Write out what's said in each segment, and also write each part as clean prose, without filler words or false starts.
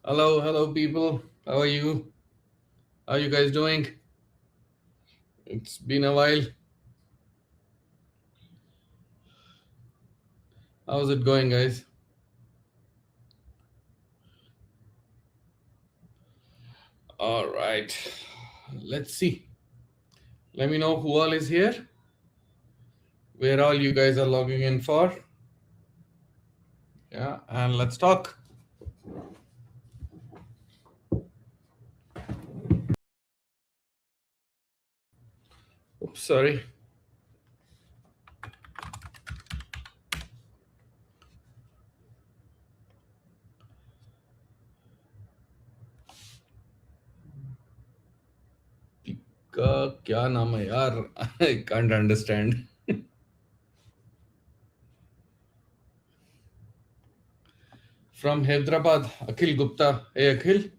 Hello, people. How are you? How are you guys doing? It's been a while. How's it going, guys? All right. Let's see. Let me know who all is here, where all you guys are logging in for. Yeah, and let's talk. Oops, sorry. का क्या नाम है यार? I can't understand. From Hyderabad, Akhil Gupta. Hey, Akhil.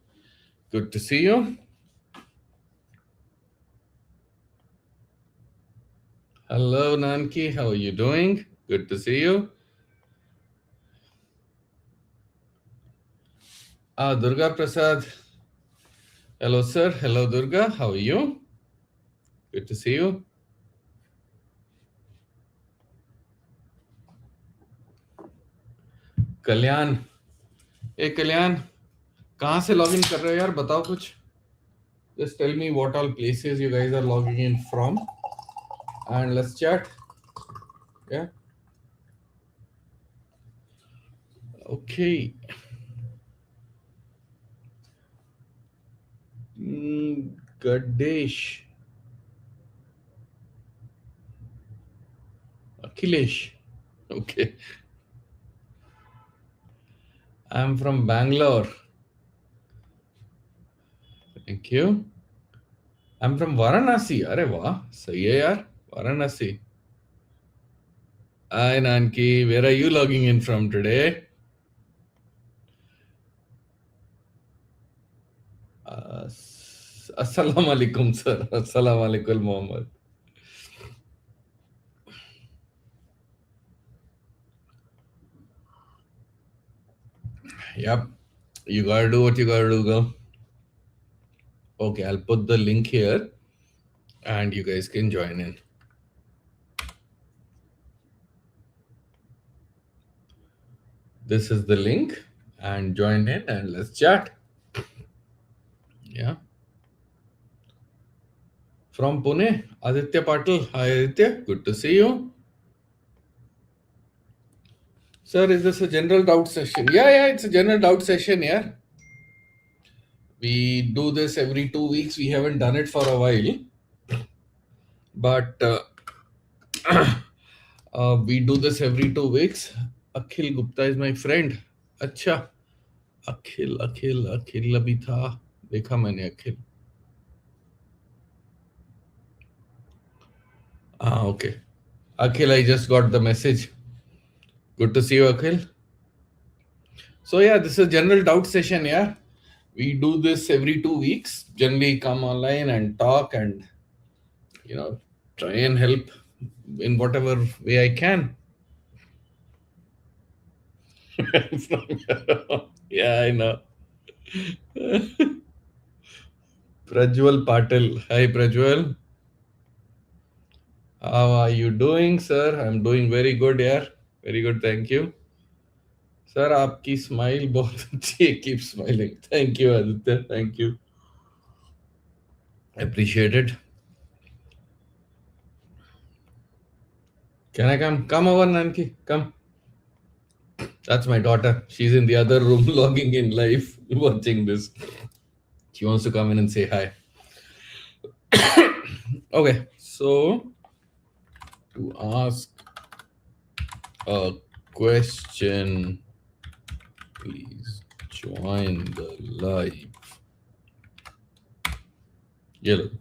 Good to see you. Hello, Nanki. How are you doing? Good to see you. Durga Prasad. Hello, sir. Hello, Durga. How are you? Good to see you. कल्याण ए कल्याण कहाँ से log in कर रहे हो यार बताओ कुछ just tell me what all places you guys are logging in from and let's chat. Yeah, okay. Gadesh, Akhilesh. Okay, I'm from Bangalore. Thank you. I'm from Varanasi. अरे वाह सही है यार Varanasi. Hi Nanki, where are you logging in from today? Assalamu alaikum sir. Assalamu alaikum Mohammed. Yep, you gotta do what you gotta do, girl. Okay, I'll put the link here and you guys can join in. This is the link and join in and let's chat. Yeah. From Pune, Aditya Patil. Hi, Aditya. Good to see you. Sir, is this a general doubt session? Yeah, it's a general doubt session. Yeah. We do this every 2 weeks. We haven't done it for a while, but we do this every 2 weeks. Akhil Gupta is my friend. अच्छा, अखिल अखिल अखिल अभी था, देखा मैंने अखिल. Okay. Akhil, I just got the message. Good to see you, Akhil. So yeah, this is a general doubt session. Yeah, we do this every 2 weeks. Generally, come online and talk, and try and help in whatever way I can. Yeah, I know. Prajwal Patil. Hi, Prajwal. How are you doing, sir? I'm doing very good, yeah. Very good, thank you. Sir, आपकी smile बहुत अच्छी है. Keep smiling. Thank you, Aditya. Thank you. Appreciate it. Can I come? Come over, Nanki. Come. That's my daughter. She's in the other room logging in live, watching this. She wants to come in and say hi. Okay, so to ask a question, please join the live. Yellow.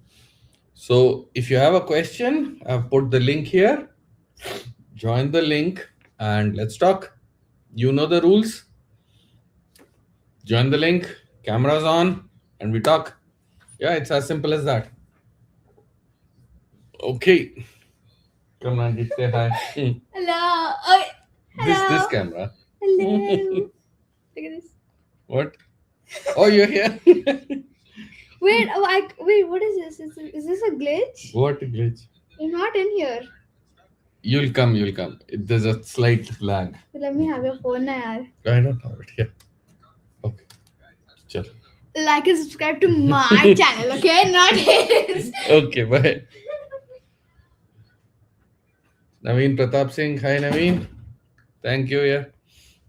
So if you have a question, I've put the link here. Join the link and let's talk. You know the rules. Join the link, cameras on, and we talk. Yeah, it's as simple as that. Okay. Come on, just say hi. Hello. Oh, hello. This camera. Hello. Look at this. What? Oh, you're here. Wait, wait, what is this? Is this a glitch? What glitch? You're not in here. You'll come, you'll come. There's a slight lag. Let me have your phone now. I don't know it. Yeah. Okay. Chalo. Like and subscribe to my channel, okay? Not his. Okay, bye. Naveen Pratap Singh. Hi, Naveen. Thank you. Yeah.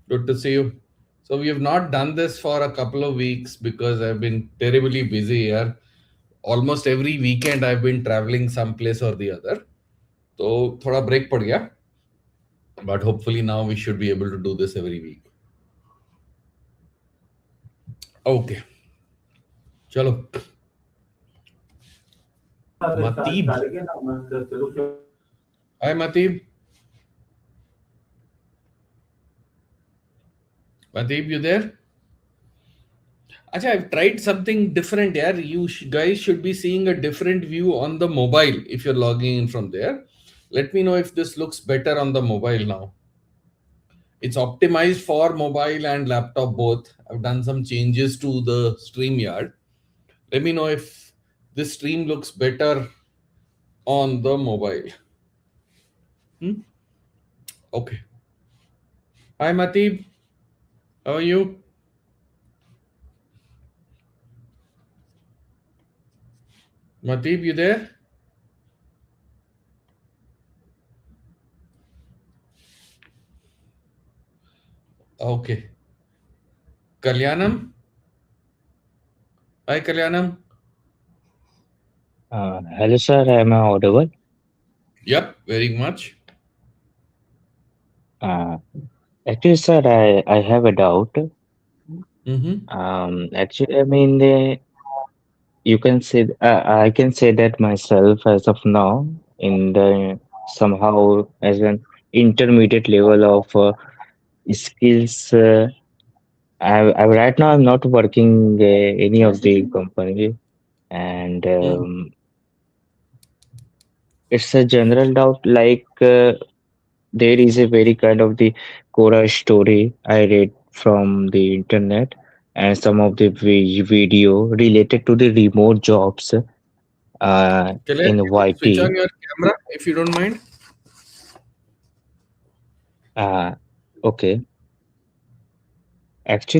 Good to see you. So, we have not done this for a couple of weeks because I've been terribly busy here. Almost every weekend, I've been traveling someplace or the other. So, thoda break पड़ गया. But hopefully, now we should be able to do this every week. Okay. Chalo. Matib. Hi, Matib. Matib, you there? Acha, I've tried something different. Yeah, you guys should be seeing a different view on the mobile if you're logging in from there. Let me know if this looks better on the mobile now. It's optimized for mobile and laptop both. I've done some changes to the StreamYard. Let me know if this stream looks better on the mobile. Hmm? Okay. Hi, Matib. How are you? Matib, you there? Okay. Kalyanam? Hi, Kalyanam. Hello, sir. Am I audible? Yep, very much. Uh, Actually, sir, I have a doubt. Mm-hmm. Actually, I mean, you can say I can say that myself as of now in the somehow as an intermediate level of skills. Right now I'm not working any of the company, and Mm. it's a general doubt like. There is a very kind of the Quora story I read from the internet and some of the video related to the remote jobs Kalyan, in can you switch on YT. your camera if you don't mind? Uh, okay,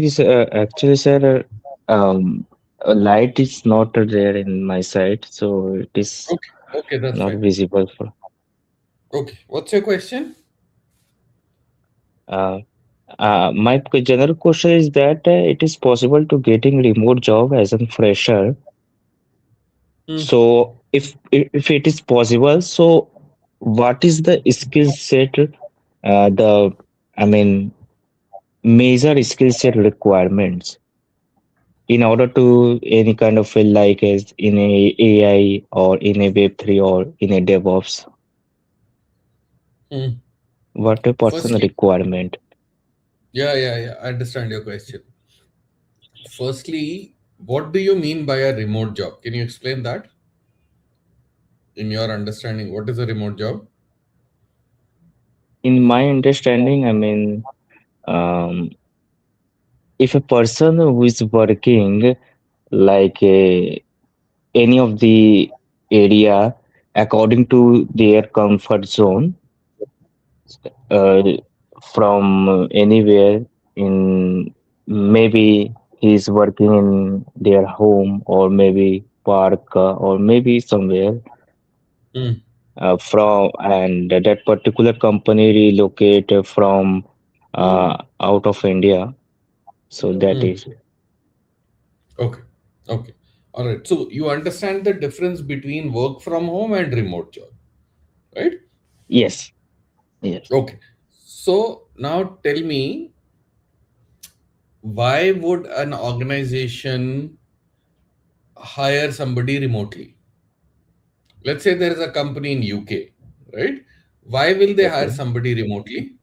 sir, a light is not there in my side, so it is Okay, okay, that's not fine. visible for. Okay, what's your question? Uh, my general question is that it is possible to getting remote job as a fresher. Hmm. So if it is possible, so what is the skill set? The I mean major skill set requirements in order to any kind of field like as in a AI or in a Web3 or in a DevOps. Hmm. What a person Firstly, requirement yeah, I understand your question. Firstly, what do you mean by a remote job? Can you explain that in your understanding? What is a remote job? in my understanding. I mean, um, if a person who is working like any of the area according to their comfort zone uh, from anywhere in maybe he's working in their home or maybe park or maybe somewhere Hmm. from and that particular company relocate from out of India, so that Hmm. is Okay, okay. All right. So you understand the difference between work from home and remote job, right? yes, yes. Okay. So now tell me, why would an organization hire somebody remotely? Let's say there is a company in UK, right? Why will they hire Okay. somebody remotely?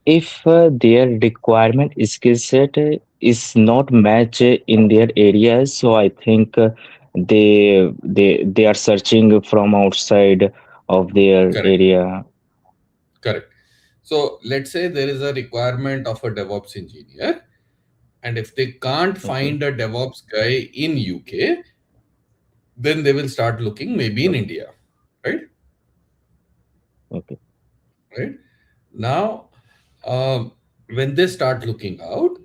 If their requirement skill set is not match in their areas, so I think they are searching from outside of their Correct, area. correct. So let's say there is a requirement of a DevOps engineer. And if they can't Okay. find a DevOps guy in UK, then they will start looking maybe in Okay. India, right? Okay. Right now, when they start looking out,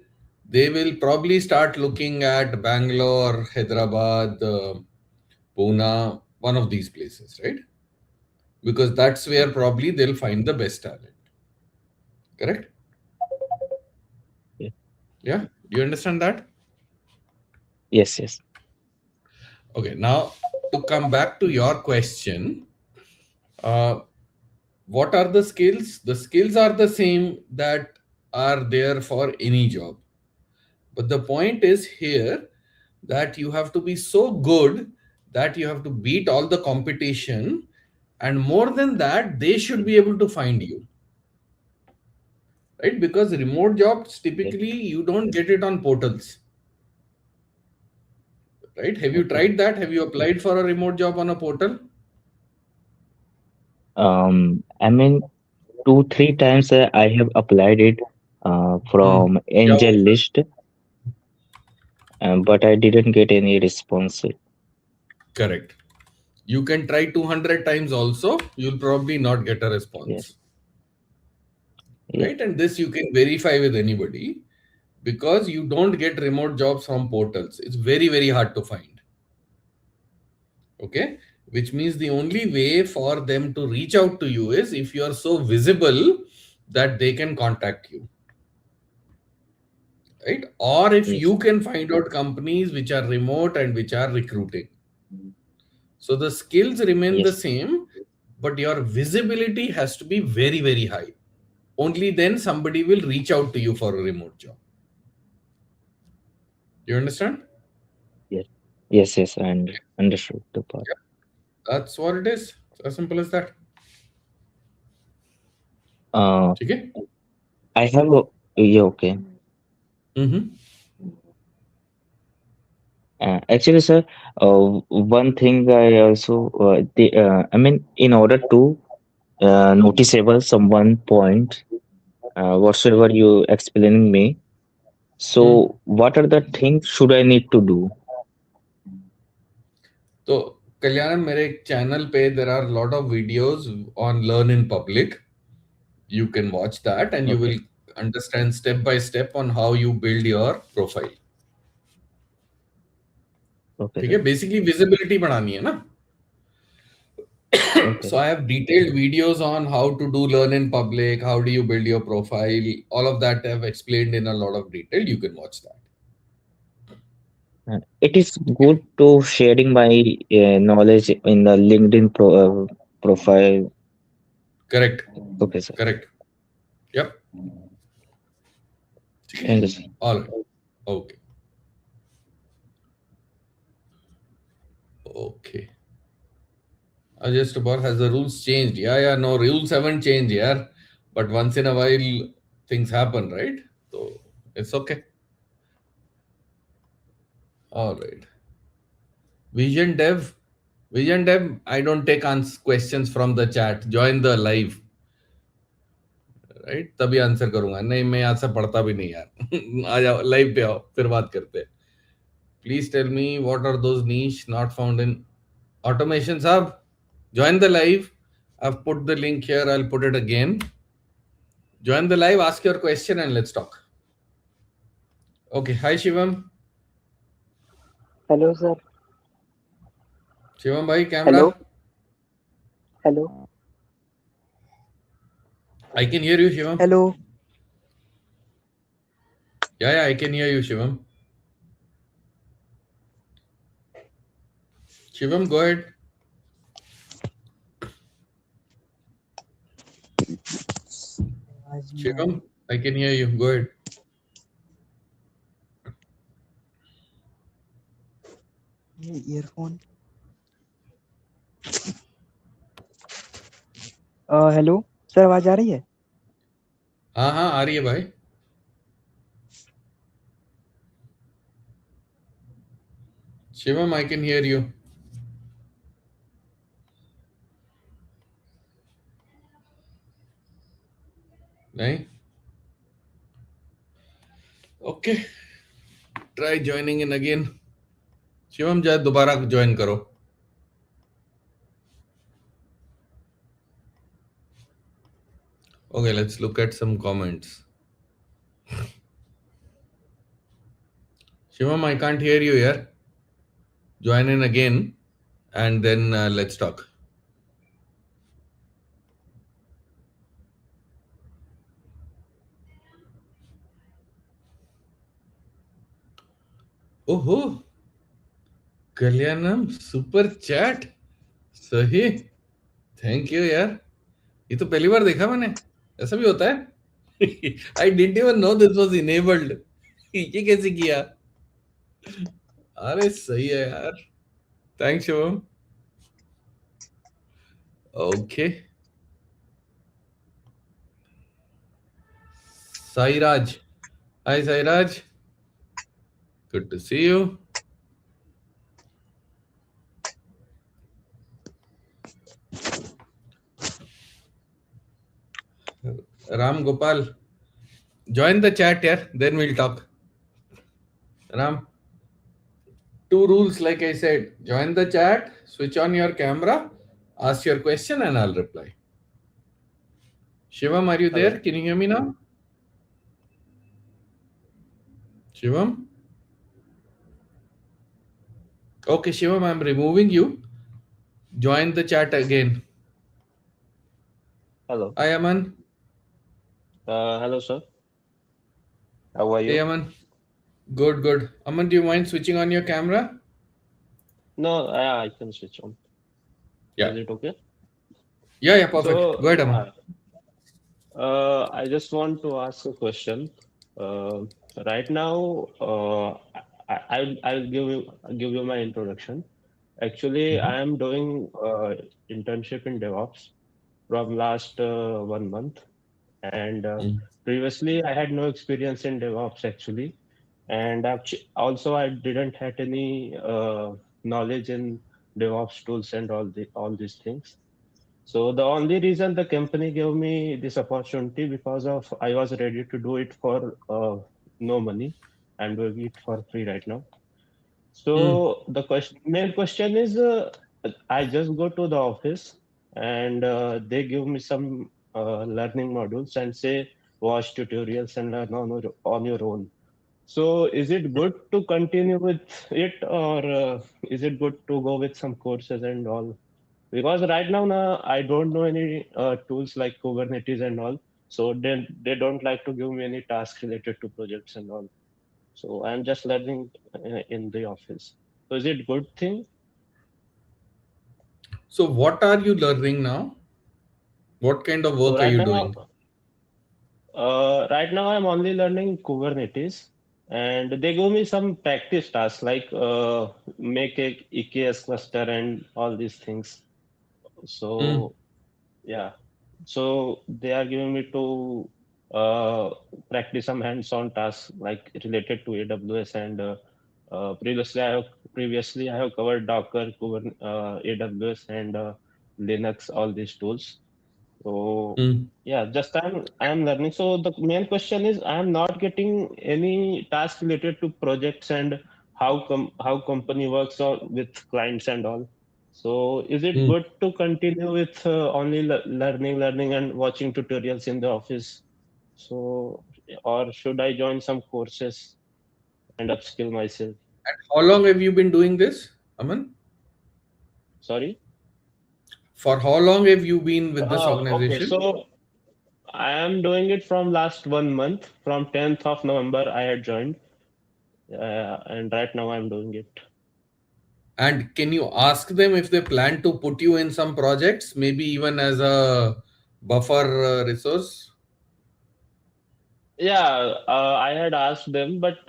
they will probably start looking at Bangalore, Hyderabad, Pune, one of these places, right? Because that's where Okay. probably they'll find the best talent. Correct? Yeah. Yeah. Do you understand that? Yes. Yes. Okay. Now, to come back to your question, uh, what are the skills? The skills are the same that are there for any job. But the point is here that you have to be so good that you have to beat all the competition. And more than that, they should be able to find you, right? Because remote jobs Yes. typically you don't get it on portals, right? Have you Okay. tried that? Have you applied for a remote job on a portal? I mean, 2 3 times I have applied it Hmm. from क्या Angel हुआ फिर? List, but I didn't get any response. Correct. You can try 200 times also, you'll probably not get a Yes. response, Yes. right? And this you can verify with anybody because you don't get remote jobs from portals. It's very, very hard to find. Okay. Which means the only way for them to reach out to you is if you are so visible that they can contact you, right? Or if Yes. you can find out companies which are remote and which are recruiting. So the skills remain the Yes. same, but your visibility has to be very, very high. Only then somebody will reach out to you for a remote job. You understand? Yes. Yes. Yes. And understood the part. Yeah. That's what it is. It's as simple as that. Uh, Okay. I have a, yeah, okay. Mm-hmm. Actually, sir, one thing I also I mean, in order to noticeable some one point, whatsoever you explaining me. Hmm. So, what are the things should I need to do? So, Kalyanam, मेरे channel पे there are a lot of videos on learn in public. You can watch that and you will Okay. understand step by step on how you build your profile. Okay, ठीक sir. है, basically visibility बढ़ानी है ना. Okay, So sir. I have detailed videos on how to do learn in public, how do you build your profile, all of that I have explained in a lot of detail. You can watch that. It is Okay. good to sharing my knowledge in the LinkedIn profile. Correct. Okay, sir. Correct. Yep. ठीक है. Thank you, sir. All right. Okay. Okay. Just about has the rules changed? Yeah, yeah, no, rules haven't changed, yeah. But once in a while, things happen, right? So it's okay. All right. Vision Dev. Vision Dev, I don't take questions from the chat. Join the live, right? तभी answer करूंगा. नहीं, मैं यहाँ से पढ़ता भी नहीं यार. आ जाओ लाइव पे आओ फिर बात करते हैं. Please tell me what are those niche not found in automation, sab? Join the live. I've put the link here. I'll put it again. Join the live, ask your question, and let's talk. Okay. Hi, Shivam. Hello, sir. Shivam bhai, camera. Hello. Hello. I can hear you, Shivam. Hello. Yeah, yeah, I can hear you, Shivam. Shivam, go ahead. आज नहीं आ Shivam, I can hear you. Go ahead. रही ये earphone hello sir आवाज आ रही है हाँ हाँ आ रही है भाई. Shivam, I can hear you. नहीं. Okay. Try joining in again. Shivam जाए दोबारा ज्वाइन करो. Okay, let's look at some comments. Shivam, I can't hear you here. Join in again and then let's talk. Oh, Kalyanam, super chat. सही. Thank you यार. ये तो पहली बार देखा मैंने. ऐसा भी होता है? I didn't even know this was enabled. ये कैसे किया? अरे सही है यार. Thanks Shivam. Okay. Sairaj. Hi Sairaj. Good to see you. Ram Gopal. Join the chat here, then we'll talk. Ram. 2 rules, like I said. Join the chat, switch on your camera, ask your question, and I'll reply. Shivam, are you there? Can you hear me now? Shivam? Okay, Shivam, I'm removing you. Join the chat again. Hello. Hi, Aman. Hello, sir. How are you? Hey, Aman. Good, good. Aman, do you mind switching on your camera? No, I can switch on. Yeah. Is it okay? Yeah, perfect. So, Go ahead, Aman. I just want to ask a question. Right now, I'll give you my introduction. Actually, I am doing internship in DevOps from last 1 month, and previously I had no experience in DevOps actually, and also I didn't had any knowledge in DevOps tools and all these things. So the only reason the company gave me this opportunity because of I was ready to do it for no money. I'm doing it for free right now. So the main question is, I just go to the office and they give me some learning modules and say watch tutorials and learn on your own. So is it good to continue with it, or is it good to go with some courses and all? Because right now I don't know any tools like Kubernetes and all. So they don't like to give me any tasks related to projects and all. So I'm just learning in the office. So is it good thing? So, what are you learning now? What kind of So work are you doing? right now I'm only learning Kubernetes, and they give me some practice tasks like make a EKS cluster and all these things. So yeah, so they are giving me to practice some hands-on tasks like related to AWS, and previously I have covered Docker, AWS, and Linux, all these tools. So yeah, just I'm learning. So the main question is I'm not getting any task related to projects and how company works or with clients and all. So is it good to continue with only learning and watching tutorials in the office? So or should I join some courses and upskill myself? And how long have you been doing this, Aman? Sorry. For how long have you been with this Okay, organization? so I am doing it from last 1 month. From 10th of November, I had joined, and right now I'm doing it. And can you ask them if they plan to put you in some projects, maybe even as a buffer resource? Yeah, I had asked them, but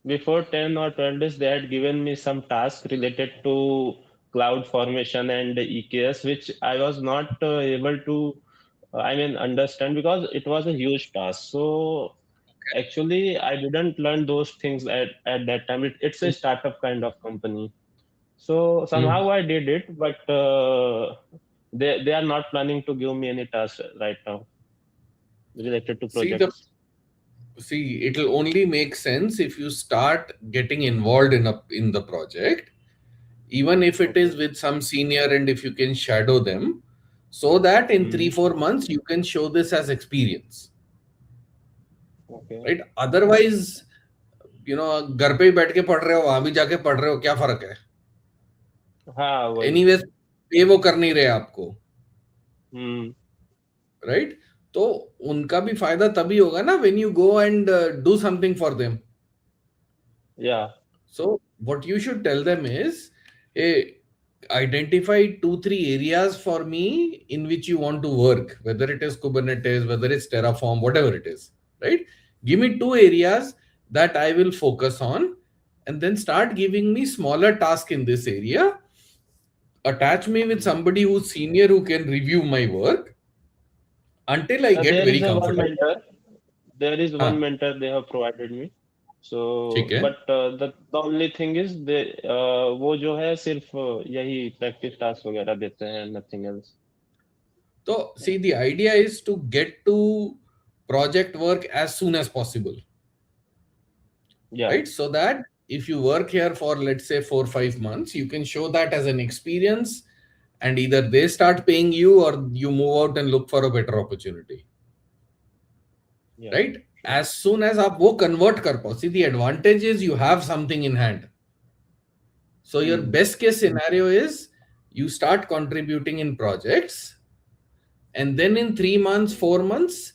before 10 or 12 days, they had given me some task related to cloud formation and EKS, which I was not able to, understand because it was a huge task. So actually, I didn't learn those things at that time. It's a startup kind of company. So somehow I did it, but they are not planning to give me any tasks right now related to See, the projects. See, it'll only make sense if you start getting involved in the project, even if it is Okay. with some senior, and if you can shadow them, so that in Hmm. 3 4 months you can show this as experience, Okay. right? Otherwise, घर पे ही बैठ के पढ़ रहे हो, वहां भी जाके पढ़ रहे हो, क्या फर्क है? हाँ वही. एनीवेज पे वो कर नहीं रहे आपको, Hmm. राइट? तो उनका भी फायदा तभी होगा ना, when you go and do something for them. Yeah. So what you should tell them is, hey, identify 2 3 areas for me in which you want to work, whether it is Kubernetes, whether it's Terraform, whatever it is, right? Give me 2 areas that I will focus on, and then start giving me smaller tasks in this area. Attach me with Hmm. somebody who's senior who can review my work until I get There very is a one comfortable. mentor. There is one हाँ, mentor they have provided me. ठीक So, है. but the only thing is they वो जो है सिर्फ यही practice task वगैरह देते हैं, nothing else. So see, the idea is to get to project work as soon as possible, Yeah. right? So that if you work here for, let's say, 4 5 months, you can show that as an experience, and either they start paying you or you move out and look for a better opportunity, Yeah. right? Sure. As soon as आप वो convert कर पाओ, see, the advantage is you have something in hand. So your Hmm. best case scenario is you start contributing in projects, and then in 3 months, 4 months,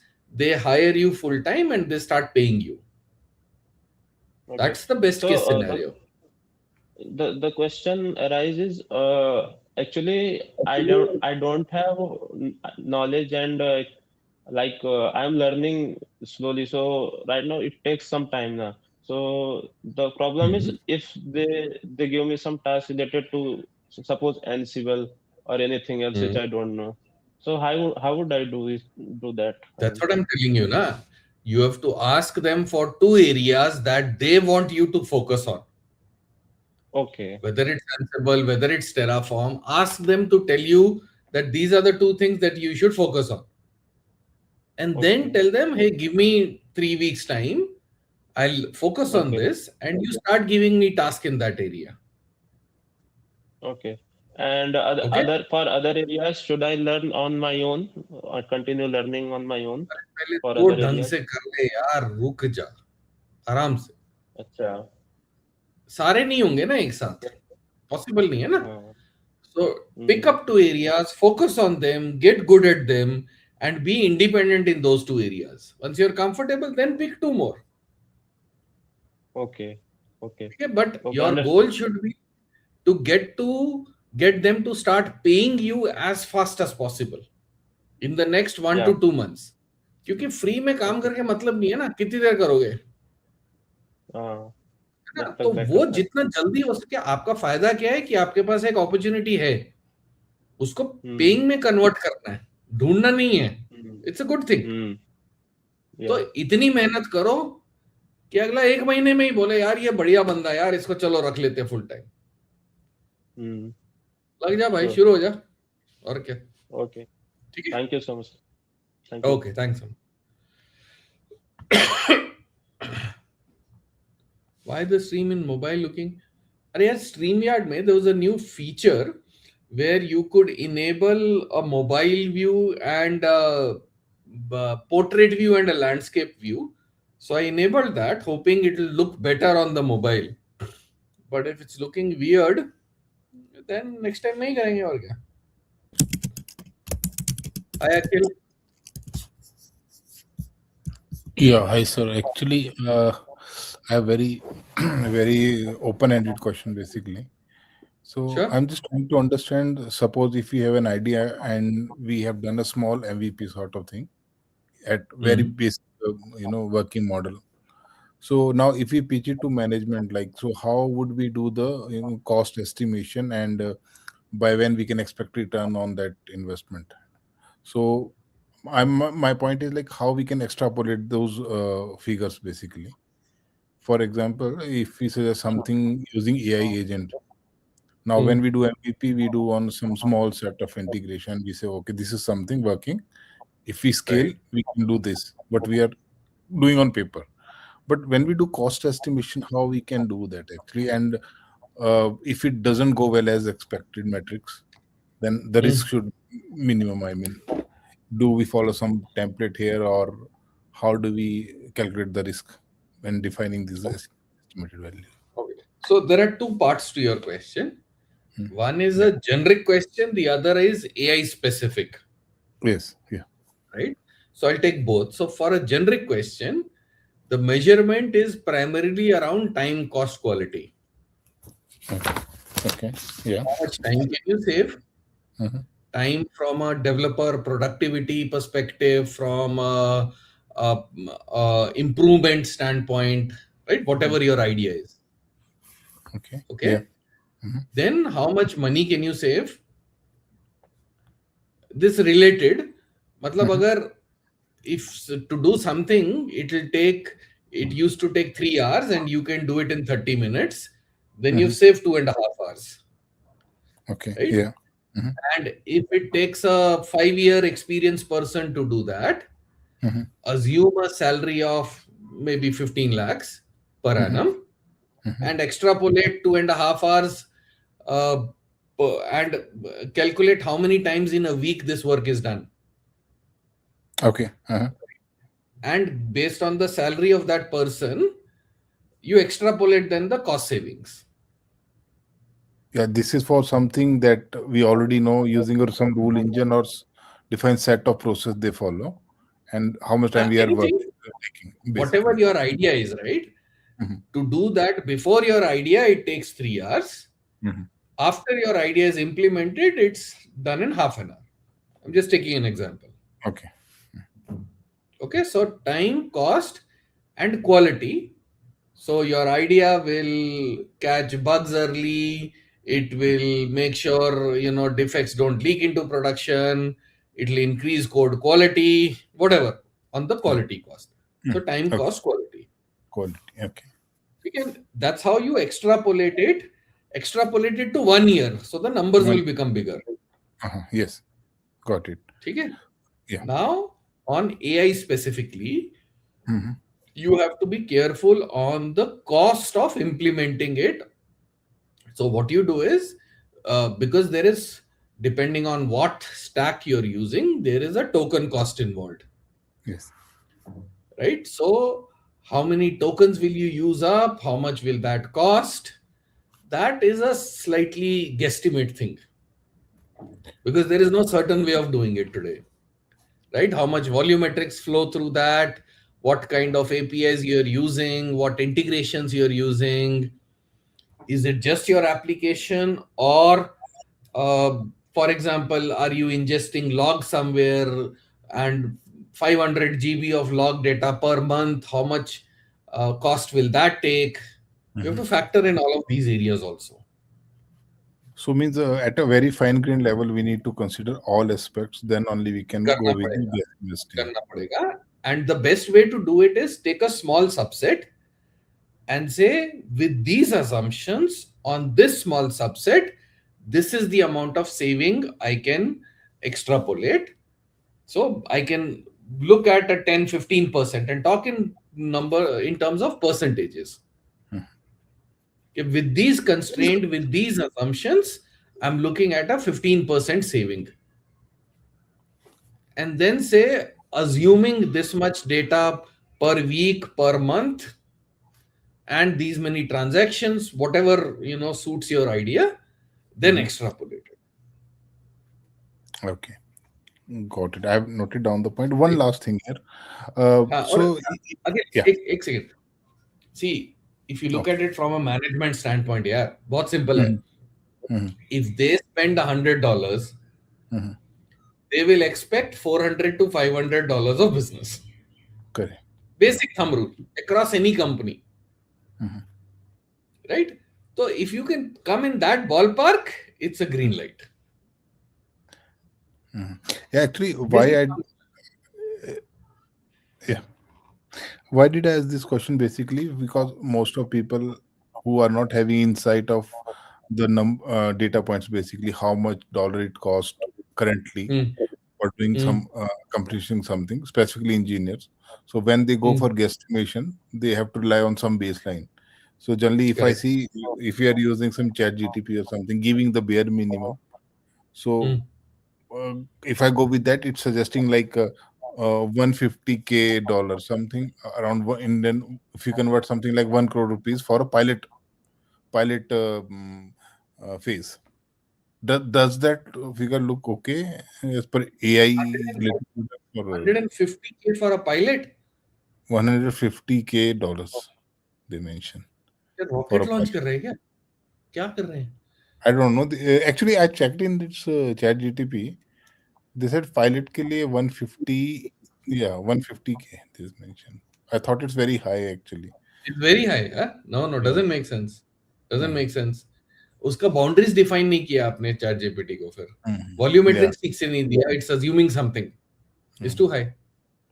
they hire you full time and they start paying you. Okay. That's the best So case scenario. the question arises. Actually, I don't have knowledge and like I'm learning slowly. So right now it takes some time now. So the problem is Mhm. if they give me some task related to suppose Ansible or anything else which Mhm. I don't know. So how would I do that? I That's mean, what I'm telling you, na. You have to ask them for 2 areas that they want you to focus on. okay, Whether it's Ansible, whether it's Terraform, ask them to tell you that these are the 2 things that you should focus on. And then okay, tell them, hey, give me 3 weeks time. I'll focus on okay, this, and you start giving me task in that area. okay. And other, Okay? other for other areas, should I learn on my own or continue learning on my own पहले for तो other ढंग areas? से कर ले यार, रुक जा, आराम से. अच्छा. सारे नहीं होंगे ना एक साथ, पॉसिबल नहीं है ना. हाँ. So pick Hmm. up 2 areas, focus on them, get good at them, and be independent in those 2 areas. Once you're comfortable, then pick 2 more. Okay. Okay. Okay, but Okay. your Understood. goal should be to get them to start paying you as fast as possible in the next one Yeah. to two months. क्योंकि free में काम Okay. करके मतलब नहीं है ना, कितनी देर करोगे, है हाँ. ना? जब तक तो वो बेटर है. जितना जल्दी हो सके, आपका फायदा क्या है कि आपके पास एक अपॉर्चुनिटी है, उसको Hmm. पेइंग में कन्वर्ट करना है, ढूंढना नहीं है. Hmm. It's a good thing. Hmm. तो Yeah. इतनी मेहनत करो कि अगला 1 महीने में ही बोले यार ये बढ़िया बंदा है यार, इसको चलो रख लेते हैं फुल टाइम. Hmm. लग जा भाई, Sure. शुरू हो जा, और क्या. Okay. ठीक है. Thank you so much. Thank you. Okay, thanks. Why the stream in mobile looking? अरे यार, StreamYard में there was a new feature where you could enable a mobile view and a portrait view and a landscape view. So I enabled that, hoping it will look better on the mobile. But if it's looking weird, then next time नहीं करेंगे, और क्या. Hi Akhil. Yeah, hi sir. Actually, I have very very open-ended question basically. So Sure. I'm just trying to understand. Suppose if we have an idea and we have done a small MVP sort of thing at very Mhm. basic, working model. So now if we pitch it to management, like, so how would we do the cost estimation and by when we can expect return on that investment? So my point is like how we can extrapolate those figures basically. For example, if we suggest something using AI agent, now when Mhm. we do MVP, we do on some small set of integration. We say, okay, this is something working. If we scale, Right. we can do this. But we are doing on paper. But when we do cost estimation, how we can do that actually? And if it doesn't go well as expected metrics, then the Hmm. risk should minimum. I mean, do we follow some template here, or how do we calculate the risk when defining this estimated value? Okay. So there are two parts to your question. Hmm. One is Yeah. a generic question, the other is AI specific, Yes. Yeah. right? So I'll take both. So for a generic question, the measurement is primarily around time, cost, quality. Okay. Okay. Yeah. How much time can you save? Mhm. Time from a developer productivity perspective, from a improvement standpoint, right? Whatever your idea is. Okay. Yeah. Okay. Then how much money can you save? This related, matlab Mhm. agar if to do something, it used to take 3 hours and you can do it in 30 minutes, then you've Mhm. saved 2.5 hours, Okay. right? Yeah. Mhm. And if it takes a 5-year experienced person to do that, Mhm. assume a salary of maybe 15 lakhs per Mhm. annum Mhm. and extrapolate 2.5 hours, uh, and calculate how many times in a week this work is done. Okay. Uh-huh. And based on the salary of that person, you extrapolate then the cost savings. Yeah, this is for something that we already know using or some rule engine or defined set of process they follow, and how much time we are Anything, taking whatever basically. your idea is, right? Mhm. To do that before your idea, it takes 3 hours. Mhm. After your idea is implemented, it's done in half an hour. I'm just taking an example. Okay. Okay, so time, cost, and quality. So your idea will catch bugs early. It will make sure defects don't leak into production. It'll increase code quality, whatever on the Okay. quality cost. So time, Okay. cost, quality. Quality. Okay. That's how you extrapolate it. Extrapolate it to 1 year, so the numbers One. will become bigger. Yes. Got it. Okay. Yeah. Now on AI specifically, Mhm. you have to be careful on the cost of implementing it. So what you do is, because there is, depending on what stack you're using, there is a token cost involved, Yes. right? So how many tokens will you use up? How much will that cost? That is a slightly guesstimate thing, because there is no certain way of doing it today, right? How much volumetrics flow through that? What kind of APIs you're using? What integrations you're using? Is it just your application, or for example, are you ingesting log somewhere, and 500 GB of log data per month? How much cost will that take? You have Mhm. to factor in all of these areas also. So means at a very fine grained level, we need to consider all aspects. Then only we can करना go with the पड़ेगा, best investing. करना पड़ेगा. And the best way to do it is take a small subset and say, with these assumptions on this small subset, this is the amount of saving I can extrapolate. So I can look at a 10-15% and talk in terms of percentages. Okay, with these constraint, with these assumptions, I'm looking at a 15% saving. And then say, assuming this much data per week, per month, and these many transactions, whatever suits your idea, then Mhm. extrapolate it. Okay. Got it. I have noted down the point. One Right? last thing here. Or So, again, yeah. एक second. See, if you look Okay. at it from a management standpoint, yeah, बहुत simple है. Mhm. Mhm. If they spend $100, Mhm. they will expect $400 to $500 of business. Correct. Basic thumb rule across any company, Mhm. right? So if you can come in that ballpark, it's a green light. Mhm. Yeah, actually, Basic why I thumb. yeah, why did I ask this question? Basically, because most of people who are not having insight of the data points, basically how much dollar it cost currently, Hmm. what or doing some completing something, specifically engineers. So when they go for guesstimation, they have to rely on some baseline. So generally, if I Correct. see if you are using some chat GTP or something, giving the bare minimum. So if I go with that, it's suggesting like 150K dollar something around Indian. If you convert something like 1 crore rupees for a pilot phase. Does that figure look okay as per AI related products or 150K for a pilot? $150K they mention क्या for rocket a launch pilot? कर रहे हैं क्या? क्या कर रहे हैं? I don't know. Actually, I checked in this chat GTP. They said pilot के लिए 150, yeah, 150K this mentioned. I thought it's very high actually. It's very high, huh? No, Yeah. doesn't make sense. Doesn't Mhm. make sense. उसका boundaries define नहीं किया आपने chat GPT को फिर Mhm. Volumetrics ठीक से नहीं दिया it's assuming something it's too high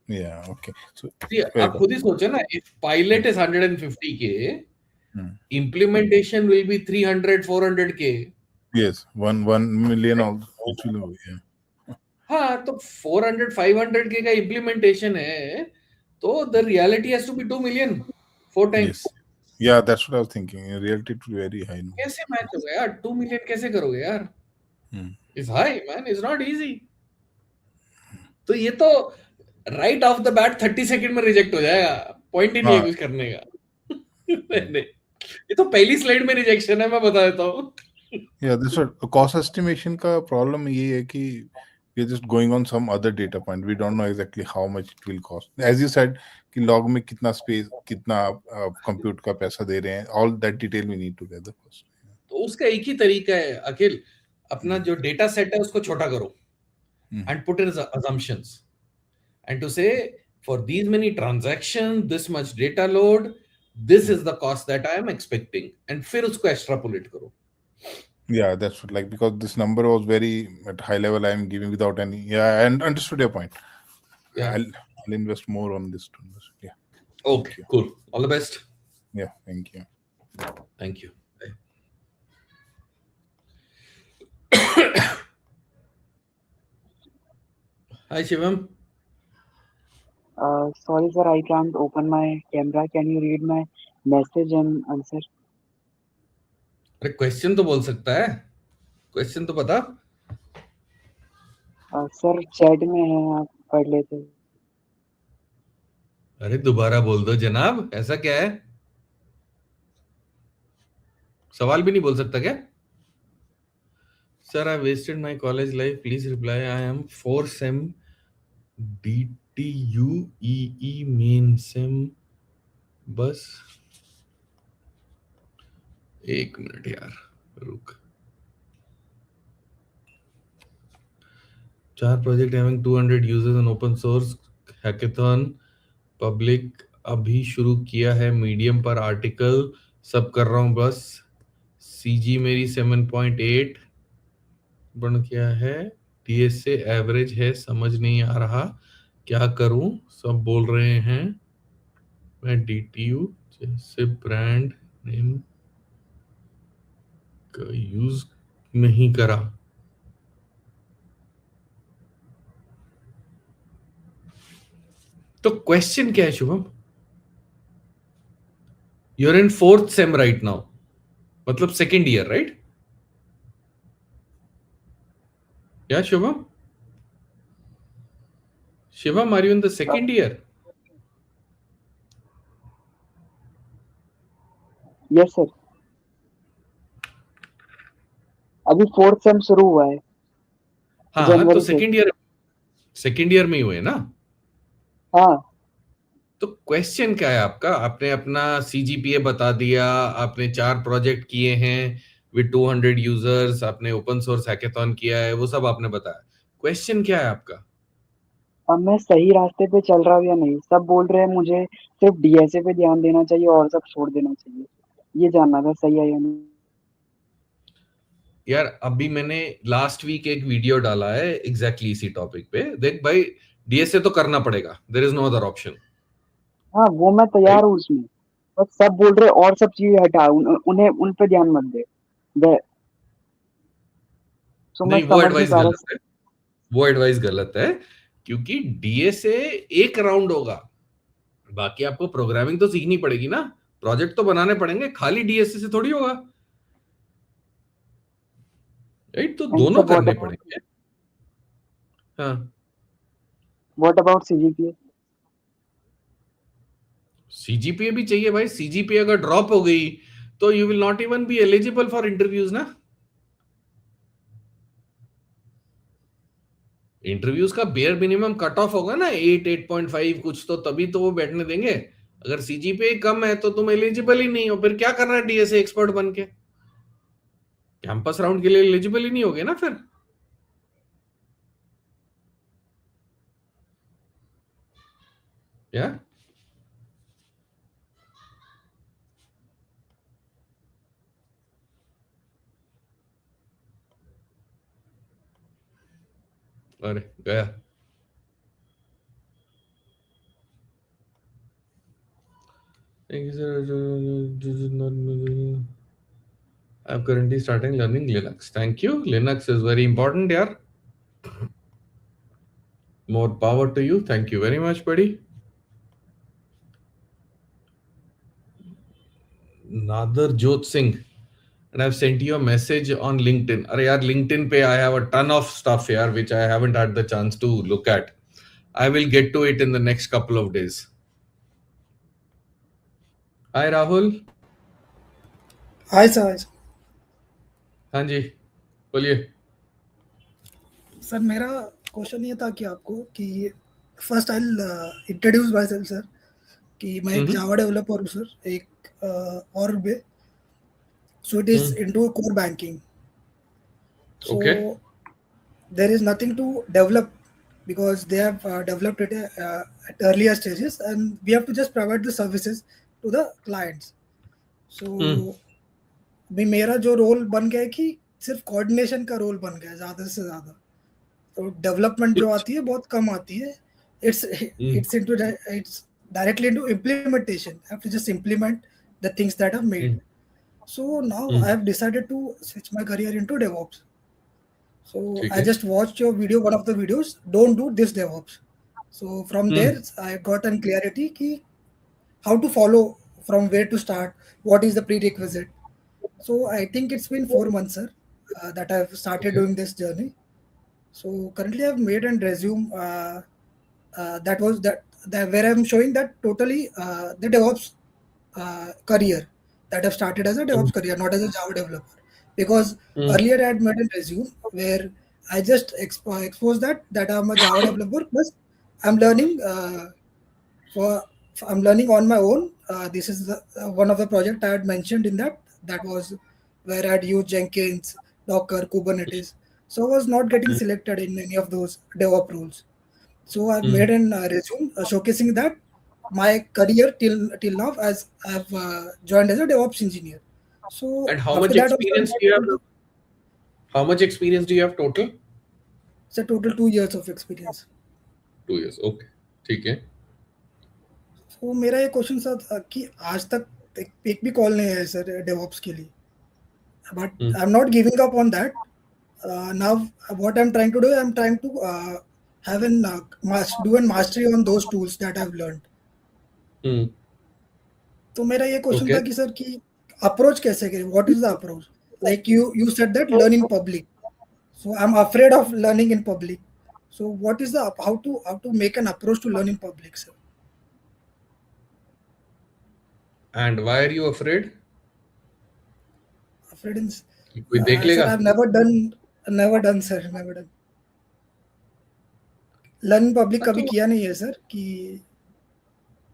Yeah, okay. So आप खुद ही सोचे ना if pilot is 150K Hmm. implementation will be 300 400K Yes, 1 million also it will be, yeah. हाँ तो 400 500K का implementation है तो the reality has to be 2 million 4 times Yes. Yeah, that's what I was thinking. In reality, it will be very high. No? कैसे match होगा यार 2 million कैसे करोगे यार Hmm. It's high man it's not easy तो ये तो right of the bat 30 second में रिजेक्ट हो जाएगा पॉइंट ही नहीं है हाँ. कुछ करने का नहीं ये तो पहली स्लाइड में रिजेक्शन है मैं बता देता हूँ Yeah, this what cost estimation का problem ये है कि we're just going on some other data point. We don't know exactly how much it will cost. As you said कि log में कितना space, कितना compute का पैसा दे रहे हैं, all that detail we need to gather first. तो उसका एक ही तरीका है अखिल अपना जो डेटा सेट है उसको छोटा करो and put in assumptions and to say for these many transactions this much data load this is the cost that I am expecting and फिर उसको extrapolate करो Yeah, that's what, like because this number was very at high level. I am giving without any. Yeah, and understood your point. Yeah. I'll invest more on this to understand. Yeah. Okay, cool. All the best. Yeah, thank you. Thank you. Bye. Hi, Shivam. Sorry, sir, I can't open my camera. Can you read my message and answer? अरे question तो बोल सकता है question तो बता sir chat में है, आप पढ़ लेते. अरे दोबारा बोल दो जनाब ऐसा क्या है सवाल भी नहीं बोल सकता क्या sir I wasted my college life please reply I am 4 sem DTUEE मेन सेम बस एक मिनट यार रुक 4 project having 200 users in open source hackathon public अभी शुरू किया है मीडियम पर आर्टिकल सब कर रहा हूं बस सीजी मेरी 7.8 बन गया है डीएसए एवरेज है समझ नहीं आ रहा क्या करूं सब बोल रहे हैं मैं डीटीयू जैसे ब्रांड नेम का यूज नहीं करा तो क्वेश्चन क्या है Shubham you are in 4th sem right now मतलब सेकेंड ईयर राइट या Shubham Shivam are you in the second year yes sir, अभी 4th सेम शुरू हुआ है हाँ तो जनवरी से. सेकेंड ईयर में ही हुए ना हाँ, तो क्वेश्चन क्या है आपका आपने अपना सीजीपीए बता दिया आपने 4 प्रोजेक्ट किए हैं विद 200 यूजर्स आपने ओपन सोर्स हैकेथॉन किया है वो सब आपने बताया क्वेश्चन क्या है आपका अब मैं सही रास्ते पे चल रहा हूँ या नहीं. सब बोल रहे हैं मुझे सिर्फ डीएसए पे ध्यान देना चाहिए और सब छोड़ देना चाहिए. ये जानना था सही है या नहीं. यार अभी मैंने लास्ट वीक एक वीडियो डाला है एग्जैक्टली इसी टॉपिक पे देख भाई डीएसए तो करना पड़ेगा there is no other option हाँ, वो मैं तैयार हूँ उसमें, बस सब बोल रहे और सब चीजें हटा, उन्हें उन पे ध्यान मत दे. तो मैं नहीं वो समझ नहीं एडवाइस पा रहा. गलत है वो एडवाइस गलत है, क्योंकि डीएसए एक राउंड होगा, बाकी आपको प्रोग्रामिंग तो सीखनी पड़ेगी ना, प्रोजेक्ट तो बनाने पड़ेंगे, खाली डीएसए से थोड़ी होगा, राइट? तो एंड दोनों सर करने पड़ेंगे। हाँ, व्हाट अबाउट सीजीपीए? सीजीपीए भी चाहिए भाई। सीजीपीए अगर ड्रॉप हो गई तो you will not even be eligible for interviews ना। इंटरव्यूज का बेयर मिनिमम कट ऑफ होगा ना 8.5 कुछ, तो तभी तो वो बैठने देंगे। अगर सीजीपीए कम है तो तुम एलिजिबल ही नहीं हो, फिर क्या करना है डीएसए एक्सपर्ट बन के? कैंपस राउंड के लिए एलिजिबल ही नहीं होगे ना फिर। या अरे गया। I'm currently starting learning Linux. Thank you. Linux is very important, yaar. More power to you. Thank you very much, buddy. Nader Jot Singh. And I've sent you a message on LinkedIn. Arey yaar, LinkedIn pe I have a ton of stuff here which I haven't had the chance to look at. I will get to it in the next couple of days. Hi Rahul. Hi sir. हाँ जी, बोलिए। Sir मेरा question ये था कि आपको कि first I introduce myself sir, कि मैं एक जावा डेवलपर हूँ सर, एक और बे, so it is into core banking, so there is nothing to develop because they have developed it at earlier stages and we have to just provide the services to the clients. So भी मेरा जो role बन गया है कि सिर्फ coordination का role बन गया है ज़्यादा से ज़्यादा, तो डेवलपमेंट जो आती है बहुत कम आती है. It's directly into implementation. I have to just implement the things that I've made. So now I have decided to switch my career into DevOps. So I just watched your video, one of the videos, don't do this DevOps. So from there I got an clarity ki how to follow, from where to start, what is the prerequisite. So I think it's been 4 months, sir, that I've started doing this journey. So currently I've made a resume that was that where I'm showing that totally the DevOps career that I've started as a DevOps career, not as a Java developer. Because earlier I had made a resume where I just exposed that I'm a Java developer, plus I'm learning I'm learning on my own. This is one of the project I had mentioned in that. That was where I had used Jenkins, Docker, Kubernetes. So I was not getting selected in any of those DevOps roles. So I've made a resume showcasing that my career till now, as I've joined as a DevOps engineer. So and how much experience do you have? How much experience do you have total? It's a total 2 years of experience. 2 years, okay, ठीक है. तो मेरा ये question था कि आज तक एक भी कॉल नहीं है सर डेवऑप्स के लिए, but I am not giving up on that. Now what I am trying to do, I am trying to have an do an mastery on those tools that I've learned. तो मेरा ये question था कि sir कि approach कैसे करें, what is the approach, like you said that learn in public, so I'm afraid of learning in public. So what is the how to make an approach to learn in public, sir? And why are you afraid? Afraid in कोई देख लेगा? sir, I've never done sir, never done. Learn public कभी किया नहीं है sir, कि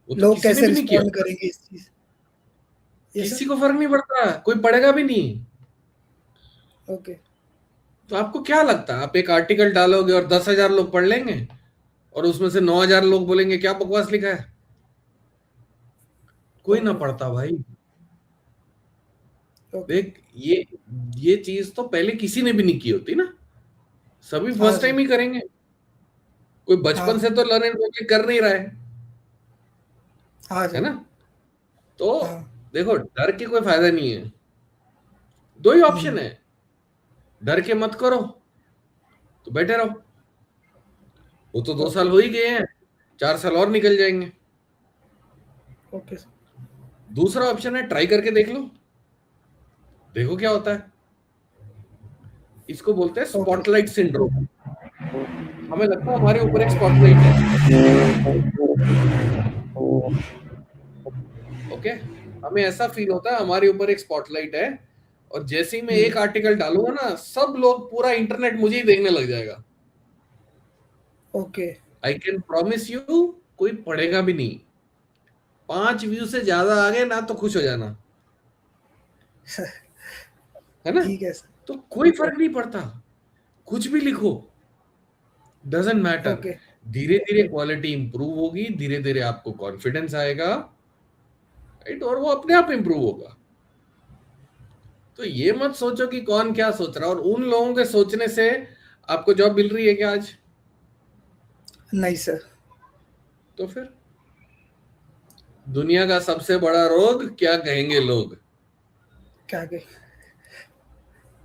लोग कैसे रिस्पॉन्ड करेंगे इस चीज. किसी को फर्क नहीं पड़ता, कोई पढ़ेगा भी नहीं. ओके. तो आपको क्या लगता है, आप एक आर्टिकल डालोगे और 10,000 लोग पढ़ लेंगे और उसमें से 9,000 लोग बोलेंगे क्या बकवास लिखा है? कोई ना पढ़ता भाई. देख, ये चीज तो पहले किसी ने भी नहीं की होती ना, सभी फर्स्ट टाइम ही करेंगे. कोई बचपन से तो लर्न एंड पब्लिक कर नहीं रहा है ना. तो देखो, डर के कोई फायदा नहीं है. 2 ही ऑप्शन है, डर के मत करो तो बैठे रहो, वो तो 2 साल हो ही गए हैं, 4 साल और निकल जाएंगे। Okay sir. दूसरा ऑप्शन है ट्राई करके देख लो, देखो क्या होता है। इसको बोलते हैं स्पॉटलाइट सिंड्रोम। हमें लगता है हमारे ऊपर एक स्पॉटलाइट है, ओके, हमें ऐसा फील होता है हमारे ऊपर एक स्पॉटलाइट है, और जैसे ही मैं एक आर्टिकल डालूंगा ना, सब लोग, पूरा इंटरनेट मुझे ही देखने लग जाएगा। Okay. I can promise you, कोई पढ़ेगा भी नहीं। 5 व्यू से ज्यादा आ गए ना तो खुश हो जाना, है ना। ठीक है सर। तो कोई फर्क नहीं पड़ता, कुछ भी लिखो, डजंट मैटर। ओके। धीरे धीरे क्वालिटी इंप्रूव होगी, धीरे धीरे आपको कॉन्फिडेंस आएगा, राइट, और वो अपने आप इंप्रूव होगा। तो ये मत सोचो कि कौन क्या सोच रहा है, और उन लोगों के सोचने से आपको जॉब मिल रही है क्या आज? नहीं सर। तो फिर दुनिया का सबसे बड़ा रोग क्या कहेंगे लोग? क्या के?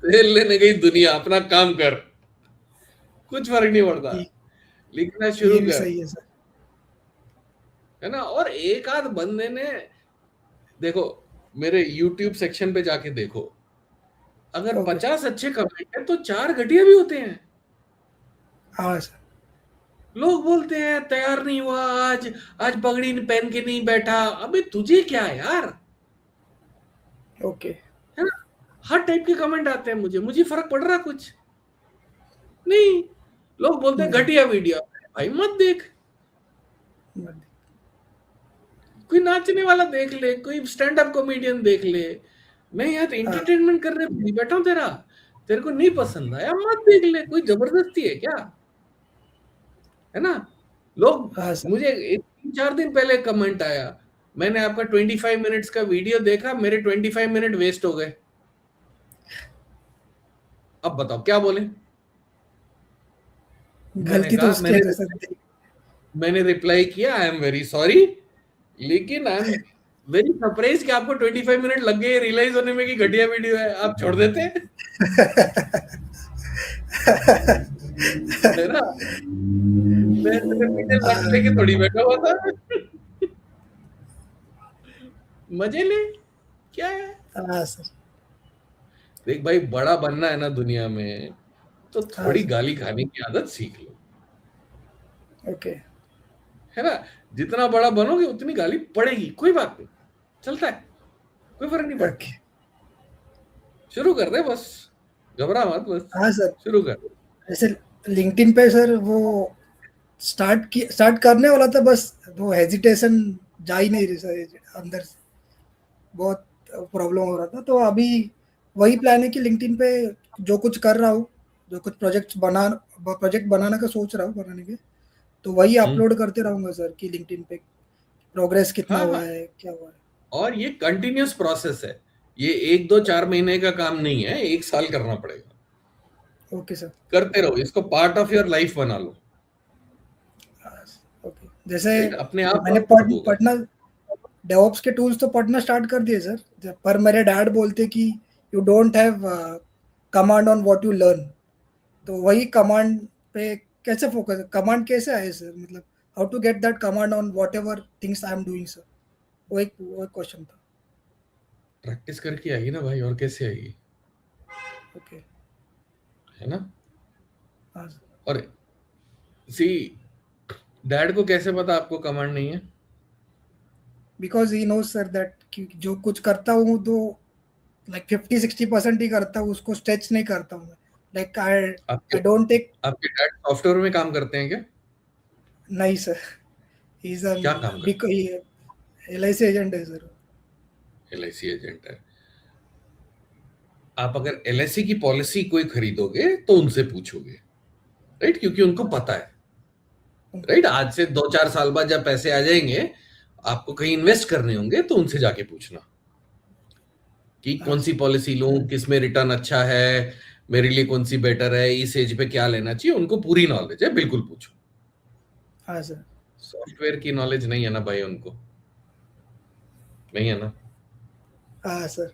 तेल लेने गई दुनिया, अपना काम कर, कुछ फर्क नहीं पड़ता, ठीक, लिखना शुरू ये भी कर, सही है सर। है ना। और एक आध बंदे ने, देखो मेरे YouTube सेक्शन पे जाके देखो, अगर ओके। 50 अच्छे कमेंट है तो 4 घटिया भी होते हैं। हाँ सर। लोग बोलते हैं तैयार नहीं हुआ आज, आज पगड़ी पहन के नहीं बैठा। अबे तुझे क्या है यार, ओके। है ना। हर टाइप के कमेंट आते हैं, मुझे मुझे फर्क पड़ रहा कुछ नहीं। लोग बोलते हैं नहीं, घटिया वीडियो, भाई मत देख, कोई नाचने वाला देख ले, कोई स्टैंड अप कॉमेडियन देख ले। मैं यार एंटरटेनमेंट करने नहीं बैठा हूं तेरा, तेरे को नहीं पसंद आया मत देख ले, कोई जबरदस्ती है क्या, है ना। लोग, हाँ सर। मुझे 3-4 दिन पहले कमेंट आया, मैंने आपका 25 मिनट्स का वीडियो देखा, मेरे 25 मिनट वेस्ट हो गए। अब बताओ क्या बोले? मैंने गलती तो कहा, उसकी है सर। मैंने रिप्लाई किया, आई एम वेरी सॉरी, लेकिन आई एम वेरी सरप्राइज कि आपको 25 मिनट लग गए रियलाइज होने में कि घटिया वीडियो है, आप छोड़ देते, है ना। मैं वीडियो लॉन्च लेके थोड़ी बैठा हुआ था, मजे ले, क्या है। हाँ सर। देख भाई, बड़ा बनना है ना दुनिया में, तो हाँ थोड़ी सर। गाली खाने की आदत सीख लो, ओके। है ना। जितना बड़ा बनोगे उतनी गाली पड़ेगी, कोई बात नहीं, चलता है, कोई फर्क नहीं पड़ता। ओके। शुरू कर दे बस, घबरा मत, बस हाँ सर। शुरू कर। ऐसे लिंक्डइन पे सर वो स्टार्ट करने वाला था, बस वो हेजिटेशन जा ही नहीं रही सर अंदर से, बहुत प्रॉब्लम हो रहा था। तो अभी वही प्लान है कि लिंक्डइन पे जो कुछ कर रहा हूँ, जो कुछ प्रोजेक्ट बनाने का सोच रहा हूँ बनाने के, तो वही अपलोड करते रहूंगा सर कि लिंक्डइन पे प्रोग्रेस कितना हाँ हुआ हाँ, है, क्या हुआ है। और ये कंटिन्यूस प्रोसेस है, ये 1 2 4 महीने का काम नहीं है, 1 साल करना पड़ेगा। Okay sir. करते रहो, इसको पार्ट ऑफ योर लाइफ बना लो, ओके। जैसे राइट, अपने आप मैंने अपलोड होगा। पढ़ना डेवऑप्स के टूल्स तो पढ़ना स्टार्ट कर दिए सर, पर मेरे डैड बोलते कि you don't have command on what you learn. तो वही कमांड पे कैसे फोकस, कमांड कैसे आए सर, मतलब how to get that command on whatever things I am doing sir, वो एक क्वेश्चन था। प्रैक्टिस करके आएगी ना भाई, और कैसे आएगी, ओके। है ना। हाँ सर। और सी, डैड को कैसे पता आपको कमांड नहीं है? Because he knows sir that कि जो कुछ करता हूँ तो लाइक 50-60% ही करता हूँ, उसको स्ट्रेच नहीं करता हूँ मैं। लाइक आपके आई डोंट टेक। आपके डैड सॉफ्टवेयर में काम करते हैं क्या? नहीं सर, ही इज क्या काम करते हैं? LIC एजेंट है सर। LIC एजेंट है। आप अगर LIC की पॉलिसी कोई खरीदोगे तो उनसे पूछोगे, राइट, क्योंकि उनको पता है, राइट। आज से 2 4 साल बाद जब पैसे आ जाएंगे, आपको कहीं इन्वेस्ट करने होंगे, तो उनसे जाके पूछना कि कौन सी पॉलिसी लूं, किस में रिटर्न अच्छा है, मेरे लिए कौन सी बेटर है, इस एज पे क्या लेना चाहिए, उनको पूरी नॉलेज है, बिल्कुल पूछो। हाँ सर। सॉफ्टवेयर की नॉलेज नहीं है ना भाई उनको, नहीं है ना। हाँ सर,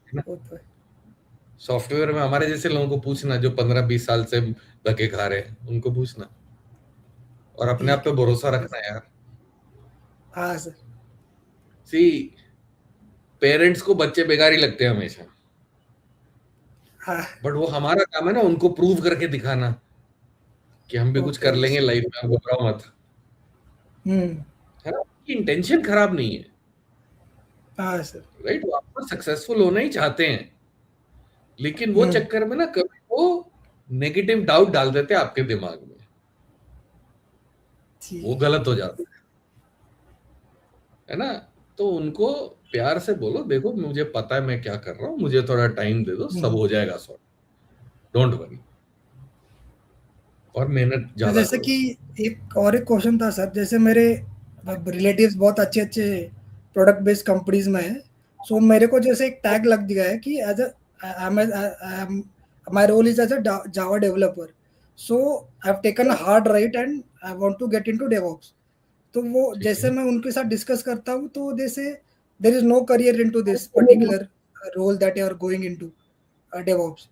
वो तो है। सॉफ्टवेयर में हमारे जैसे लोगों को पूछना, जो 15 20 साल से धक्के खा रहे हैं, उनको पूछना। और अपने आप ठीक पे है। भरोसा रखना यार। हाँ सर। सी, पेरेंट्स को बच्चे बेकार ही लगते हैं हमेशा, हाँ। बट वो हमारा काम है ना उनको प्रूव करके दिखाना कि हम भी कुछ कर ओके। लेंगे लाइफ में, आप घबराओ मत, है ना। उनकी इंटेंशन खराब नहीं है, हाँ सर। राइट। वो आपको सक्सेसफुल होना ही चाहते हैं, लेकिन वो चक्कर में ना कभी वो नेगेटिव डाउट डाल देते हैं आपके दिमाग में, वो ठीक। गलत हो जाता है ना। तो उनको प्यार से बोलो, देखो मुझे पता है मैं क्या कर रहा हूँ, मुझे थोड़ा टाइम दे दो, सब हो जाएगा सॉर्ट, डोंट वरी, और मेहनत तो ज्यादा जैसे करो। कि एक क्वेश्चन था सर, जैसे मेरे रिलेटिव्स बहुत अच्छे अच्छे प्रोडक्ट बेस्ड कंपनीज में है, सो मेरे को जैसे एक टैग लग गया है कि as my role is as a Java developer, so I have taken hard right and I want to get into DevOps. तो वो ठीक जैसे है। मैं उनके साथ डिस्कस करता हूँ तो जैसे there is no career into this particular role that you are going into DevOps,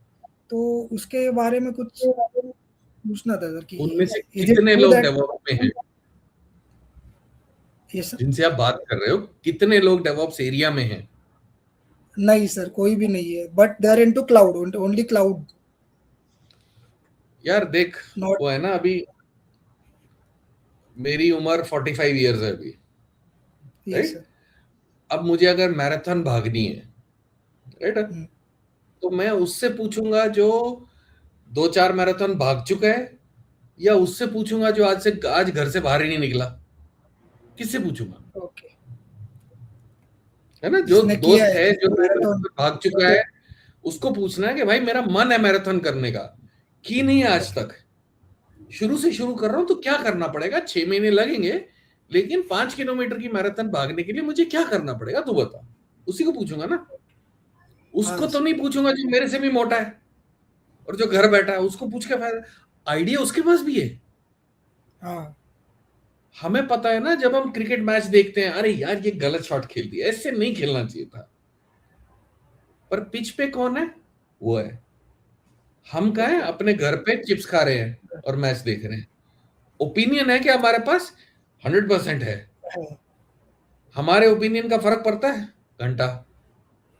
तो उसके बारे में कुछ पूछना था सर कि उनमें से इज इट कितने ट्रू लोग दैट। डेवऑप्स में हैं यस सर। जिनसे आप बात कर रहे हो, कितने लोग डेवऑप्स एरिया में हैं? नहीं सर, कोई भी नहीं है, but they are into cloud, only cloud, यार देख, नॉट। वो है ना, अभी मेरी उम्र 45 ईयर्स है अभी, यस राइट। सर। अब मुझे अगर मैराथन भागनी है, राइट, तो मैं उससे पूछूंगा जो 2-4 मैराथन भाग चुका है, या उससे पूछूंगा जो आज घर से बाहर ही नहीं निकला? किससे पूछूंगा? ओके। है ना, जो जिसने किया दोस्त है है जो मैराथन। मैराथन भाग चुका है, उसको पूछना है कि भाई मेरा मन है मैराथन करने का, की नहीं है आज तक, शुरू से शुरू कर रहा हूं, तो क्या करना पड़ेगा, 6 महीने लगेंगे, लेकिन 5 किलोमीटर की मैराथन भागने के लिए मुझे क्या करना पड़ेगा तू बता। उसी को पूछूंगा ना, हाँ उसको तो नहीं पूछूंगा जो मेरे से भी मोटा है और जो घर बैठा है, उसको पूछ के फायदा, आइडिया उसके पास भी है। हाँ। हमें पता है ना, जब हम क्रिकेट मैच देखते हैं, अरे यार ये गलत शॉट खेल दिया, ऐसे नहीं खेलना चाहिए था, पर पिच पे कौन है, वो है। हम कहा है अपने घर पे चिप्स खा रहे हैं और मैच देख रहे हैं, ओपिनियन है कि हमारे पास 100% है, हाँ, हमारे ओपिनियन का फर्क पड़ता है घंटा,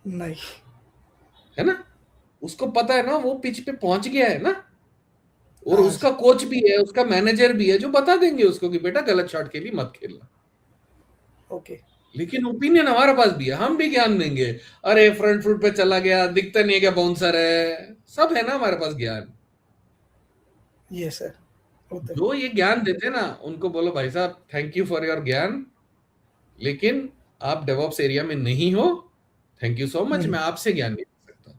नहीं। है ना। उसको पता है ना, वो पिच पे पहुंच गया है ना, और हाँ उसका कोच भी है, उसका मैनेजर भी है, जो बता देंगे उसको कि बेटा गलत शॉट के लिए मत खेलना। ओके। लेकिन ओपिनियन हमारे पास भी है, हम भी ज्ञान देंगे, अरे फ्रंट फुट पे चला गया, दिखता नहीं है क्या बाउंसर है, सब है ना हमारे पास ज्ञान। ये सर होता है। जो ये ज्ञान देते हैं ना, उनको बोलो भाई साहब थैंक यू फॉर योर ज्ञान, लेकिन आप डेवऑप्स एरिया में नहीं हो, थैंक यू सो मच, मैं आपसे ज्ञान नहीं दे सकता।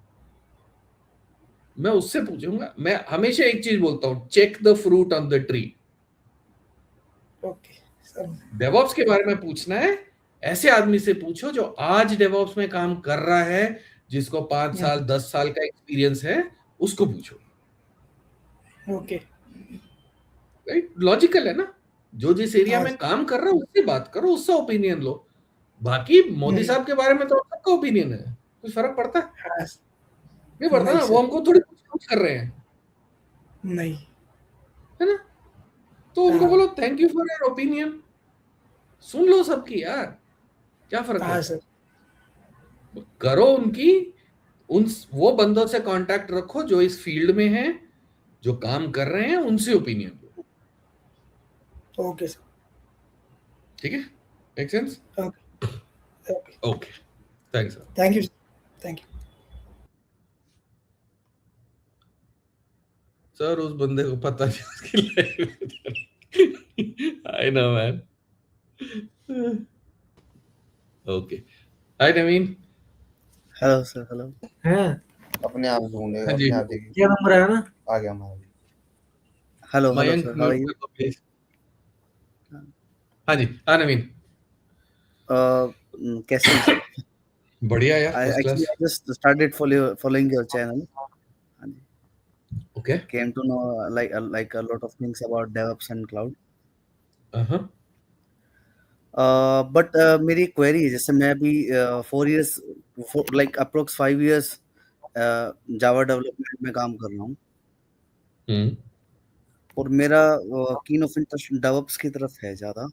मैं उससे पूछूंगा, मैं हमेशा एक चीज बोलता हूं, check the fruit on the tree. Okay sir. DevOps के बारे में पूछना है, ऐसे आदमी से पूछो जो आज डेवऑप्स में काम कर रहा है, जिसको 5 साल 10 साल का एक्सपीरियंस है, उसको पूछो, ओके। राइट। लॉजिकल है ना, जो जिस एरिया हाँ। में काम कर रहा है उससे बात करो, उससे ओपिनियन लो। बाकी मोदी साहब के बारे में तो सबका ओपिनियन है, कुछ फर्क पड़ता है? हाँ, नहीं पड़ता नहीं ना, वो सर। हमको थोड़ी कुछ कर रहे हैं, नहीं। है ना। तो उनको हाँ। बोलो thank you for your opinion, सुन लो सबकी यार, क्या फर्क हाँ है। सर। करो उनकी, उन वो बंदों से कांटेक्ट रखो जो इस फील्ड में हैं, जो काम कर रहे हैं, उनसे ओपिनियन लो, ओके सर। ठीक है, make sense? Okay. Okay. Okay, thanks. Thank you. Thank you. Sir उस बंदे को पता नहीं उसकी life, I know man. Okay, hi Naveen. Hello sir. Hello. हैं अपने आप ढूंढेगा, हाँ जी, अपने आप देखिए क्या नंबर आया ना? आ गया हमारा। Hello hello Mayank sir, how are mute you? कर दो प्लीज। हाँ जी, हाँ नवीन। कैसे हैं सर? बढ़िया यार, I first actually class. I just started following your channel. हाँ जी। Okay. Came to know like a lot of things about DevOps and cloud. हाँ बट मेरी क्वेरी है, जैसे मैं अभी 4 years like approx 5 years Java development में काम कर रहा हूँ। और मेरा कीन ऑफ इंटरेस्ट डेवऑप्स की तरफ है ज़्यादा,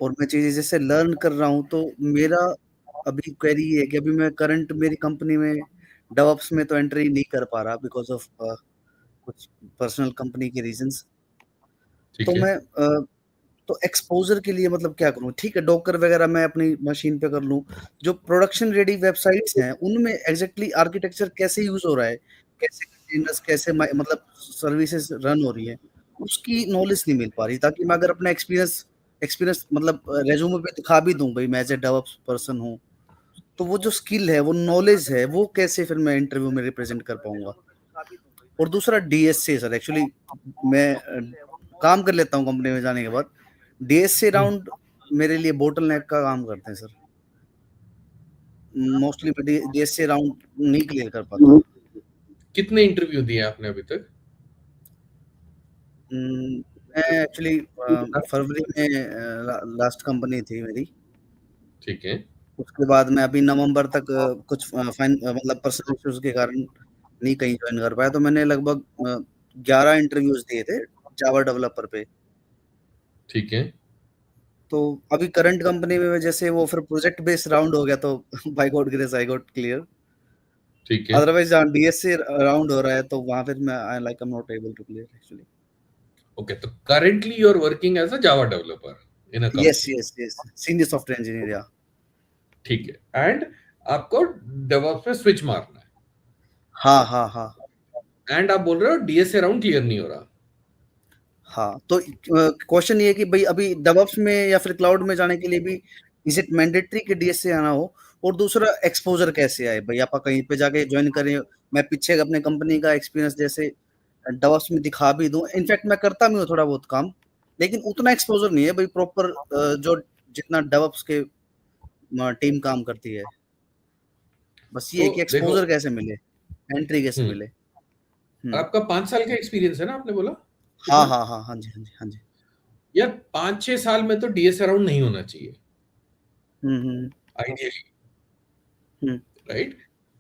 और मैं चीज़ें जैसे लर्न कर रहा हूँ, तो मेरा अभी क्वेरी ये है कि अभी मैं करंट मेरी कंपनी में डेवऑप्स में तो एंट्री नहीं कर पा रहा बिकॉज़ ऑफ कुछ पर्सनल कंपनी के रीजंस। तो मैं तो एक्सपोज़र के लिए मतलब क्या करूँ? ठीक है, डॉकर वगैरह मैं अपनी मशीन पे कर लूँ। जो प्रोडक्शन रेडी वेबसाइट्स हैं, उनमें एग्ज़ैक्टली आर्किटेक्चर कैसे यूज़ हो रहा है? कैसे कंटेनर्स, कैसे मतलब सर्विसेज़ रन हो रही हैं? उसकी नॉलेज नहीं मिल पा रही, ताकि मैं अगर अपना एक्सपीरियंस एक्सपीरियंस मतलब रेज़्यूमे पे दिखा भी दूँ, भई मैं एज़ अ डेवऑप्स पर्सन हूँ, तो वो जो स्किल है, वो नॉलेज है, वो कैसे फिर मैं इंटरव्यू में रिप्रेज़ेंट कर पाऊँगा? और दूसरा डीएसए सर, एक्चुअली मैं काम कर लेता हूँ कंपनी में जाने के बाद। डीएसए राउंड मेरे लिए बोटलनेक का काम करते हैं सर। मोस्टली मैं डीएसए राउंड नहीं क्लियर कर पाता। कितने इंटरव्यू दिए आपने अभी तक? मैं एक्चुअली फरवरी में लास्ट कंपनी थी मेरी। ठीक है। उसके बाद मैं अभी नवंबर तक कुछ मतलब पर्सनल इश्यूज के कारण नहीं कहीं ज्वाइन कर पाया, तो मैंने लगभग 11 इंटरव्यूज दिए थे जावा डेवलपर पे। ठीक है। तो अभी करंट कंपनी में जैसे वो फिर प्रोजेक्ट बेस्ड राउंड हो गया, तो by God grace I got clear. ठीक है। अदरवाइज जहाँ डीएसए राउंड हो रहा है, तो वहां फिर मैं I like I am not able to clear actually. Okay, तो currently you are working as a Java developer in a company. Yes senior software engineer. या ठीक है। एंड आपको DevOps पे स्विच मारना है। हाँ। एंड आप बोल रहे हो डीएसए राउंड क्लियर नहीं हो रहा। हाँ, तो क्वेश्चन ये है कि भाई अभी डेवऑप्स में या फिर क्लाउड में जाने के लिए भी इज इट मैंडेटरी कि डीएसए आना हो? और दूसरा एक्सपोजर कैसे आए भाई, आप कहीं पे जाके ज्वाइन करें? मैं पीछे अपने कंपनी का एक्सपीरियंस जैसे डेवऑप्स में दिखा भी दूं, इनफैक्ट मैं करता भी हूँ थोड़ा बहुत काम, लेकिन उतना एक्सपोजर नहीं है भाई प्रॉपर, जो जितना डेवऑप्स के टीम काम करती है। बस ये है कि एक्सपोजर कैसे मिले, एंट्री कैसे मिले। आपका 5 साल का एक्सपीरियंस है ना, आपने बोला? हाँ जी। यार 5-6 साल में तो डीएसए राउंड नहीं होना चाहिए आइडियली, राइट?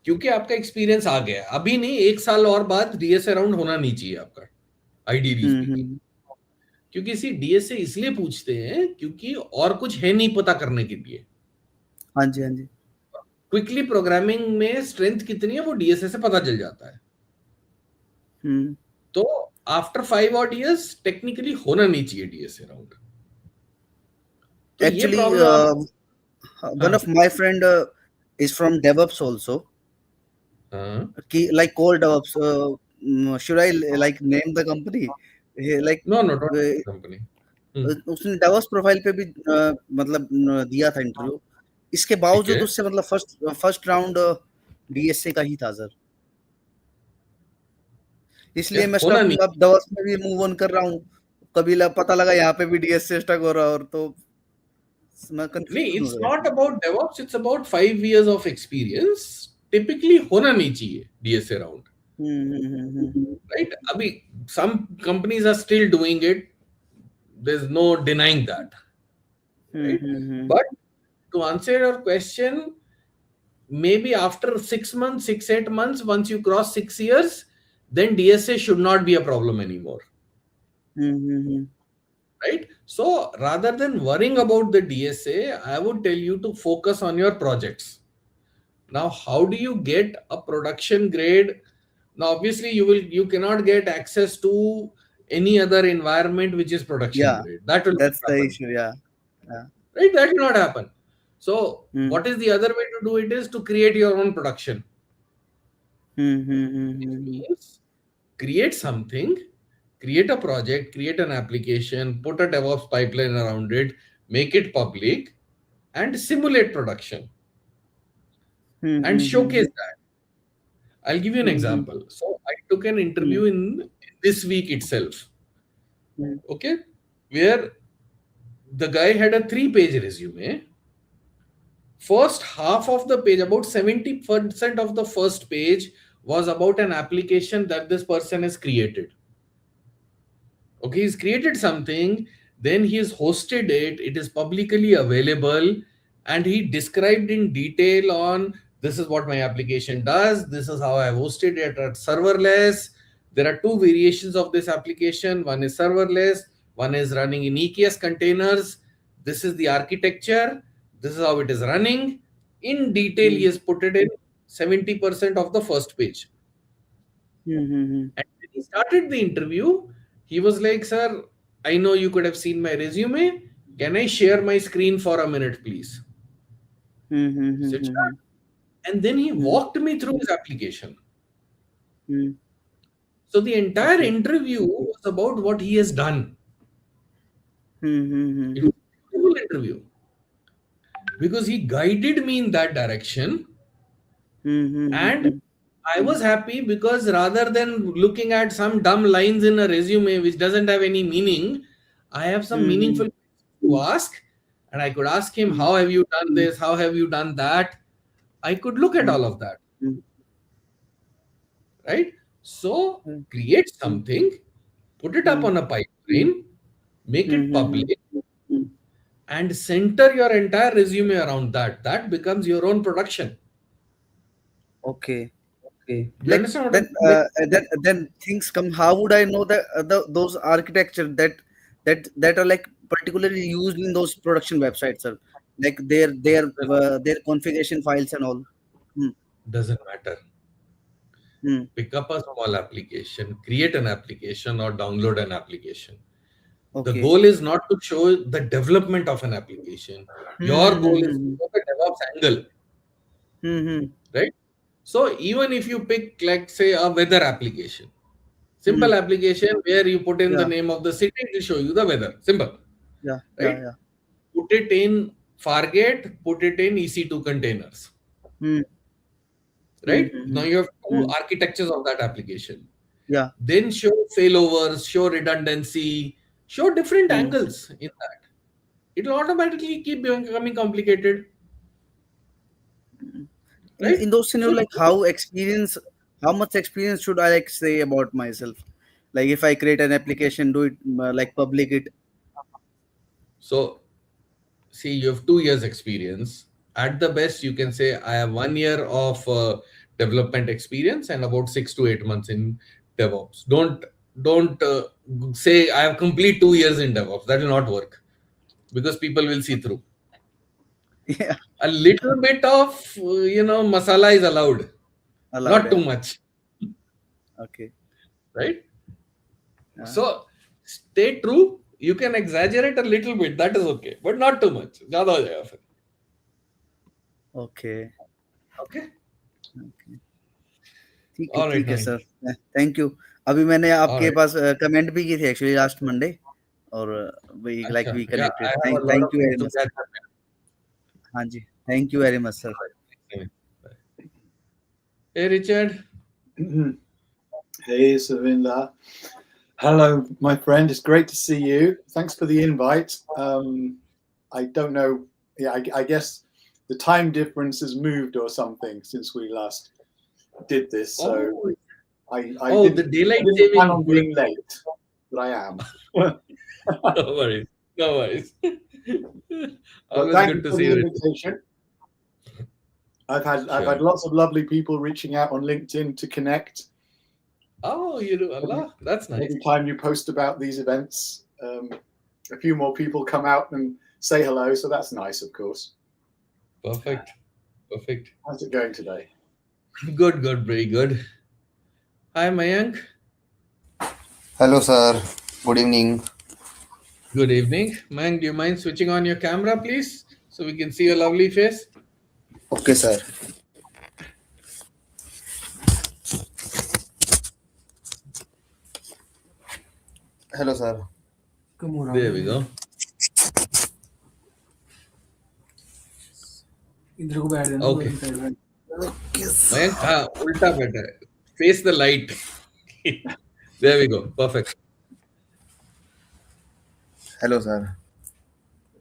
क्योंकि आपका एक्सपीरियंस आ गया, अभी नहीं 1 साल और बाद डीएसए राउंड होना नहीं चाहिए आपका, आइडियली स्पीकिंग। क्योंकि इसी डीएसए इसलिए पूछते हैं क्योंकि और कुछ है नहीं पता करने के लिए। हाँ जी। क्विकली प्रोग्रामिंग में स्ट्रेंथ कितनी है वो डीएसए से पता चल जाता है। तो आफ्टर 5 odd years टेक्निकली होना नहीं चाहिए डीएसए राउंड। तो एक्चुअली ये problem one of my friend is from DevOps also. Like core DevOps. Should I like name the company? Like no, don't name the company. उसने DevOps profile पे भी मतलब दिया था इंटरव्यू, इसके बावजूद उससे मतलब फर्स्ट राउंड डीएसए का ही था सर। इसलिए मैं स्टक अब DevOps में भी मूव ऑन कर रहा हूँ। कभी पता लगा यहाँ पे भी डीएसए स्टक हो रहा है, और तो नहीं, it's not about DevOps, it's about 5 years of experience. Typically होना नहीं चाहिए डीएसए राउंड, right? अभी some companies are still doing it. There's no denying that, right? But to answer your question, maybe after 6 months, 6-8 months, once you cross 6 years, then DSA should not be a problem anymore. Right? So rather than worrying about the DSA, I would tell you to focus on your projects. Now, how do you get a production grade? Now, obviously, you cannot get access to any other environment which is production grade. That's the issue. Yeah. Right? That will not happen. So, what is the other way to do it is to create your own production. Which means create something, create a project, create an application, put a DevOps pipeline around it, make it public, and simulate production. And showcase that. I'll give you an example. So I took an interview in this week itself. Okay, where the guy had a 3-page resume. First half of the page, about 70% of the first page, was about an application that this person has created. Okay, he's created something, then he has hosted it, it is publicly available, and he described in detail on this is what my application does, this is how I hosted it at serverless, There are two variations of this application. One is serverless, one is running in EKS containers. This is the architecture. This is how it is running. In detail, he has put it in 70% of the first page. And when he started the interview, he was like, "Sir, I know you could have seen my resume. Can I share my screen for a minute, please?" I said, "Sure." And then he walked me through his application. So the entire interview was about what he has done. It was a beautiful interview because he guided me in that direction. And I was happy because rather than looking at some dumb lines in a resume which doesn't have any meaning, I have some meaningful questions to ask. And I could ask him, how have you done this? How have you done that? I could look at all of that. Right? So create something, put it up on a pipeline, make it public, and center your entire resume around that. That becomes your own production. Okay. You Like understand what I'm saying? then things come. How would I know that those architecture that are like particularly used in those production websites, sir? Like their configuration files and all. Doesn't matter. Pick up a small application, create an application, or download an application. The Okay. goal is not to show the development of an application. Your goal is to show the DevOps angle. Right? So even if you pick, like, say, a weather application, simple application where you put in the name of the city, it will show you the weather. Simple. Yeah. Right? Put it in Fargate, put it in EC2 containers. Right? Now you have two architectures of that application. Yeah. Then show failovers, show redundancy, show different angles in that. It will automatically keep becoming complicated. Right? In those scenarios, like how much experience should I like say about myself? Like if I create an application, do it like public it. So, see, you have 2 years experience. At the best, you can say I have 1 year of development experience and about 6 to 8 months in DevOps. Don't say I have complete 2 years in DevOps. That will not work because people will see through. Yeah. A little bit of masala is allowed, not too much. Okay. Right? So stay true. You can exaggerate a little bit. That is okay, but not too much. ज़्यादा हो जाएगा फिर. Okay. ठीक है sir. Thank you. अभी मैंने आपके पास comment भी की थी एक्चुअली लास्ट मंडे और we like we connected. Thank you very much. हाँ जी. Thank you very much, sir. Hey, Richard. Hey, Savinder. Hello, my friend. It's great to see you. Thanks for the invite. I don't know. Yeah, I guess the time difference has moved or something since we last did this. So I the daylight saving. Plan on being late, but I am. No worries. No worries. But thank you for the invitation. I've had lots of lovely people reaching out on LinkedIn to connect. Oh, you do, Allah. That's nice. Every time you post about these events, a few more people come out and say hello. So that's nice, of course. Perfect. How's it going today? Good. Very good. Hi, Mayank. Hello, sir. Good evening. Good evening. Mayank, do you mind switching on your camera, please? So we can see your lovely face. Okay, sir. Hello, sir. There we go. Okay. Mayank, ulta better. Face the light. There we go. Perfect. Hello, sir.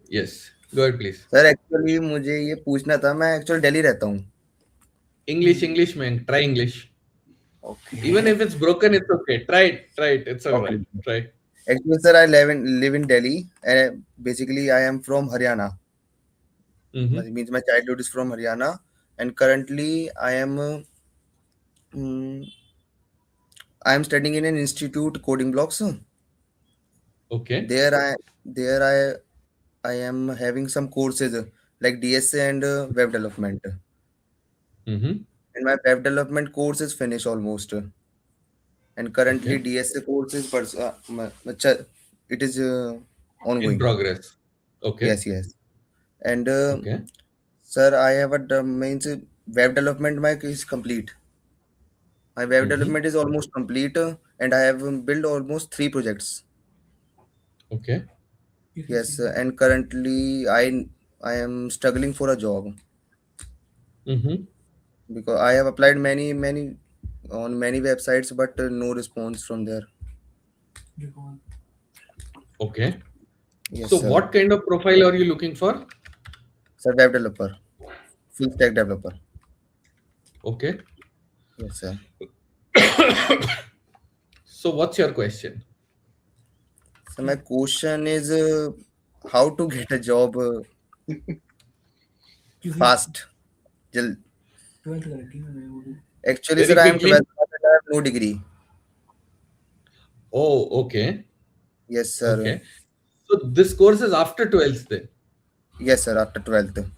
Yes. Go ahead, please. Sir, actually मुझे ये पूछना था. मैं actually Delhi रहता हूँ. English, man. Try English. Okay. Even if it's broken, it's okay. Try it. It's all right. Try. Actually, sir, I live in Delhi. And basically, I am from Haryana. It means my childhood is from Haryana. And currently, I am I am studying in an institute, Coding Blocks. Okay. There I am having some courses like DSA and web development. Mm-hmm. And my web development course is finished almost. And currently Okay. DSA course is it is In ongoing. progress. Okay. Yes. And Okay. sir, I have means web development my is complete. My web Mm-hmm. development is almost complete, and I have built almost 3 projects. Okay. Yes, and currently I am struggling for a job Mm-hmm. because I have applied many on many websites, but no response from there. Okay. Yes, So sir. what kind of profile are you looking for? Sir, web developer, full stack developer. Okay. Yes, sir. So what's your question? So my question is how to get a job fast. Jal- Actually, Very sir, I am quickly. 12th class and I have no degree. Oh, okay. Yes, sir. Okay. So this course is after 12th then. Yes, sir, after 12th.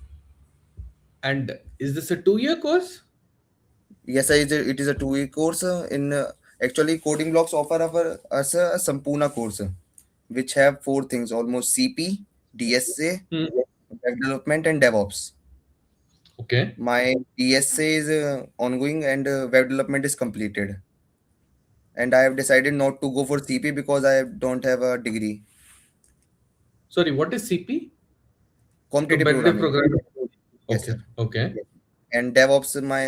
And is this a 2-year course? Yes, sir, it is a 2-week course. In Actually, Coding Blocks offer us a Sampurna course, which have 4 things almost: CP, DSA, Hmm. web development, and DevOps. Okay. My DSA is ongoing and web development is completed. And I have decided not to go for CP because I don't have a degree. Sorry, what is CP? Competitive Competitive programming. programming. Yes, Okay. sir. Okay. And DevOps, my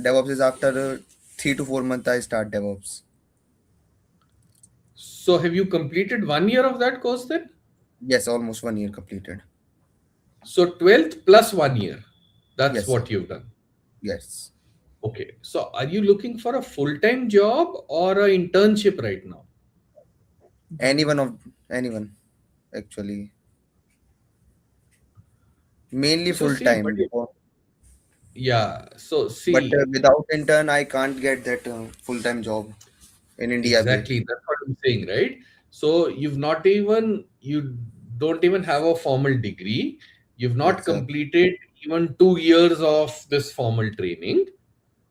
DevOps is after 3 to 4 months I start DevOps. So have you completed 1 year of that course then? Yes, almost 1 year completed. So 12th plus 1 year. That's Yes, sir. what you've done. Yes. Okay. So are you looking for a full-time job or an internship right now? Anyone actually. Mainly So full see, time. yeah. So But see, without intern, I can't get that full time job in India. exactly. That's what I'm saying, right? So you don't even have a formal degree. You've not Yes, sir. completed even 2 years of this formal training.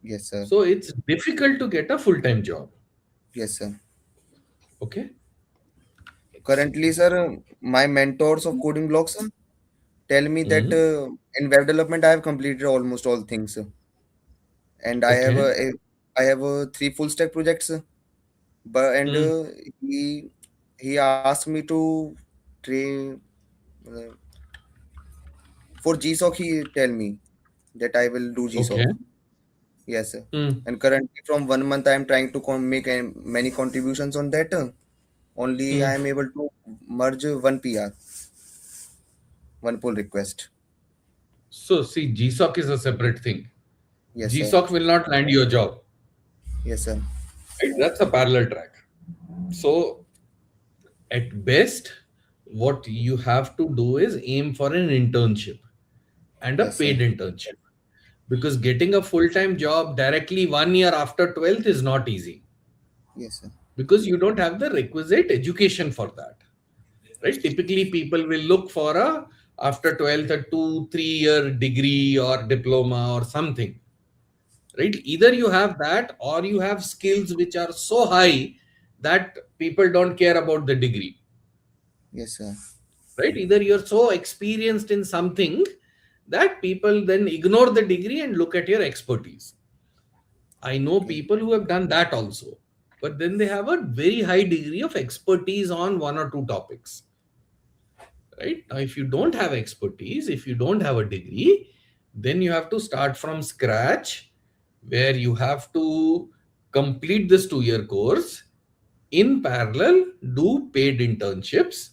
Yes, sir. So it's difficult to get a full-time job. Yes, sir. Okay. Currently, sir, my mentors of Coding Blocks tell me that Mhm. in web development I have completed almost all things, and Okay. I have 3 full stack projects. But and Mm. he asked me to train uh, for GSOC. He tell me that I will do Okay. GSOC. Yes, sir. Mm. And currently, from 1 month, I am trying to make many contributions on that. Only I Mm. am able to merge one PR, one pull request. So see, GSOC is a separate thing. Yes, sir. GSOC will not land you a job. Yes, sir. Right? That's a parallel track. So at best, what you have to do is aim for an internship and a Yes, sir. paid internship. Because getting a full-time job directly 1 year after 12th is not easy. Yes, sir. Because you don't have the requisite education for that. Right? Typically, people will look for after 12th a 2-3 year degree or diploma or something. Right? Either you have that or you have skills which are so high that people don't care about the degree. Yes, sir. Right? Either you're so experienced in something that people then ignore the degree and look at your expertise. I know Okay. people who have done that also, but then they have a very high degree of expertise on 1 or 2 topics. Right? Now, if you don't have expertise, if you don't have a degree, then you have to start from scratch, where you have to complete this 2 year course. In parallel, do paid internships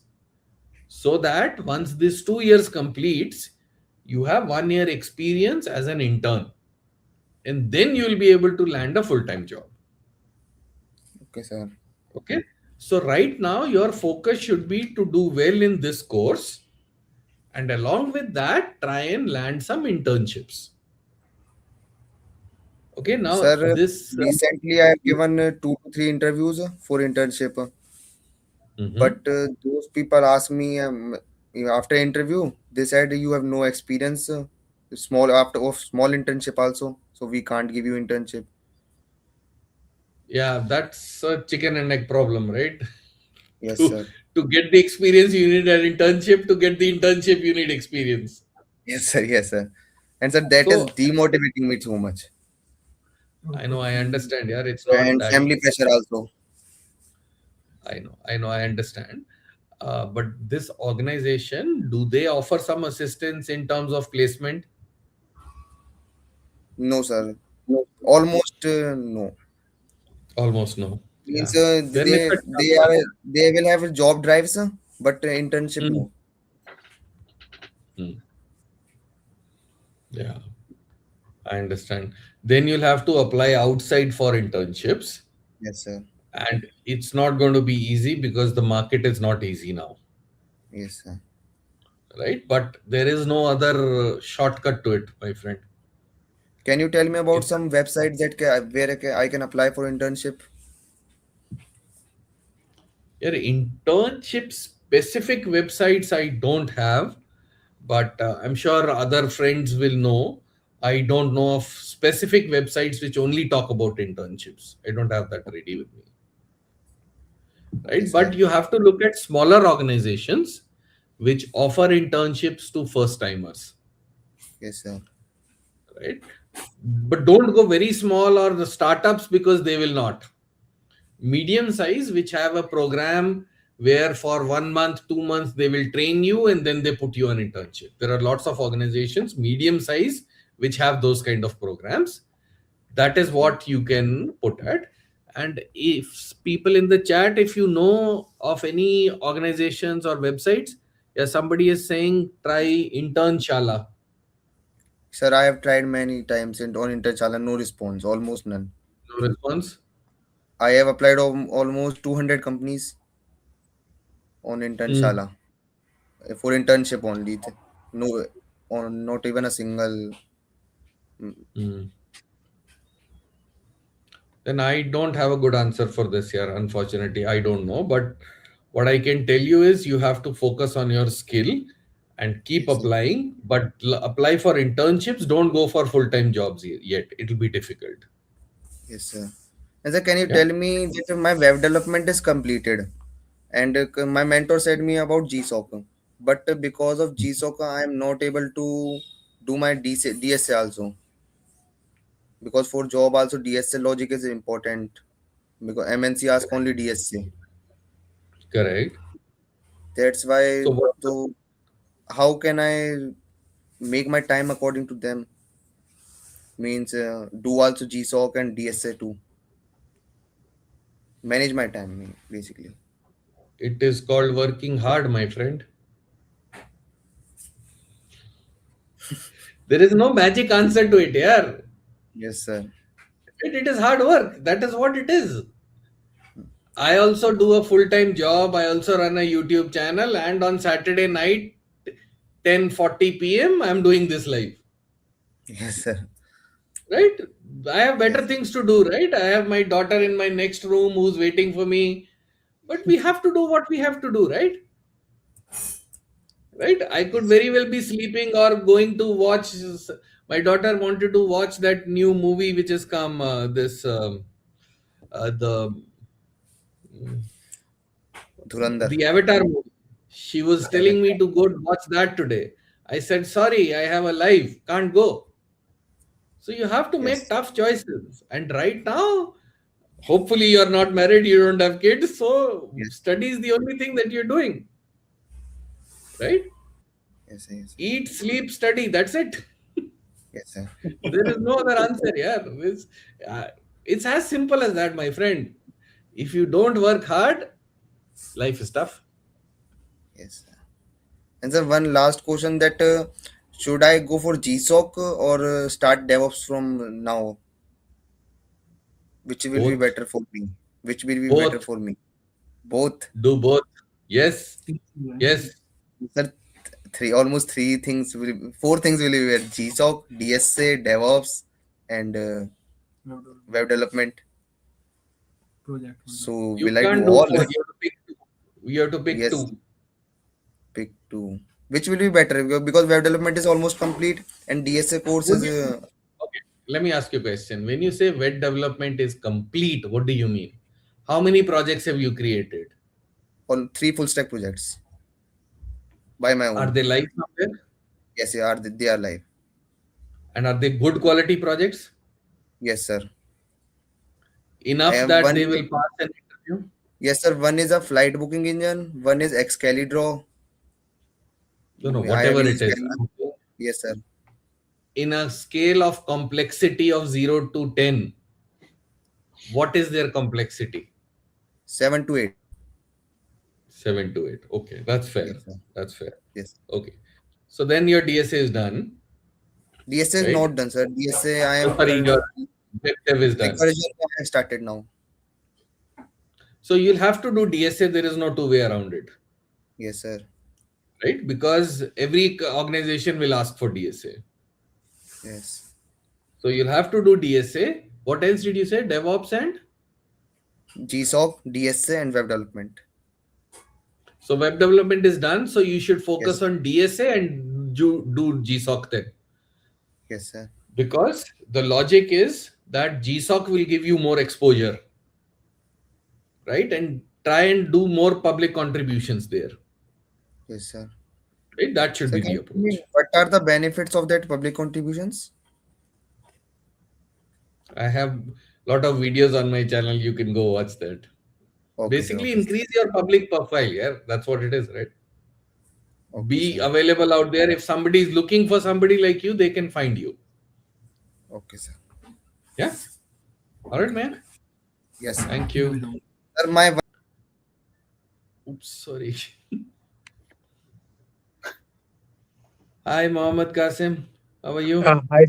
so that once this 2 years completes, you have 1 year experience as an intern, and then you will be able to land a full-time job. Okay, sir. Okay. So right now your focus should be to do well in this course, and along with that try and land some internships. Okay, now Sir, this. recently I have given 2 to 3 interviews for internship, but Mhm. those people ask me after interview, they said you have no experience, small after of small internship also, so we can't give you internship. Yeah, that's a chicken and egg problem, right? Yes, to sir. to get the experience, you need an internship. To get the internship, you need experience. Yes, sir. Yes, sir. And sir, that is So demotivating me so much. I know, I understand. Yeah, it's not And that family easy. pressure also. I understand. But this organization, do they offer some assistance in terms of placement? No, sir. Almost no. Almost no. Means Yeah. Then it's a tough one. they will have job drives, but internship Mm. no. Mm. Yeah, I understand. Then you'll have to apply outside for internships, Yes, sir. and it's not going to be easy because the market is not easy now, Yes, sir. right? But there is no other shortcut to it, my friend. Can you tell me about It's some websites where I can apply for internship? Your internship specific websites I don't have, but I'm sure other friends will know. I don't know of specific websites which only talk about internships. I don't have that ready with me, Okay, right? But sir. you have to look at smaller organizations which offer internships to first timers, Yes, sir. right? But don't go very small or the startups because they will not. Medium size, which have a program where for 1 month, 2 months, they will train you and then they put you on internship. There are lots of organizations, medium size, which have those kind of programs. That is Okay. what you can put at. And if people in the chat, if you know of any organizations or websites, yeah, somebody is saying try Internshala. Sir, I have tried many times on Interchala, no response, almost none. No response. I have applied on almost 200 companies on Mm, Internshala for internship only. No, on not even a single. mm, mm. Then I don't have a good answer for this year. Unfortunately, I don't know. But what I can tell you is you have to focus on your skill and keep Yes, sir. applying. But apply for internships. Don't go for full time jobs yet. It'll be difficult. Yes, sir. And sir, can you Yeah. tell me that my web development is completed? And my mentor said me about GSOC, but because of GSOC, I am not able to do my DSA also. Because for job also DSA logic is important. Because MNC ask only DSA. Correct. That's why. So what? So how can I make my time according to them? Means do also GSOC and DSA too. Manage my time basically. It is called working hard, my friend. There is no magic answer to it. Yeah. Yes, sir. It is hard work. That is what it is. I also do a full time job. I also run a YouTube channel, and on Saturday night, 10:40 p.m., I'm doing this live. Yes, sir. Right? I have better Yes. things to do, right? I have my daughter in my next room who's waiting for me. But we have to do what we have to do, right? Right? I could Yes. very well be sleeping or going to watch. My daughter wanted to watch that new movie which has come. This the Dhurandhar. the Avatar movie. She was telling me to go watch that today. I said, sorry, I have a life, can't go. So you have to make Yes. tough choices. And right now, hopefully you're not married, you don't have kids. So Yes. study is the only thing that you're doing, right? Yes. Yes. Eat, sleep, study. That's it. Yes, sir. There is no other answer. Yeah, uh, it's as simple as that, my friend. If you don't work hard, life is tough. Yes, sir. And sir, one last question that should I go for GSOC or start DevOps from now? Which will be Both, better for me? Which will be better both, for me? Both. do both. Yes, yes. Sir, almost four things will be there. GSOC, DSA, DevOps, and Web development. Project. So You will I do can't do all? more. You have to pick two. You have to pick Yes, two. pick two. Which will be better? Because web development is almost complete and DSA course What is do you mean? Okay, let me ask you a question. When you say web development is complete, what do you mean? How many projects have you created? all 3 full stack projects by my Are own. they live somewhere? Yes, they are live. And are they good quality projects? Yes, sir. I Enough have that one. they will pass an interview? Yes, sir. One is a flight booking engine. One is Excalidraw. No, I have whatever it used is. Cali. Yes, sir. In a scale of complexity of 0 to 10, what is their complexity? 7 to 8. 7 to 8. Okay, that's fair. Yes, sir. That's fair. Yes. Okay. So then your DSA is done, DSA is right? not done, sir. DSA I So am sorry, your currently web dev is done. version I have started now. So you'll have to do DSA. There is no two way around it, Yes, sir. right? Because every organization will ask for DSA. Yes. So you'll have to do DSA. What else did you say? DevOps and? GSOC, DSA, and web development. So web development is done. So you should focus Yes. on DSA and do GSOC then. Yes, sir. Because the logic is that GSOC will give you more exposure, right? And try and do more public contributions there, Yes, sir. right? That should So be can the you tell me approach. what are the benefits of that public contributions? I have a lot of videos on my channel. You can go watch that. Okay, sir. Basically, Okay, sir. increase your public profile. Yeah, that's what it is, right? Okay, Be sir. available out there. If somebody is looking for somebody like you, they can find you. Okay, sir. Yeah. All right, man. Yes, sir. Thank you. Sir, my Oops, sorry. Hi, Mohammed Qasim. How are you? Hi.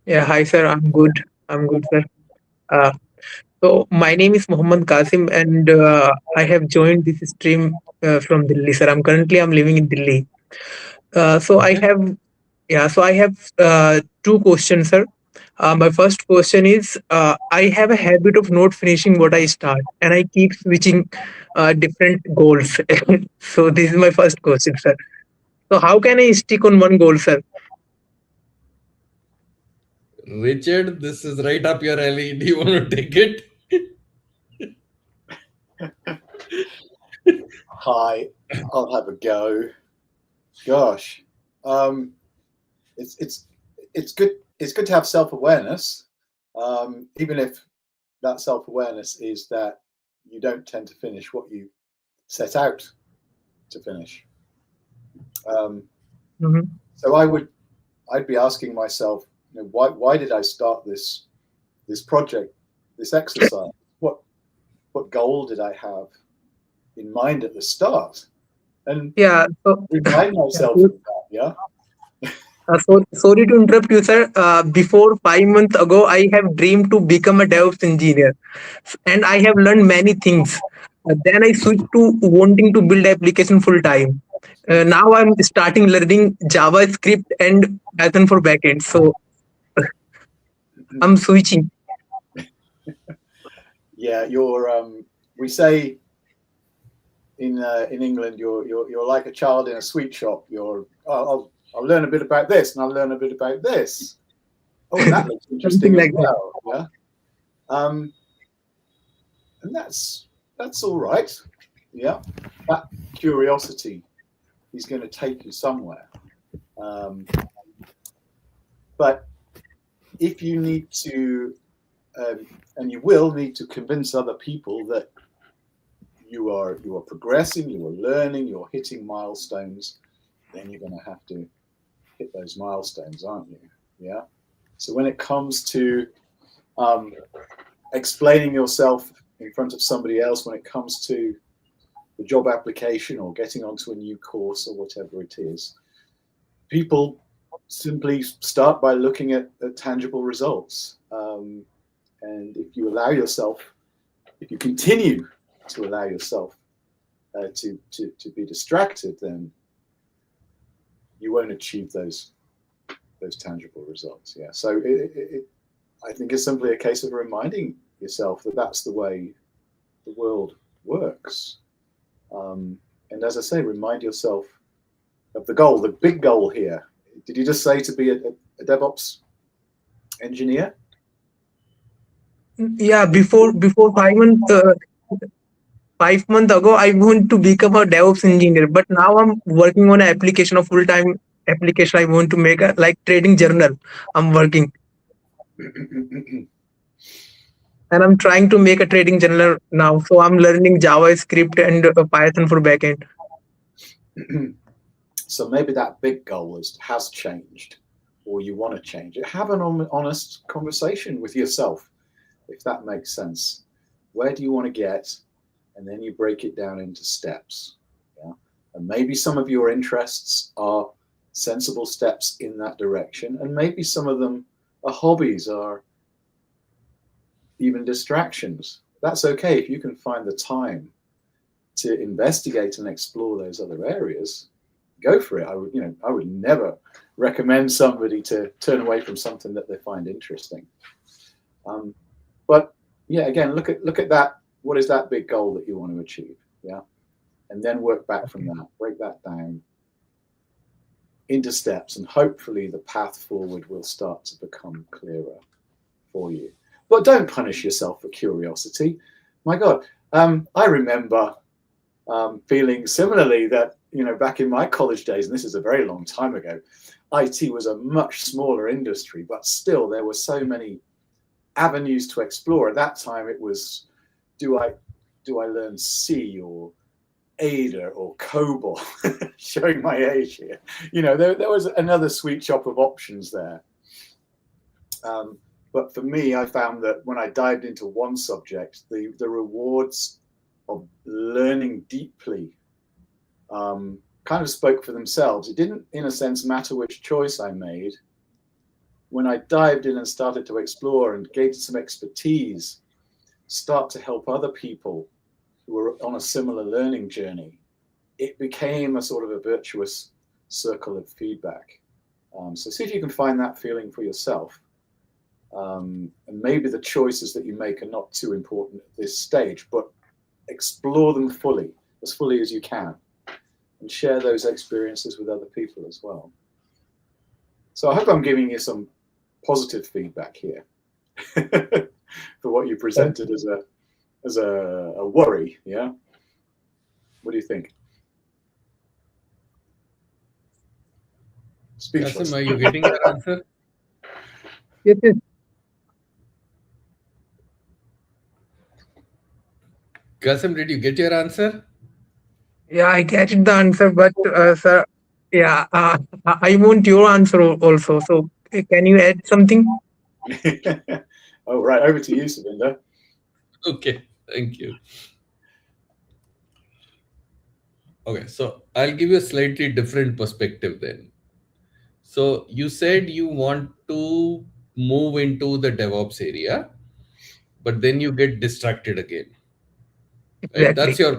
Yeah, hi, sir. I'm good. I'm good, sir. Uh, so my name is Mohammed Qasim, and I have joined this stream from Delhi, sir. I'm living in Delhi. So I Okay. have, yeah. So I have two questions, sir. My first question is, I have a habit of not finishing what I start, and I keep switching different goals. So this is my first question, sir. So how can I stick on one goal, sir? Richard, this is right up your alley. Do you want to take it? Hi, I'll have a go. Gosh, it's good. It's good to have self-awareness, even if that self-awareness is that you don't tend to finish what you set out to finish. So I'd be asking myself, why did I start this project, this exercise? What goal did I have in mind at the start? And Yeah. So, remind myself of that. Yeah. Sorry to interrupt you, sir. Before 5 months ago, I have dreamed to become a DevOps engineer, and I have learned many things. Then I switched to wanting to build application full time. Now I'm starting learning JavaScript and Python for backend. So I'm switching. Yeah, we say in England, you're like a child in a sweet shop. I'll learn a bit about this, and I'll learn a bit about this. Oh, that looks interesting like as well. Yeah, and that's all right. Yeah, that curiosity is going to take you somewhere. But if you need to, and you will need to convince other people that you are progressing, you are learning, you're hitting milestones, then you're going to have to hit those milestones, aren't you? Yeah. So when it comes to explaining yourself in front of somebody else, when it comes to the job application or getting onto a new course or whatever it is, people simply start by looking at tangible results. And if you allow yourself, if you continue to allow yourself to be distracted, then you won't achieve those tangible results. Yeah. So I think it's simply a case of reminding yourself that that's the way the world works. And as I say, remind yourself of the goal, the big goal here. Did you just say to be a DevOps engineer? Yeah, before 5 months ago, I want to become a DevOps engineer, but now I'm working on an application, a full-time application. I want to make a like trading journal. I'm working and I'm trying to make a trading journal now. So I'm learning JavaScript and Python for backend. So maybe that big goal has changed, or you want to change it. Have an honest conversation with yourself, if that makes sense. Where do you want to get? And then you break it down into steps. Yeah? And maybe some of your interests are sensible steps in that direction, and maybe some of them are hobbies, or even distractions. That's okay if you can find the time to investigate and explore those other areas. Go for it. I would never recommend somebody to turn away from something that they find interesting. But yeah, again, look at that. What is that big goal that you want to achieve? Yeah, and then work back from that. Break that down into steps, and hopefully the path forward will start to become clearer for you. But don't punish yourself for curiosity. My God, I remember feeling similarly that, back in my college days, and this is a very long time ago, IT was a much smaller industry, but still there were so many avenues to explore. At that time, it was, do I learn C or Ada or COBOL? Showing my age here. There was another sweet shop of options there. But for me, I found that when I dived into one subject, the rewards of learning deeply kind of spoke for themselves. It didn't, in a sense, matter which choice I made. When I dived in and started to explore and gained some expertise, start to help other people who were on a similar learning journey, it became a sort of a virtuous circle of feedback. So see if you can find that feeling for yourself. And maybe the choices that you make are not too important at this stage, but explore them fully as you can, and share those experiences with other people as well. So I hope I'm giving you some positive feedback here for what you presented as a worry. Yeah. What do you think? Speechless. Kasim, are you getting your answer? Yes. Kasim, did you get your answer? Yeah, I get the answer, but sir, yeah, I want your answer also. So can you add something? Oh, right. Over to you, Savinder. Okay, thank you. Okay, so I'll give you a slightly different perspective then. So you said you want to move into the DevOps area, but then you get distracted again. Right? Exactly. That's your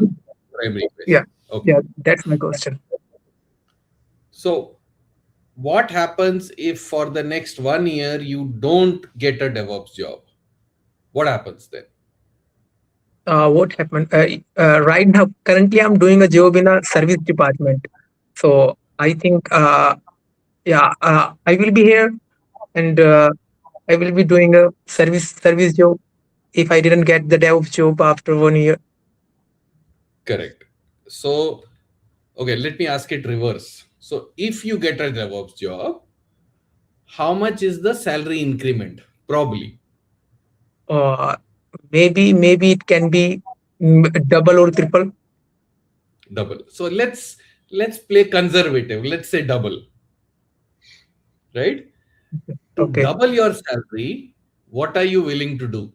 primary question. Yeah. Okay. Yeah, that's my question. So what happens if for the next 1 year you don't get a DevOps job? What happens then? What happened? Right now, currently, I'm doing a job in a service department. So I think, I will be here, and I will be doing a service job if I didn't get the DevOps job after 1 year. Correct. So, okay, let me ask it reverse. So if you get a DevOps job, how much is the salary increment? Probably. Maybe it can be double or triple. Double. So let's play conservative. Let's say double. Right? To double your salary, what are you willing to do?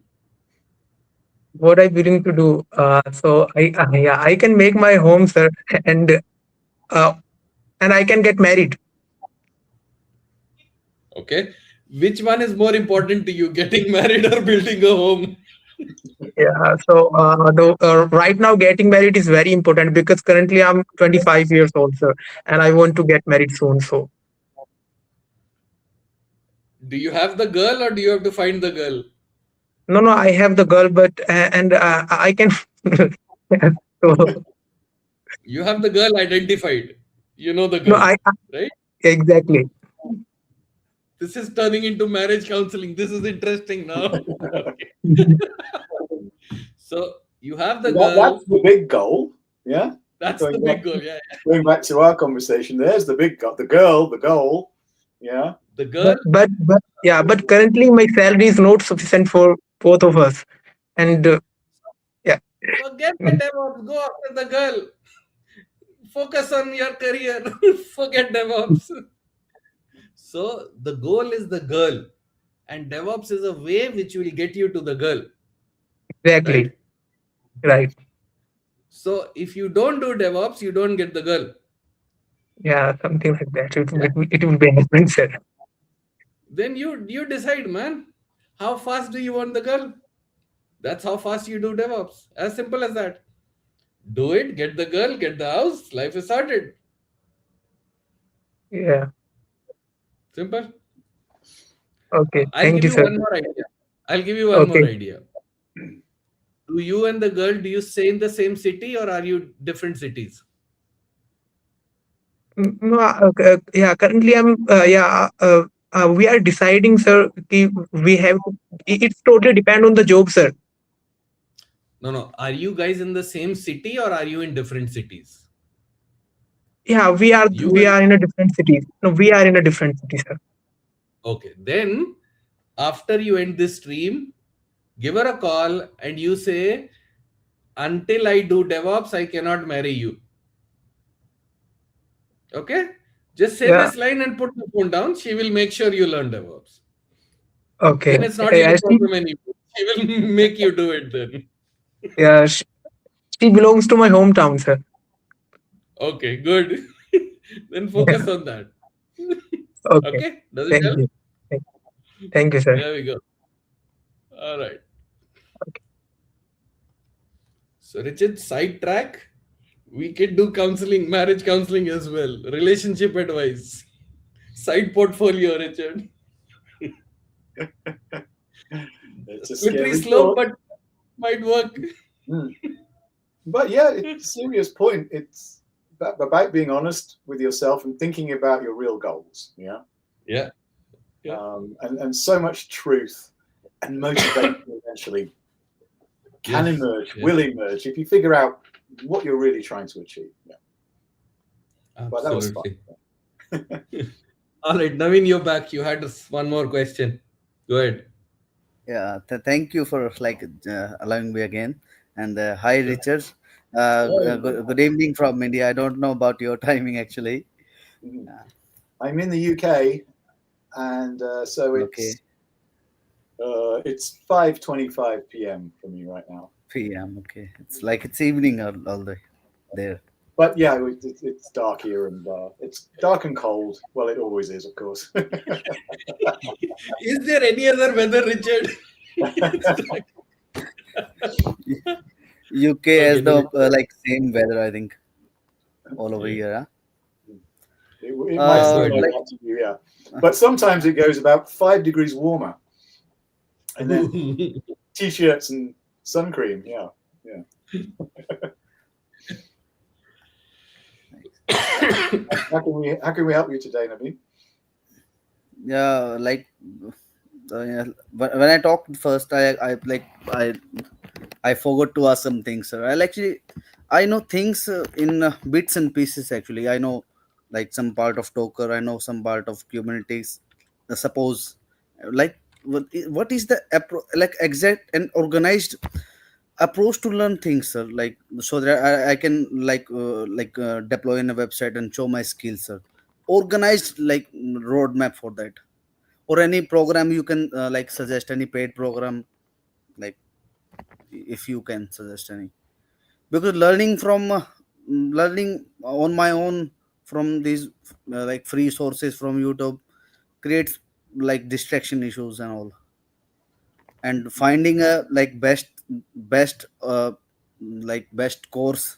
What I'm willing to do? So I can make my home, sir, and I can get married. Okay. Which one is more important to you, getting married or building a home? Yeah. So right now, getting married is very important because currently I'm 25 years old, sir, and I want to get married soon. So Do you have the girl or do you have to find the girl? No, I have the girl, but and I can. So, You have the girl identified. You know the no, girl, right? exactly. This is turning into marriage counseling. This is interesting now. Okay. So you have the girl. That's the big goal. Yeah. That's Going the back- big goal. Yeah. Going back to our conversation, there's the big goal. The girl, the goal. Yeah. The girl. But currently my salary is not sufficient for both of us, and Forget the DevOps. Go after the girl. Focus on your career. Forget DevOps. So the goal is the girl, and DevOps is a way which will get you to the girl. exactly, right. So if you don't do DevOps, you don't get the girl. Yeah, something like that. It will be happening, sir. Then you decide, man. How fast do you want the girl? That's how fast you do DevOps. As simple as that. Do it, get the girl, get the house, life is sorted. Yeah. Simple. Okay. I'll Thank give you, you sir. one more idea. I'll give you one more Okay. idea. Do you and the girl, do you stay in the same city or are you different cities? No, yeah. Currently, we are deciding, sir. We have to. It's totally depend on the job, sir. No. Are you guys in the same city or are you in different cities? Yeah, we are in a different cities. No, we are in a different city, sir. Okay. Then after you end this stream, give her a call and you say, until I do DevOps, I cannot marry you. Okay? Just say Yeah. this line and put the phone down. She will make sure you learn DevOps. Okay. Then it's not Yeah, your problem anymore. She will make you do it then. yeah, she belongs to my hometown, sir. Okay, good. Then focus on that. Okay. Okay? Does it Thank help? you. Thank you, sir. There we go. All right. So, Richard, sidetrack. We can do counseling, marriage counseling as well, relationship advice, side portfolio, Richard. It's a Slippery scary slope, thought. but might work. But yeah, it's a serious point. It's about being honest with yourself and thinking about your real goals. Yeah. Yeah. And so much truth and motivation eventually can emerge, will emerge if you figure out what you're really trying to achieve. Yeah. But that was fun. All right, Naveen, you're back. You had one more question. Go ahead. Yeah, thank you for allowing me again. And hi, Richard. Good evening from India. I don't know about your timing actually. I'm in the UK, and so Okay. it's 5:25 p.m. for me right now. PM. Okay, it's evening all day there. But yeah, it's dark here, and it's dark and cold. Well, it always is, of course. Is there any other weather, Richard? UK has the same weather, I think, all over here. Huh? It might still like that to you, yeah. But sometimes it goes about 5 degrees warmer, and then t-shirts and sun cream. Yeah. How can we help you today, Naveen? Yeah, when I talked first, I forgot to ask some things, sir. I know things in bits and pieces. Actually, I know some part of Docker. I know some part of Kubernetes. Suppose what is the exact and organized approach to learn things, sir, so that I can deploy in a website and show my skills, sir. Organized roadmap for that, or any program you can suggest, any paid program, if you can suggest any, because learning on my own from these free sources from YouTube creates distraction issues and all, and finding a best best course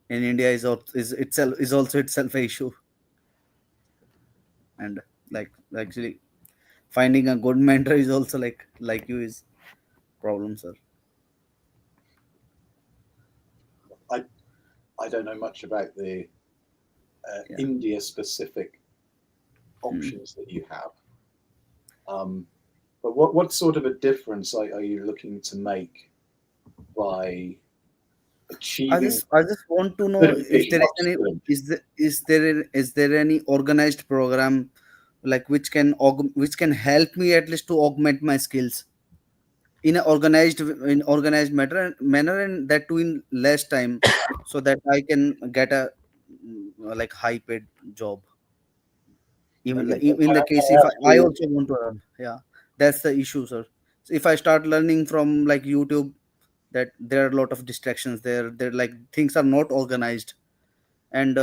in India is also itself a issue. And actually finding a good mentor is also like you is problem, sir. I don't know much about the Yeah. India specific options that you have. But what sort of a difference are you looking to make by achieving I just want to know if certification there is any upskilling? is there any organized program like which can help me at least to augment my skills in an organized manner, and that too in less time, so that I can get a like high paid job. Even like, in the case if I ask I you, also want to earn. Yeah, that's the issue, sir. So if I start learning from like YouTube, that there are a lot of distractions there. There like things are not organized, and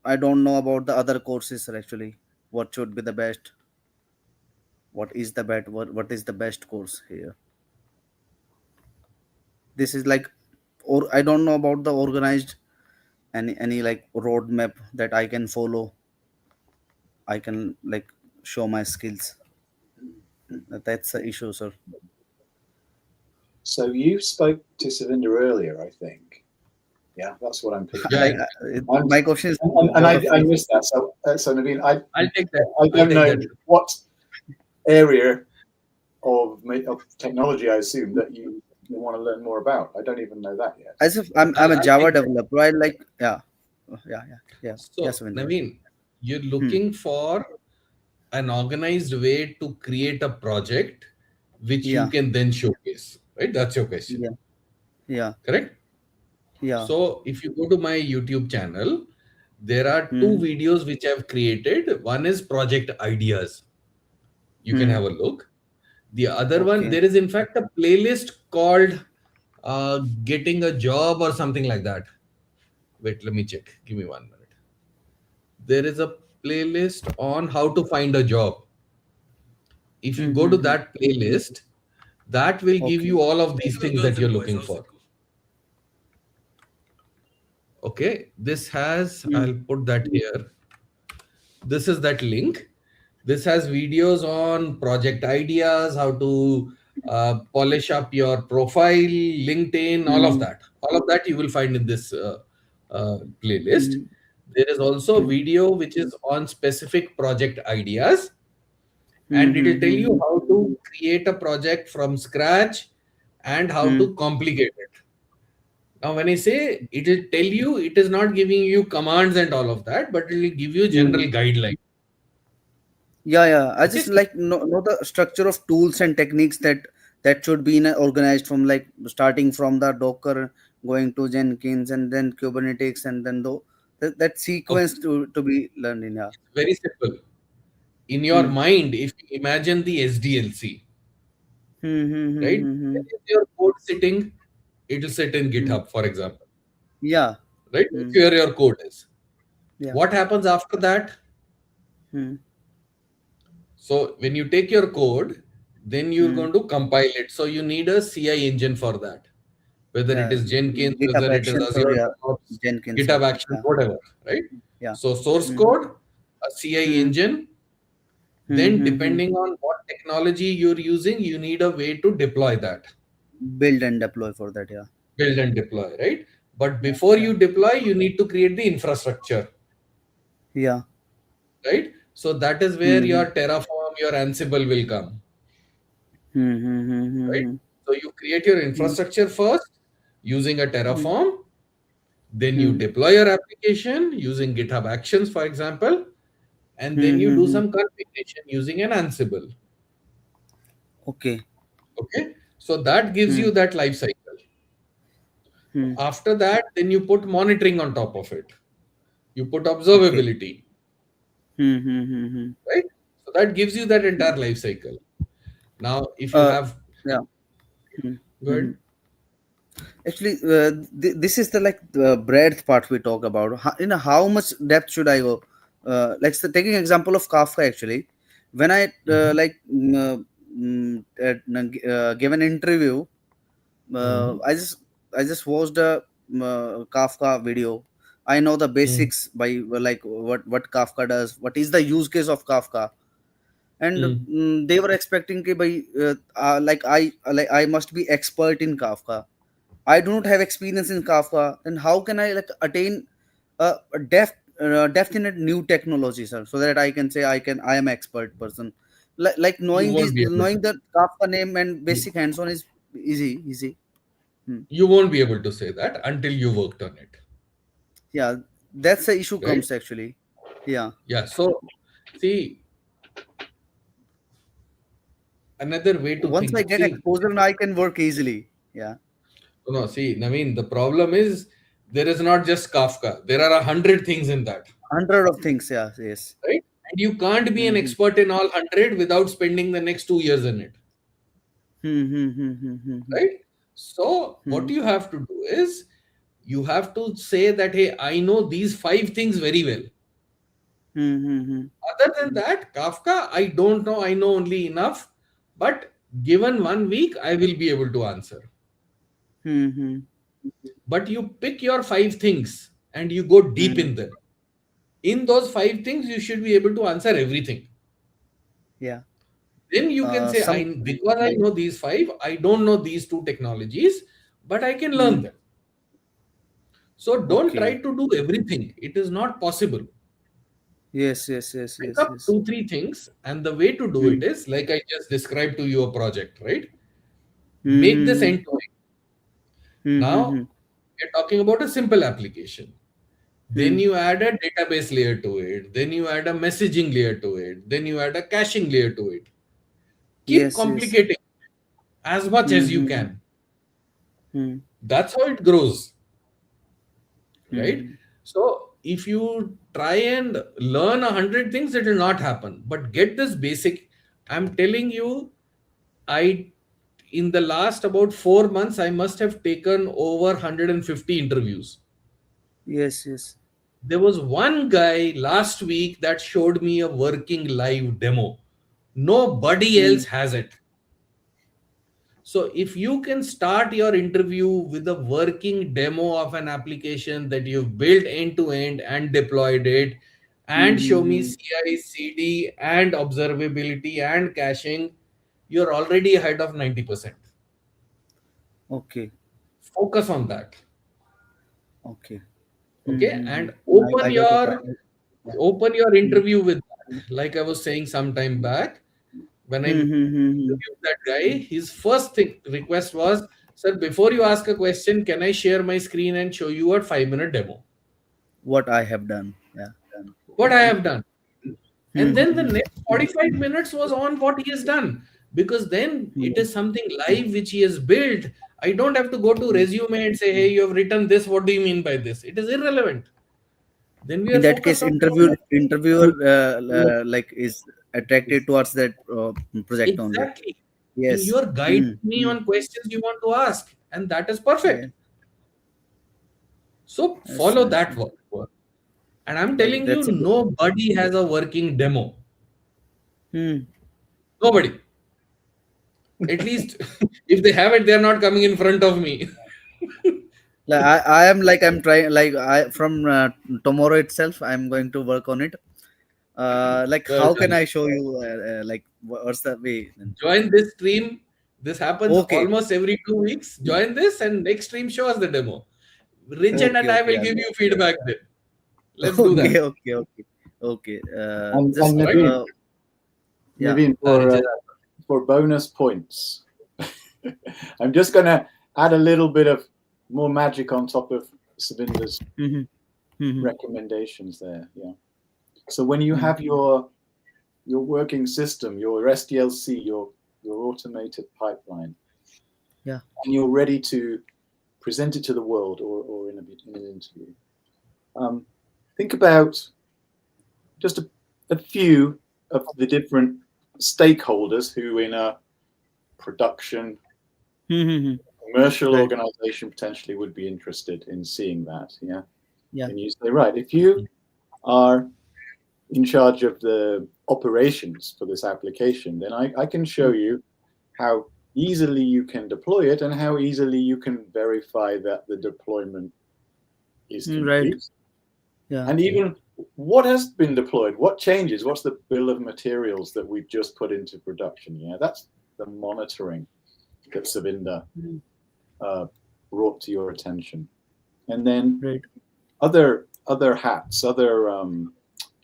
I don't know about the other courses, sir, actually. What should be the best? What is the best course here? This is like, or I don't know about the organized any like roadmap that I can follow. I can like show my skills. That's the issue, sir. so you spoke to Savinder earlier, I think. Yeah, that's what I'm picking. Yeah, Like And, my question is and lot of I things. missed that. So Naveen, I'll take that. I I'll don't take know that. what area of technology I assume that you want to learn more about. I don't even know that yet. As if I'm a I'll Java take that. developer. I like yeah. Yes, So, Vinay. Naveen, you're looking for an organized way to create a project which you Yeah, can then showcase, right? That's your question, yeah, yeah, correct? yeah. So, if you go to my YouTube channel, there are two Hmm. videos which I've created. One is project ideas. You can Hmm. have a look. The other one, Okay. there is in fact a playlist called Getting a Job or something like that. Wait, let me check. Give me 1 minute. There is a playlist on how to find a job. If you go to Mm-hmm. that playlist, that will give Okay. you all of these things that you're looking for. Okay, this has, Hmm. I'll put that here. This is that link. This has videos on project ideas, how to polish up your profile, LinkedIn, all of Hmm. that. All of that you will find in this playlist. Hmm. There is also a Hmm. video which is on specific project ideas, and it will tell you Hmm. how to create a project from scratch and how Hmm. to complicate it. Now, when I say it will tell you, it is not giving you commands and all of that, but it will give you general Hmm. guidelines. Yeah, yeah. I Okay, just so like know the structure of tools and techniques that should be in organized from like starting from the Docker, going to Jenkins, and then Kubernetes, and then that okay, sequence to be learned in. Yeah. very simple. In your Hmm. mind, if you imagine the SDLC, Hmm. Hmm. Hmm. right? Hmm. Hmm. Where is your code sitting? It will sit in Hmm. GitHub, for example, Yeah. right? Hmm. That's where your code is. Yeah. What happens after that? Hmm. So when you take your code, then you're Hmm. going to compile it. So you need a CI engine for that. Whether it Yeah. is Jenkins, GitHub whether it is Actions or Azure yeah, DevOps, Jenkins. GitHub Actions, Yeah. whatever, right? Yeah. So source Hmm. code, a CI Hmm. engine, Hmm. then Hmm. Hmm. depending on what technology you're using, you need a way to deploy that, Build and deploy for that. Yeah. build and deploy, right? But before Yeah. you deploy, you need to create the infrastructure, Yeah. right? So that is where Hmm. Hmm. your Terraform, your Ansible will come, Hmm. Hmm. Hmm. right? Hmm. So you create your Hmm. infrastructure first using a Hmm. Terraform, then you Hmm. deploy your application using GitHub Actions, for example, and then Hmm. you Hmm. do Hmm. some configuration using an Ansible. Okay. Okay, so that gives Hmm. you that life cycle. Hmm. After that, then you put monitoring on top of it. You put Okay. observability, Hmm. Hmm. Hmm. Hmm. right? So that gives you that entire life cycle. Now, if you Uh. have, Yeah. Hmm. go Hmm. ahead. Hmm. Actually, this is the like the breadth part we talk about. How much depth should I go? Like so taking example of Kafka actually, when I Mhm, give an interview, mhm, I just watched a Kafka video. I know the mhm, basics by like what Kafka does. What is the use case of Kafka? and they were expecting कि भाई I must be expert in Kafka. I do not have experience in Kafka. Then how can I like attain a depth in a new technology, sir, so that I can say I am expert person. Like You knowing won't be able knowing the Kafka name and to. basic hands-on is easy. You won't be able to say that until you worked on it. Yeah, that's the issue Right? comes actually. Yeah. Yeah. So, see, another way to Once I think. get See, exposure, now I can work easily. Yeah. no, see, Naveen, the problem is there is not just Kafka. There are 100 things in that. Hundred of things. Yeah. Yes. Right? And you can't be an Mm-hmm. expert in all 100 without spending the next 2 years in it. Right? So, what you have to do is you have to say that, hey, I know these 5 things very well. Other than that, Kafka, I don't know. I know only enough. But given 1 week, I will be able to answer. But you pick your 5 things and you go deep in them. In those 5 things, you should be able to answer everything. Yeah. Then you can say, because I know these 5, I don't know these 2 technologies, but I can learn them. So don't try to do everything. It is not possible. Yes. Pick up 2-3 things, and the way to do it is like I just described to you a project, right? Make this end to end. Now we're talking about a simple application. Then you add a database layer to it. Then you add a messaging layer to it. Then you add a caching layer to it. Keep complicating as much as you can. That's how it grows. Right? So if you try and learn 100 things, it will not happen. But get this basic. I'm telling you, in the last about 4 months, I must have taken over 150 interviews. Yes. There was one guy last week that showed me a working live demo. Nobody else has it. So if you can start your interview with a working demo of an application that you've built end to end and deployed it, and show me CI, CD and observability and caching, you're already ahead of 90%. Okay. Focus on that. Okay. And open your interview with that. Like I was saying some time back, when I interviewed that guy, his first request was, sir, before you ask a question, can I share my screen and show you a 5-minute demo? What I have done. Yeah. What I have done. And then the next 45 minutes was on what he has done. Because then it is something live which he has built. I don't have to go to resume and say, hey, you have written this. What do you mean by this? It is irrelevant. Then we are In that case, interviewer like is attracted towards that project only. Exactly. Yes. You're guiding me on questions you want to ask, and that is perfect. So follow that work. And I'm telling you, nobody has a working demo. Nobody. At least if they have it, they're not coming in front of me. I'm trying from tomorrow itself I'm going to work on it. How can I show you what's the way? Join this stream. This happens almost every 2 weeks. Join this, and next stream show us the demo. Richard and I will give you feedback then. Let's do that. Okay. Naveen, for bonus points, I'm just going to add a little bit of more magic on top of Savinder's recommendations there. Yeah. So when you have your working system, your SDLC, your automated pipeline, and you're ready to present it to the world or in an interview, think about just a few of the different stakeholders who in a production commercial organization potentially would be interested in seeing that. And you say, right, if you are in charge of the operations for this application, then I can show you how easily you can deploy it and how easily you can verify that the deployment is complete. Right. And even what has been deployed? What changes? What's the bill of materials that we've just put into production? Yeah, that's the monitoring that Savinder brought to your attention. And then other hats, other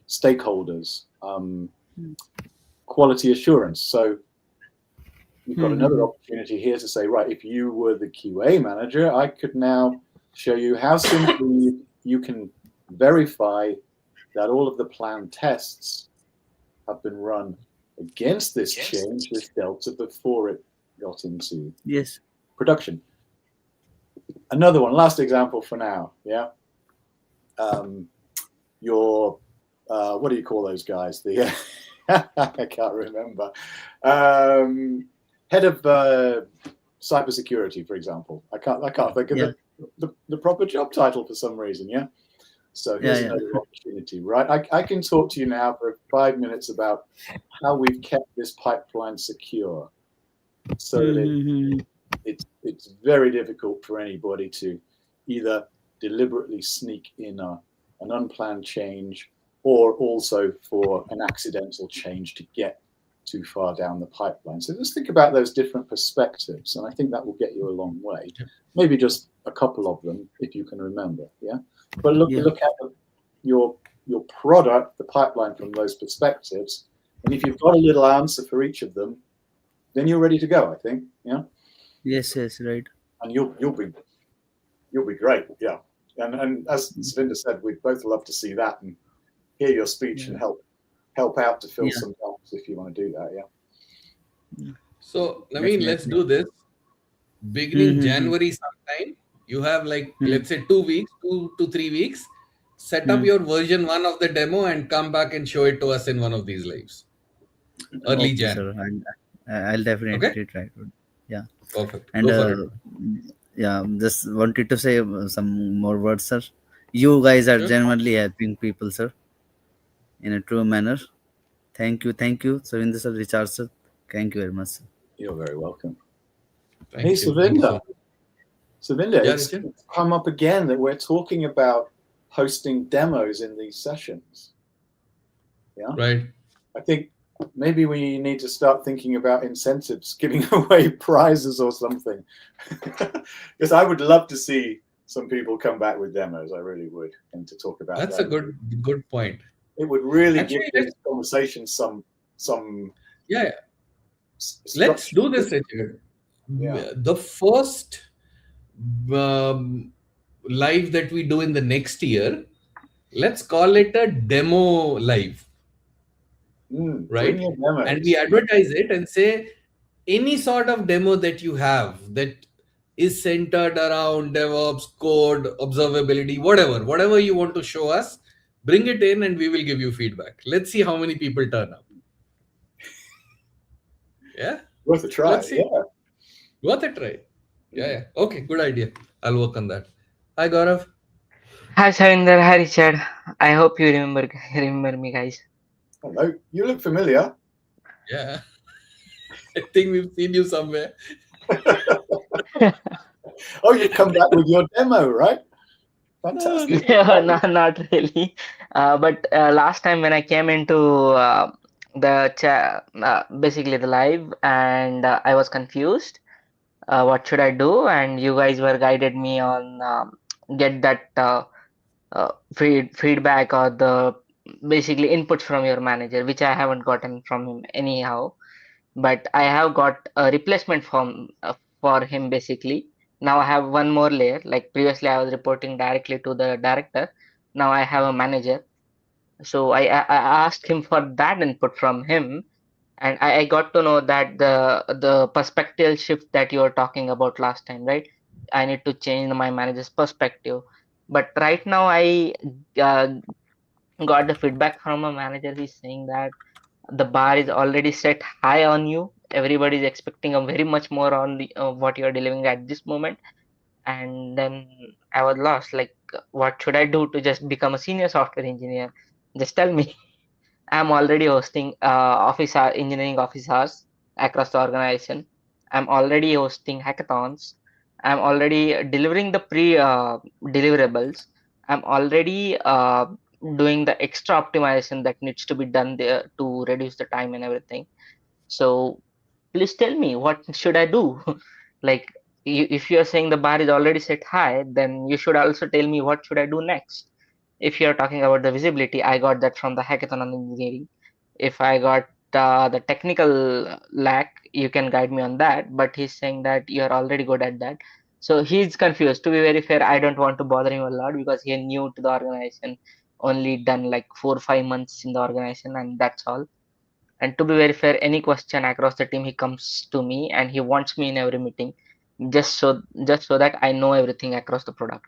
stakeholders, quality assurance. So you've got another opportunity here to say, right, if you were the QA manager, I could now show you how simply you can verify that all of the planned tests have been run against this change, this delta, before it got into production. Another one, last example for now, yeah? Your, what do you call those guys? The I can't remember. Head of cybersecurity, for example. I can't think of the proper job title for some reason, yeah? So here's another opportunity, right? I can talk to you now for 5 minutes about how we've kept this pipeline secure, so that it's very difficult for anybody to either deliberately sneak in an unplanned change, or also for an accidental change to get too far down the pipeline. So just think about those different perspectives, and I think that will get you a long way. Maybe just a couple of them if you can remember, yeah? But look at your product, the pipeline, from those perspectives, and if you've got a little answer for each of them, then you're ready to go, I think, yeah? Yes, right. And you'll be great, yeah. And as Savinder said, we'd both love to see that and hear your speech and help out to fill some gaps if you want to do that, yeah. So, Naveen, let's do this. Beginning January sometime, you have like, let's say 2 weeks, 2 to 3 weeks, set up your version 1 of the demo and come back and show it to us in one of these lives. Early Jan. Sir. I'll definitely try to. Yeah. Perfect. And just wanted to say some more words, sir. You guys are genuinely helping people, sir, in a true manner. Thank you, Savinder sir, Richard sir. Thank you very much, sir. You're very welcome. Thank you. Savinder. Savinder, it's come up again that we're talking about hosting demos in these sessions. Yeah. Right. I think maybe we need to start thinking about incentives, giving away prizes or something. Because I would love to see some people come back with demos. I really would, and to talk about That's that. a good point. It would really give this conversation some. Let's do this, Richard. Yeah. The first live that we do in the next year, let's call it a demo live. Right? And we advertise it and say any sort of demo that you have that is centered around DevOps, code, observability, whatever you want to show us, bring it in and we will give you feedback. Let's see how many people turn up. Yeah? Worth a try. Let's see. Yeah. Worth a try. Yeah. Okay, good idea. I'll work on that. Hi, Gaurav. Hi, Savinder. Hi, Richard. I hope you remember me, guys. Hello. You look familiar. Yeah. I think we've seen you somewhere. Oh, you come back with your demo, right? Fantastic. No, not really. But last time when I came into basically the live, and I was confused. What should I do? And you guys were guided me on get that feedback or the basically inputs from your manager, which I haven't gotten from him anyhow. But I have got a replacement form for him basically. Now I have one more layer. Like previously, I was reporting directly to the director. Now I have a manager. So I asked him for that input from him, and I got to know that the perspective shift that you were talking about last time, right? I need to change my manager's perspective. But right now, I got the feedback from a manager. He's saying that the bar is already set high on you. Everybody is expecting a very much more on the what you are delivering at this moment. And then I was lost. Like, what should I do to just become a senior software engineer? Just tell me. I'm already hosting engineering office hours across the organization. I'm already hosting hackathons. I'm already delivering the deliverables. I'm already doing the extra optimization that needs to be done there to reduce the time and everything. So please tell me, what should I do? Like, if you're saying the bar is already set high, then you should also tell me what should I do next. If you're talking about the visibility, I got that from the hackathon on engineering. If I got the technical lack, you can guide me on that. But he's saying that you're already good at that. So he's confused. To be very fair, I don't want to bother him a lot because he's new to the organization, only done like 4 or 5 months in the organization, and that's all. And to be very fair, any question across the team, he comes to me and he wants me in every meeting, just so that I know everything across the product.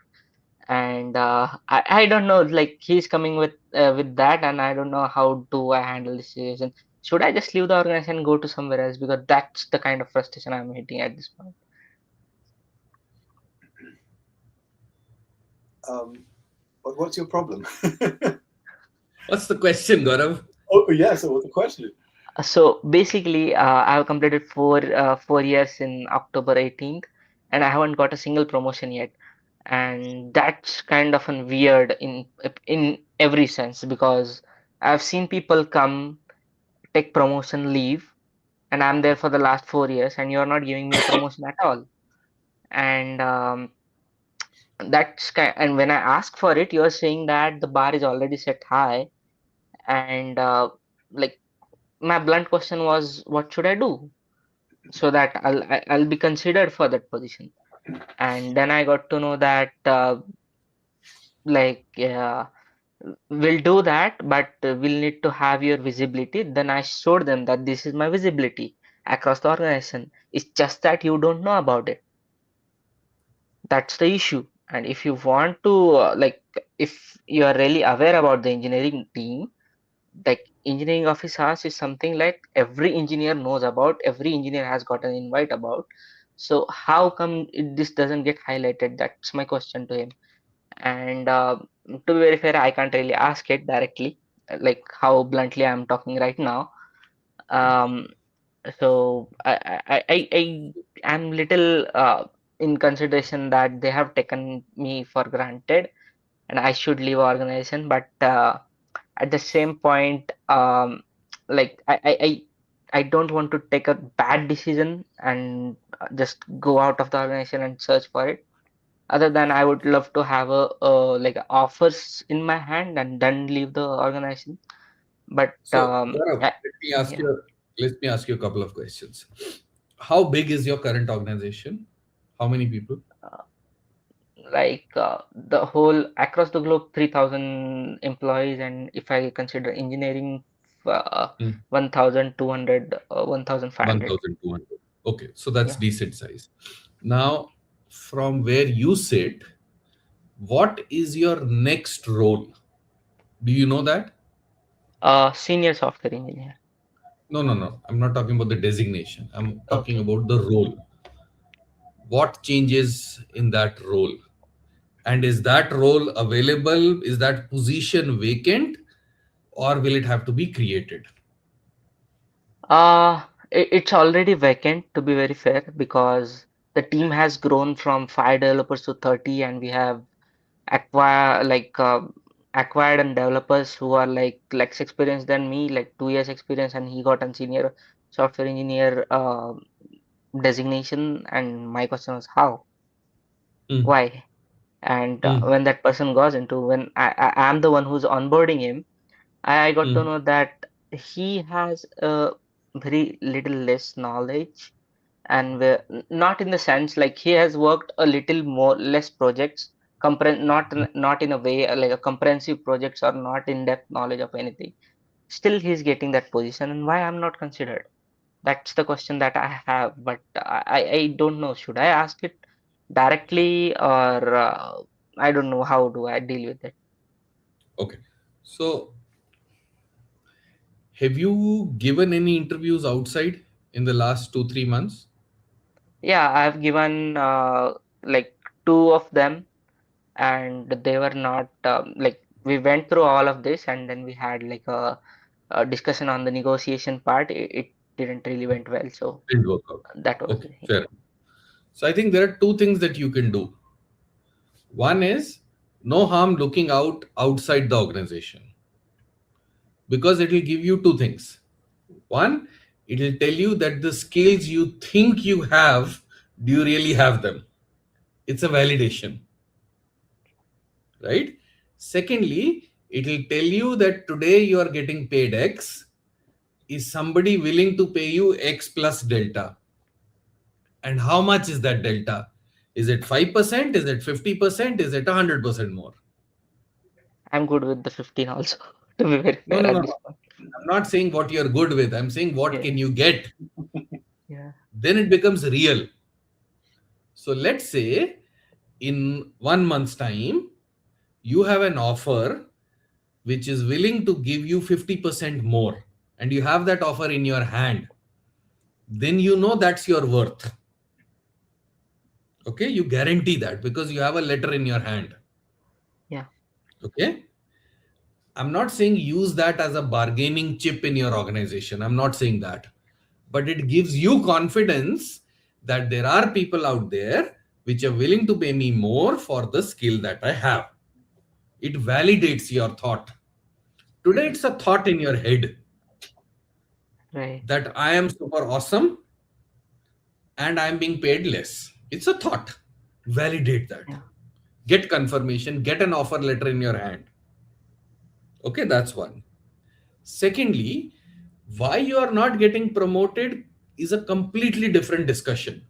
And I don't know, like he's coming with that, and I don't know how do I handle this situation. Should I just leave the organization and go to somewhere else? Because that's the kind of frustration I'm hitting at this point. What's your problem? What's the question, Gaurav? Oh, yeah. So what's the question? So basically, I have completed 4 years in October 18th, and I haven't got a single promotion yet. And that's kind of an weird in every sense, because I've seen people come, take promotion, leave, and I'm there for the last 4 years, and you're not giving me a promotion at all. And and when I ask for it, you're saying that the bar is already set high, and like my blunt question was, what should I do so that I'll be considered for that position? And then I got to know that like we'll do that, but we'll need to have your visibility. Then I showed them that this is my visibility across the organization. It's just that you don't know about it. That's the issue. And if you want to if you are really aware about the engineering team, like engineering office hours is something like every engineer knows about, every engineer has got an invite about. So how come this doesn't get highlighted? That's my question to him. And to be very fair, I can't really ask it directly, like how bluntly I'm talking right now. um so I am little in consideration that they have taken me for granted and I should leave organization. But at the same point, like I don't want to take a bad decision and just go out of the organization and search for it. Other than I would love to have like offers in my hand and then leave the organization. But So, Gaurav, yeah. Let me ask you a couple of questions. How big is your current organization? How many people? Like the whole across the globe, 3,000 employees, and if I consider engineering, 1,200, 1,500. 1,200. Okay, so that's Yeah. decent size. Now, from where you sit, what is your next role? Do you know that? Senior software engineer. No. I'm not talking about the designation. I'm talking Okay. about the role. What changes in that role? And is that role available? Is that position vacant? Or will it have to be created? It's already vacant, to be very fair, because the team has grown from 5 developers to 30, and we have acquire like acquired and developers who are like less experienced than me, like 2 years experience, and he got a senior software engineer designation. And my question was how, why? And when that person goes into, when I am the one who's onboarding him, I got to know that he has a very little less knowledge, and not in the sense like he has worked a little more less projects, not in a way like a comprehensive projects or not in depth knowledge of anything. Still, he's getting that position, and why I'm not considered? That's the question that I have. But I don't know. Should I ask it directly, or I don't know how do I deal with it? Okay. So, have you given any interviews outside in the last 2-3 months? Yeah, I've given like two of them, and they were not like we went through all of this, and then we had like a discussion on the negotiation part. It didn't really went well, so Didn't work out. that was Okay, the fair. So I think there are two things that you can do. One is no harm looking outside the organization, because it will give you two things. One, it will tell you that the skills you think you have, do you really have them? It's a validation, right? Secondly, it will tell you that today you are getting paid X. Is somebody willing to pay you X plus delta? And how much is that delta? Is it 5%? Is it 50%? Is it 100% more? I'm good with the 15 also, to be very No, fair no, at no, this no. point. I'm not saying what you're good with. I'm saying what Yeah. can you get? Yeah. Then it becomes real. So let's say in 1 month's time, you have an offer which is willing to give you 50% more, and you have that offer in your hand. Then you know that's your worth. Okay, you guarantee that because you have a letter in your hand. Yeah. Okay, I'm not saying use that as a bargaining chip in your organization. I'm not saying that. But it gives you confidence that there are people out there which are willing to pay me more for the skill that I have. It validates your thought. Today, it's a thought in your head Right. that I am super awesome and I'm being paid less. It's a thought. Validate that. Yeah. Get confirmation, get an offer letter in your hand. Okay, that's one. Secondly, why you are not getting promoted is a completely different discussion.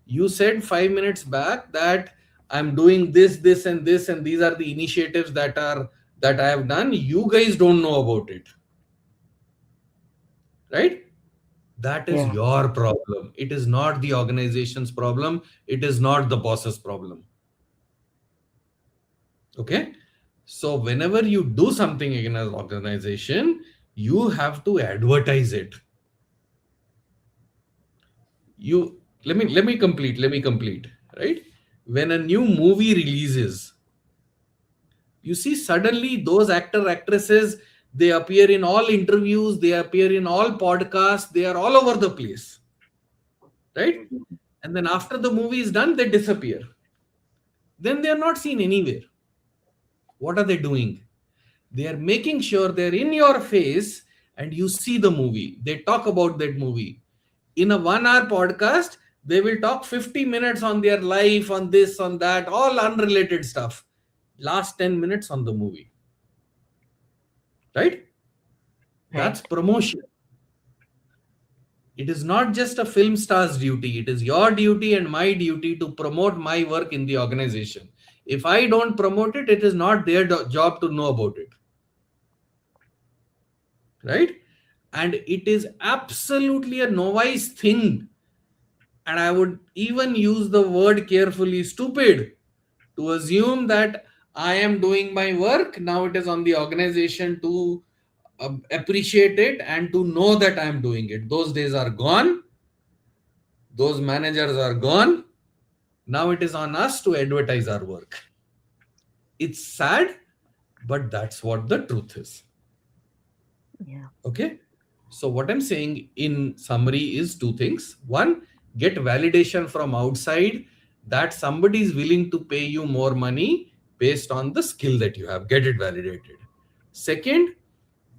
You said 5 minutes back that I'm doing this, and this, and these are the initiatives that I have done. You guys don't know about it, right? That is Yeah. your problem. It is not the organization's problem. It is not the boss's problem. Okay. So whenever you do something in an organization, you have to advertise it. Let me complete, right? When a new movie releases, you see suddenly those actresses, they appear in all interviews, they appear in all podcasts, they are all over the place, right? And then after the movie is done, they disappear. Then they are not seen anywhere. What are they doing? They are making sure they're in your face and you see the movie. They talk about that movie. In a 1 hour podcast, they will talk 50 minutes on their life, on this, on that, all unrelated stuff. Last 10 minutes on the movie. Right? That's Right. promotion. It is not just a film star's duty. It is your duty and my duty to promote my work in the organization. If I don't promote it, it is not their job to know about it. Right? And it is absolutely a novice thing. And I would even use the word carefully, stupid, to assume that I am doing my work. Now it is on the organization to appreciate it and to know that I am doing it. Those days are gone. Those managers are gone. Now it is on us to advertise our work. It's sad, but that's what the truth is. Yeah. Okay. So what I'm saying in summary is two things. One, get validation from outside that somebody is willing to pay you more money based on the skill that you have. Get it validated. Second,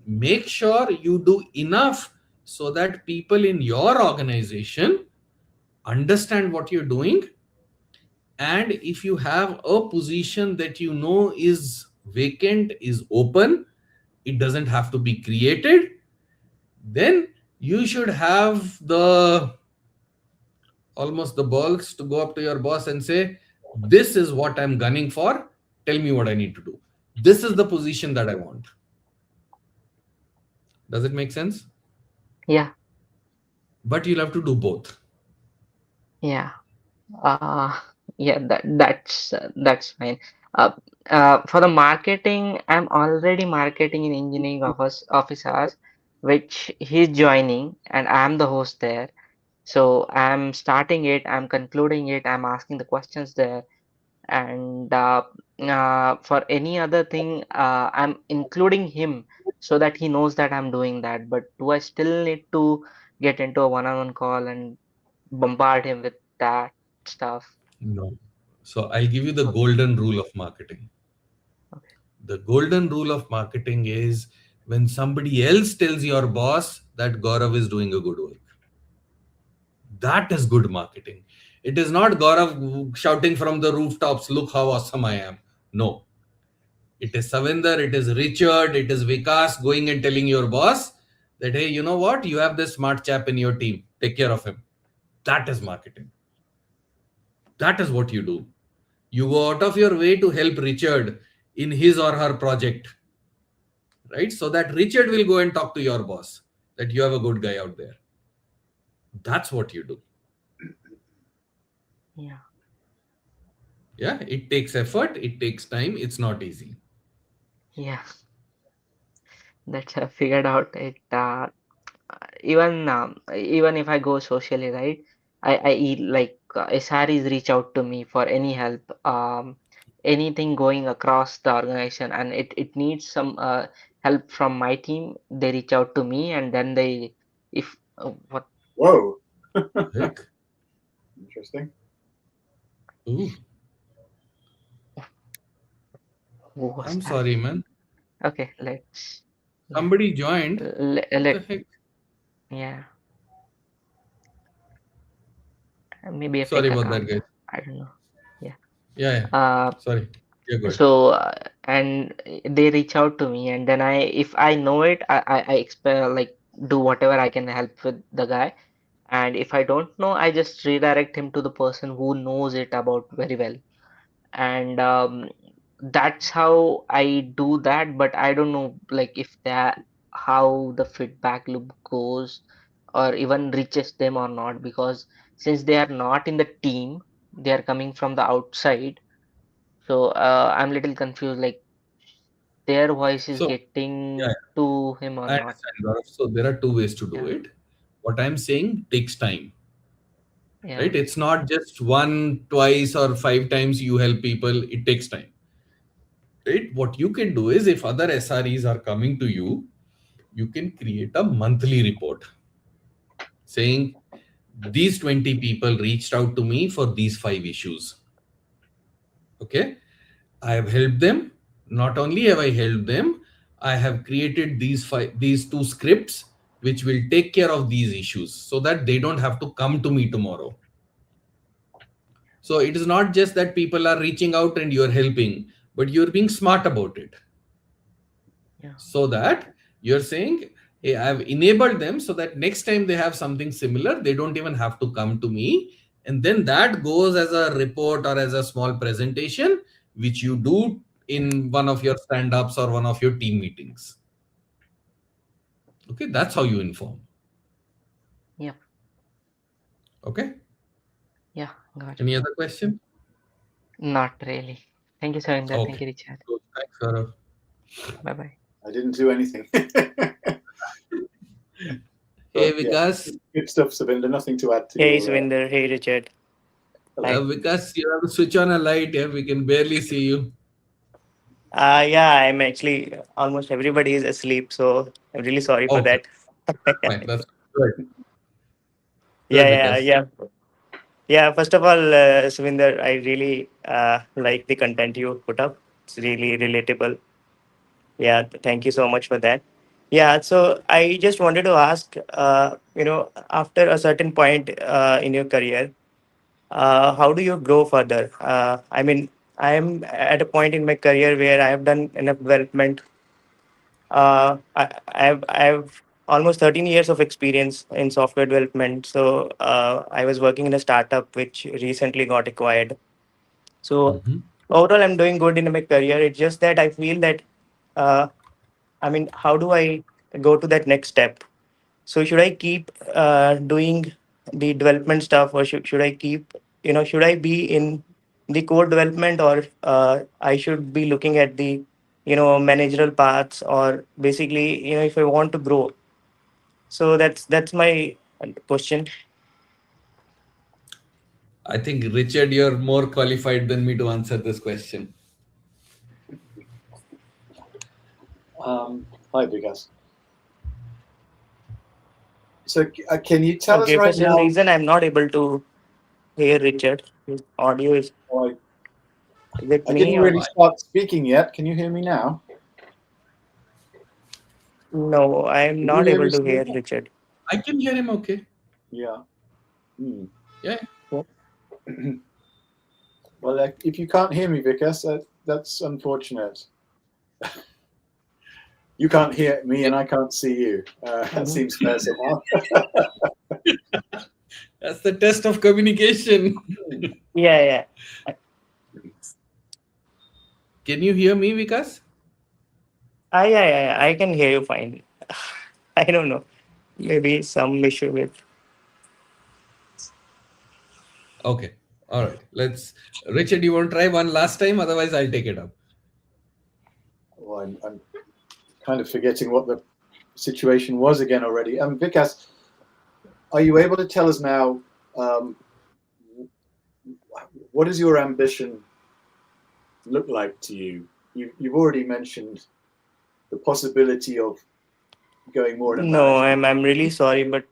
make sure you do enough so that people in your organization understand what you're doing. And if you have a position that you know is vacant, is open, it doesn't have to be created, then you should have the almost the balls to go up to your boss and say, this is what I'm gunning for. Tell me what I need to do. This is the position that I want. Does it make sense? Yeah. But you'll have to do both. Yeah. Yeah, that's fine. For the marketing, I'm already marketing in engineering office hours, which he's joining, and I'm the host there. So I'm starting it, I'm concluding it, I'm asking the questions there, and for any other thing, I'm including him so that he knows that I'm doing that. But do I still need to get into a one-on-one call and bombard him with that stuff? No. So I'll give you the golden rule of marketing. The golden rule of marketing is when somebody else tells your boss that Gaurav is doing a good work. That is good marketing. It is not Gaurav shouting from the rooftops, look how awesome I am. No. It is Savinder, it is Richard, it is Vikas going and telling your boss that, hey, you know what? You have this smart chap in your team. Take care of him. That is marketing. That is what you do. You go out of your way to help Richard in his or her project, right? So that Richard will go and talk to your boss that you have a good guy out there. That's what you do. Yeah. Yeah, it takes effort, it takes time, it's not easy. Yeah. That's figured out it. Even if I go socially, right? I like SREs reach out to me for any help, anything going across the organization, and it needs some help from my team. They reach out to me, and then they, if what? Whoa. Heck. Interesting. Ooh. Who was I'm that? sorry, man. Okay, let's. Somebody joined. What the heck? Yeah. Maybe a Sorry fake about that, account. guys. I don't know. Yeah. Yeah. Sorry. Yeah, go ahead. So and they reach out to me, and then if I know it, I expect like do whatever I can help with the guy, and if I don't know, I just redirect him to the person who knows it about very well, and that's how I do that. But I don't know like if that how the feedback loop goes or even reaches them or not, because since they are not in the team, they are coming from the outside. So I'm little confused, like their voice is So, getting to him or I not. understand, Gaurav. So there are two ways to do Yeah. it. What I'm saying takes time, Yeah. right? It's not just one, twice, or 5 times you help people. It takes time, right? What you can do is if other SREs are coming to you, you can create a monthly report saying these 20 people reached out to me for these 5 issues. Okay. I have helped them. Not only have I helped them, I have created these 2 scripts which will take care of these issues so that they don't have to come to me tomorrow. So it is not just that people are reaching out and you're helping, but you're being smart about it. Yeah. So that you're saying, hey, I've enabled them so that next time they have something similar, they don't even have to come to me. And then that goes as a report or as a small presentation, which you do in one of your stand-ups or one of your team meetings. Okay, that's how you inform. Yep. Okay. Yeah, got it. Any other question? Not really. Thank you, Savinder. Okay. Thank you, Richard. Cool. Thanks, Gaurav. Bye-bye. I didn't do anything. Hey, Vikas. Good stuff, Savinder. Nothing to add to Hey, your, Swinder. Hey, Richard. Vikas, you have to switch on a light here. We can barely see you. Yeah, I'm actually almost everybody is asleep, so I'm really sorry for Okay. that. Fine. That's good. Yeah. Vikas. Yeah, first of all, Swinder, I really like the content you put up. It's really relatable. Yeah, thank you so much for that. Yeah, so I just wanted to ask, after a certain point in your career, how do you grow further? I mean, I am at a point in my career where I have done enough development. I've almost 13 years of experience in software development. So I was working in a startup which recently got acquired. So overall, I'm doing good in my career. It's just that I feel that, I mean, how do I go to that next step? So should I keep doing the development stuff, or should I keep, should I be in the code development, or I should be looking at the, managerial paths, or basically, if I want to grow. So that's my question. I think, Richard, you're more qualified than me to answer this question. Hi, Vikas. So can you tell Okay, us for right some now? reason I'm not able to hear Richard. His audio is. Is it I me didn't or really start speaking yet. Can you hear me now? no? I am Can you not hear me able to still? hear Richard. I can hear him okay. Yeah. Hmm. Yeah. Well, if you can't hear me, Vikas, that's unfortunate. You can't hear me and I can't see you. That seems fair somehow. That's the test of communication. Yeah. Can you hear me, Vikas? Yeah. I can hear you fine. I don't know. Maybe some issue with. Okay. All right. Richard, you want to try one last time? Otherwise, I'll take it up. Well, I'm kind of forgetting what the situation was again already. Vikas, are you able to tell us now what does your ambition look like to you? You've already mentioned the possibility of going more into No, management. I'm really sorry, but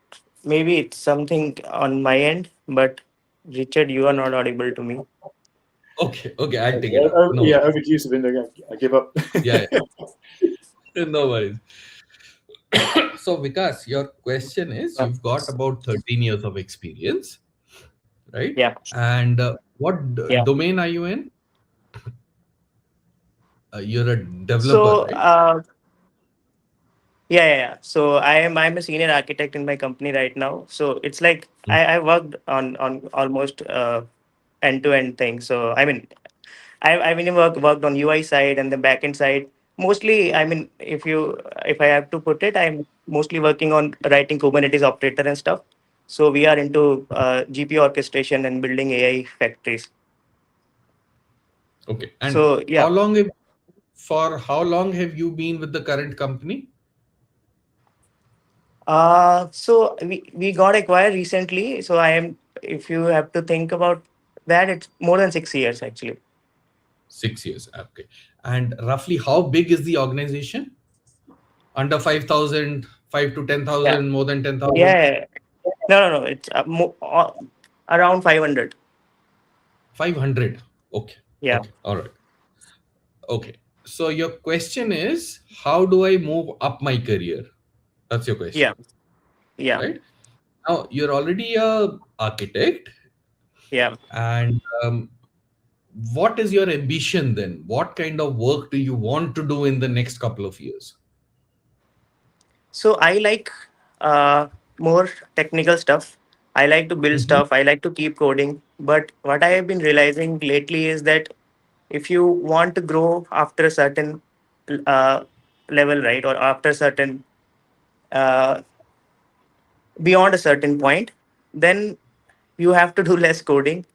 maybe it's something on my end. But Richard, you are not audible to me. Okay, I'll take it up. No Yeah, worries. over to you, Savinder. I give up. Yeah. No worries. So, Vikas, your question is you've got about 13 years of experience, right? Yeah. And what Yeah. domain are you in? You're a developer, So, right? yeah. So I'm a senior architect in my company right now. So it's like I worked on almost end to end things. So I mean, I've been worked on UI side and the backend side. Mostly, I mean, if I have to put it, I'm mostly working on writing Kubernetes operator and stuff. So we are into GPU orchestration and building AI factories. Okay. And So yeah. how long have you been with the current company? So we got acquired recently. So I am, if you have to think about that, it's more than 6 years actually. 6 years. Okay. And roughly how big is the organization? Under 5,000, 5 to 10,000, Yeah. more than 10,000? Yeah. No. It's around 500. 500. Okay. Yeah. Okay. All right. Okay. So your question is, how do I move up my career? That's your question. Yeah. Right? Now, you're already a architect. Yeah. And what is your ambition then? What kind of work do you want to do in the next couple of years? So I like more technical stuff. I like to build stuff. I like to keep coding. But what I have been realizing lately is that if you want to grow after a certain uh, level, right, or after a certain uh, beyond a certain point, then you have to do less coding,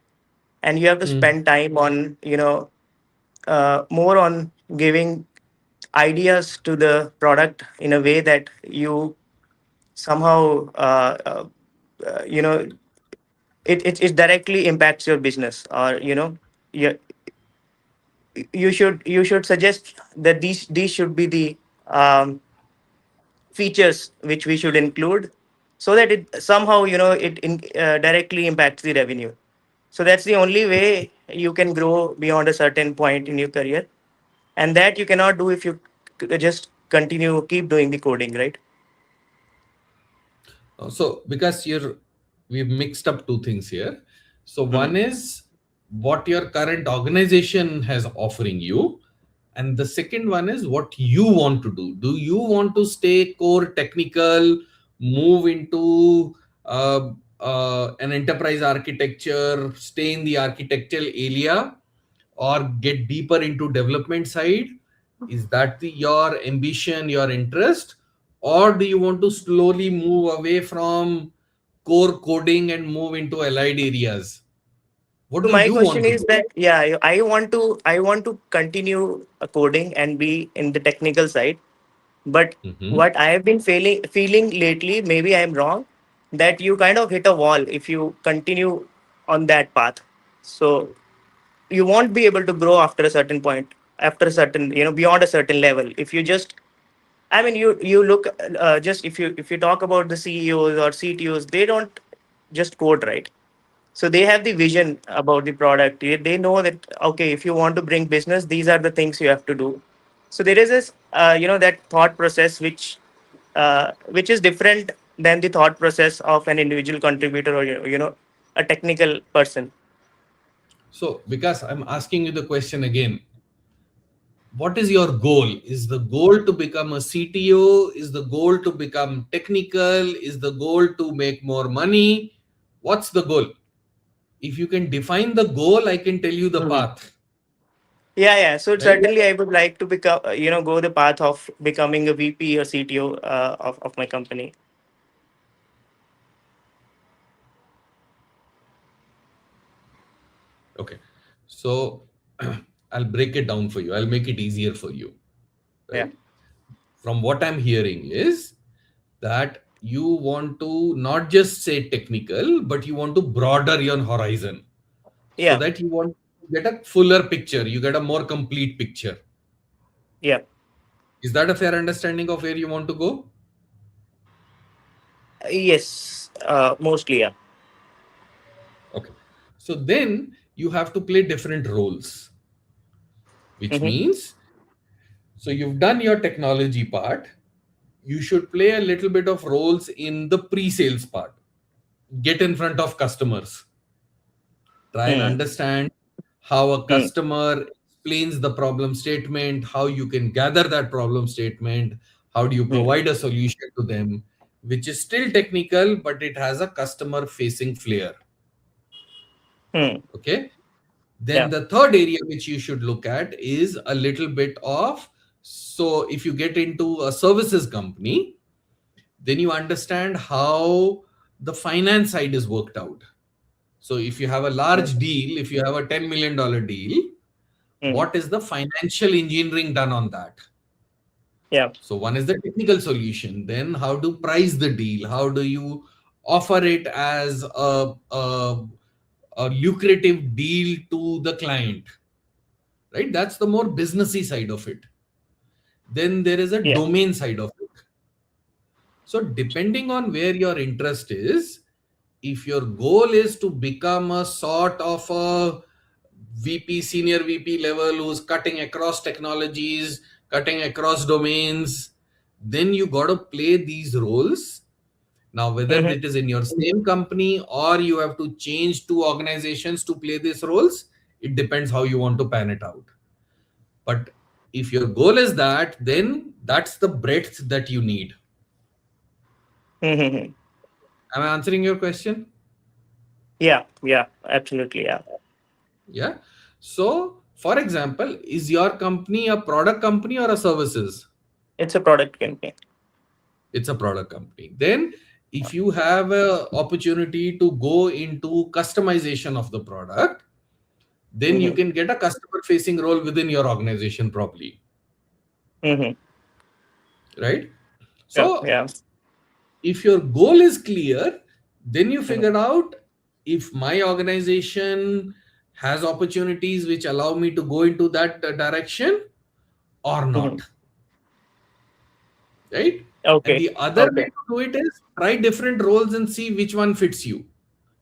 and you have to spend time on more on giving ideas to the product in a way that you somehow it directly impacts your business, or you, you should suggest that these should be the features which we should include, so that it somehow directly impacts the revenue. So that's the only way you can grow beyond a certain point in your career, and that you cannot do if you just keep doing the coding, right? So because we've mixed up two things here. So one is what your current organization has offering you, and the second one is what you want to do. Do you want to stay core technical, move into an enterprise architecture, stay in the architectural area, or get deeper into development side? Is that your ambition, your interest? Or do you want to slowly move away from core coding and move into allied areas? What So do my you question want to is do? that, yeah, I want to continue coding and be in the technical side. But what I have been feeling lately, maybe I'm wrong, that you kind of hit a wall if you continue on that path. So you won't be able to grow after a certain point, after a certain, beyond a certain level. If you just, I mean, you look, just if you talk about the CEOs or CTOs, they don't just code, right? So they have the vision about the product. They know that, okay, if you want to bring business, these are the things you have to do. So there is this, that thought process which is different than the thought process of an individual contributor, or a technical person. So, because I'm asking you the question again, what is your goal? Is the goal to become a CTO? Is the goal to become technical? Is the goal to make more money? What's the goal? If you can define the goal, I can tell you the Mhm. path. Yeah. So Right? certainly, I would like to become, go the path of becoming a VP or CTO of my company. Okay. So I'll break it down for you. I'll make it easier for you. Yeah. Right? From what I'm hearing is that you want to not just say technical, but you want to broaden your horizon so Yeah. that you want to get a fuller picture. You get a more complete picture. Yeah. Is that a fair understanding of where you want to go? Yes. Mostly, yeah. Okay. So then you have to play different roles, which Mm-hmm. means, so you've done your technology part, you should play a little bit of roles in the pre-sales part. Get in front of customers, try and Mm. understand how a Mm. customer explains the problem statement, how you can gather that problem statement, how do you Mm. provide a solution to them, which is still technical, but it has a customer facing flair. Mm. Okay. Then Yeah. the third area which you should look at is a little bit of, so if you get into a services company, then you understand how the finance side is worked out. So if you have a large deal, if you have a $10 million deal, Mm. what is the financial engineering done on that? Yeah. So one is the technical solution. Then how to price the deal? How do you offer it as a lucrative deal to the client? Right? That's the more businessy side of it. Then there is a Yeah. domain side of it. So depending on where your interest is, if your goal is to become a sort of a VP, senior VP level who's cutting across technologies, cutting across domains, then you got to play these roles. Now, whether Mm-hmm. it is in your same company or you have to change two organizations to play these roles, it depends how you want to pan it out. But if your goal is that, then that's the breadth that you need. Mm-hmm. Am I answering your question? Yeah. Yeah. Absolutely. Yeah. Yeah. So, for example, is your company a product company or a services? It's a product company. It's a product company. Then, if you have a opportunity to go into customization of the product, then you Mm-hmm. can get a customer facing role within your organization probably, Mm-hmm. right? Yeah. So, Yeah. if your goal is clear, then you Mm-hmm. figure out if my organization has opportunities which allow me to go into that direction or Mm-hmm. not, right? And Okay. the other way Okay. to do it is try different roles and see which one fits you,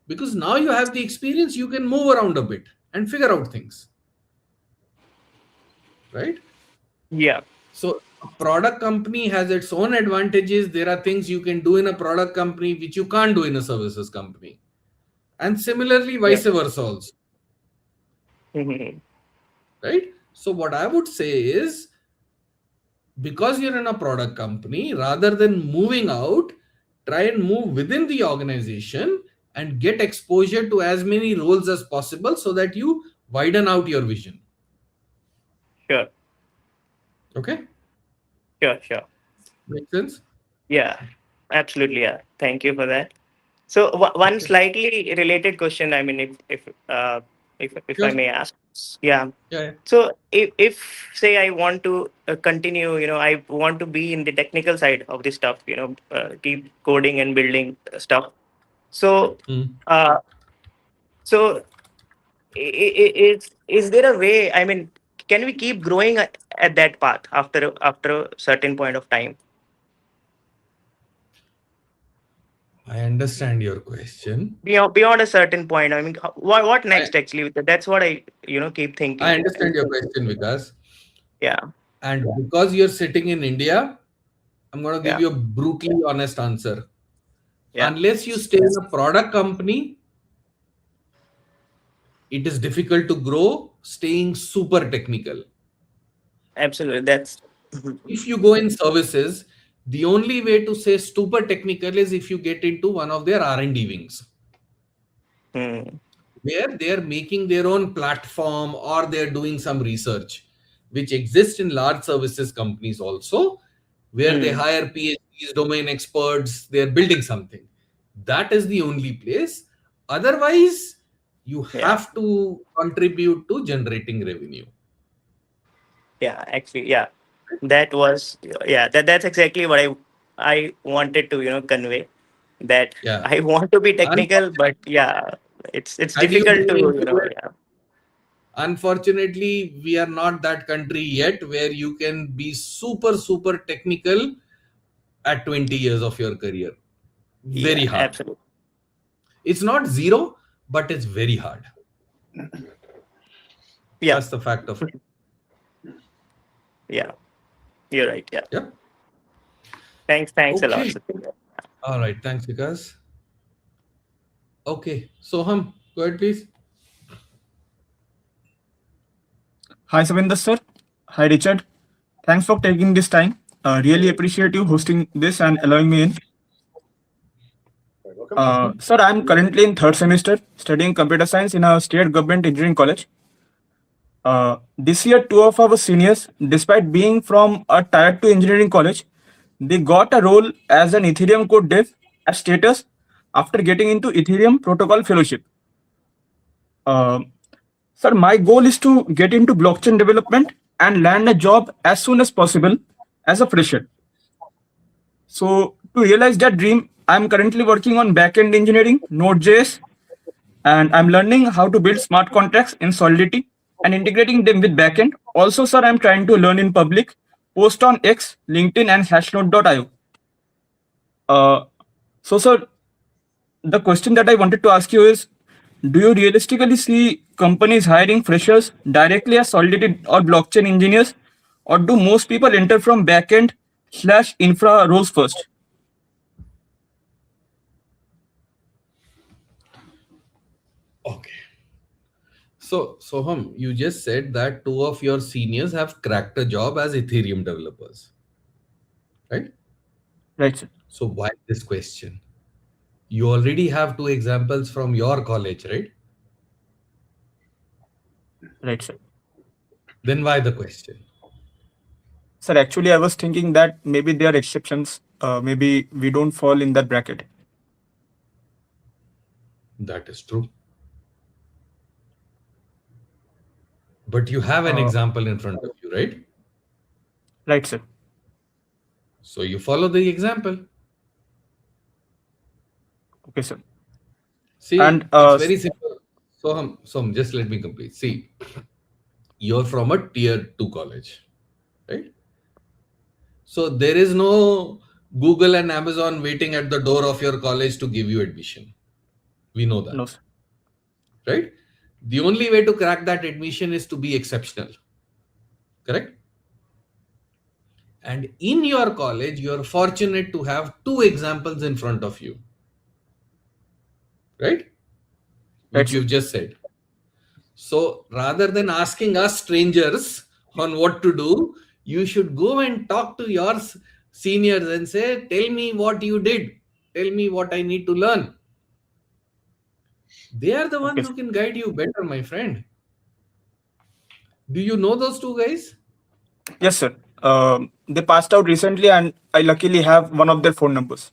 because now you have the experience, you can move around a bit and figure out things, right? Yeah. So a product company has its own advantages. There are things you can do in a product company which you can't do in a services company, and similarly Yeah. vice versa also, Mm-hmm. right? So what I would say is, because you're in a product company, rather than moving out, try and move within the organization and get exposure to as many roles as possible so that you widen out your vision. Sure. Okay. Sure. Sure. Make sense? Yeah. Absolutely. Yeah. Thank you for that. So one Okay. slightly related question. I mean, if I Sure. may ask. Yeah. Yeah. So if say I want to continue, I want to be in the technical side of this stuff, keep coding and building stuff. So, Hmm. uh, so is there a way? I mean, can we keep growing at that path after a certain point of time? I understand your question. Beyond a certain point, I mean, what next actually? That's what I keep thinking. I understand your question, Vikas. Yeah. And because you're sitting in India, I'm going to give Yeah. you a brutally honest answer. Yeah. Unless you stay in a product company, it is difficult to grow staying super technical. Absolutely. That's If you go in services, the only way to say super technical is if you get into one of their R&D wings, where they're making their own platform or they're doing some research, which exists in large services companies also, where they hire PhDs, domain experts, they're building something. That is the only place. Otherwise, you have to contribute to generating revenue. Yeah, actually, yeah. That's exactly what I wanted to convey. That Yeah. I want to be technical, but it's Have you difficult been to into it? Unfortunately, we are not that country yet where you can be super technical at 20 years of your career. Very hard. Absolutely. It's not zero, but it's very hard. Yeah. That's the fact of it. Yeah. You're right. Yeah. Yeah. Thanks a lot. Okay. All right. Thanks, Vikas. Okay. Soham, go ahead, please. Hi, Savinder sir. Hi, Richard. Thanks for taking this time. Really appreciate you hosting this and allowing me in. Sir, I'm currently in third semester studying computer science in a state government engineering college. This year, two of our seniors, despite being from a tier 2 engineering college, they got a role as an Ethereum code dev at Status after getting into Ethereum protocol fellowship. Sir, my goal is to get into blockchain development and land a job as soon as possible as a fresher. So to realize that dream, I'm currently working on backend engineering, Node.js, and I'm learning how to build smart contracts in Solidity and integrating them with backend. Also, sir, I'm trying to learn in public, post on X, LinkedIn, and hashnode.io. So, sir, the question that I wanted to ask you is, do you realistically see companies hiring freshers directly as Solidity or blockchain engineers, or do most people enter from backend/infra roles first? Okay. So, Soham, you just said that two of your seniors have cracked a job as Ethereum developers, right? Right, sir. So why this question? You already have two examples from your college, right? Right, sir. Then why the question? Sir, actually, I was thinking that maybe there are exceptions. Maybe we don't fall in that bracket. That is true. But you have an example in front of you, right? Right, sir. So you follow the example. Okay, sir. See, and it's very simple. So just let me complete. See, you're from a tier 2 college, right? So there is no Google and Amazon waiting at the door of your college to give you admission. We know that. No, sir. Right? The only way to crack that admission is to be exceptional. Correct? And in your college, you're fortunate to have two examples in front of you. Right? Which you've just said. So rather than asking us strangers on what to do, you should go and talk to your seniors and say, tell me what you did. Tell me what I need to learn. They are the ones who can guide you better, my friend. Do you know those two guys? Yes, sir. They passed out recently and I luckily have one of their phone numbers.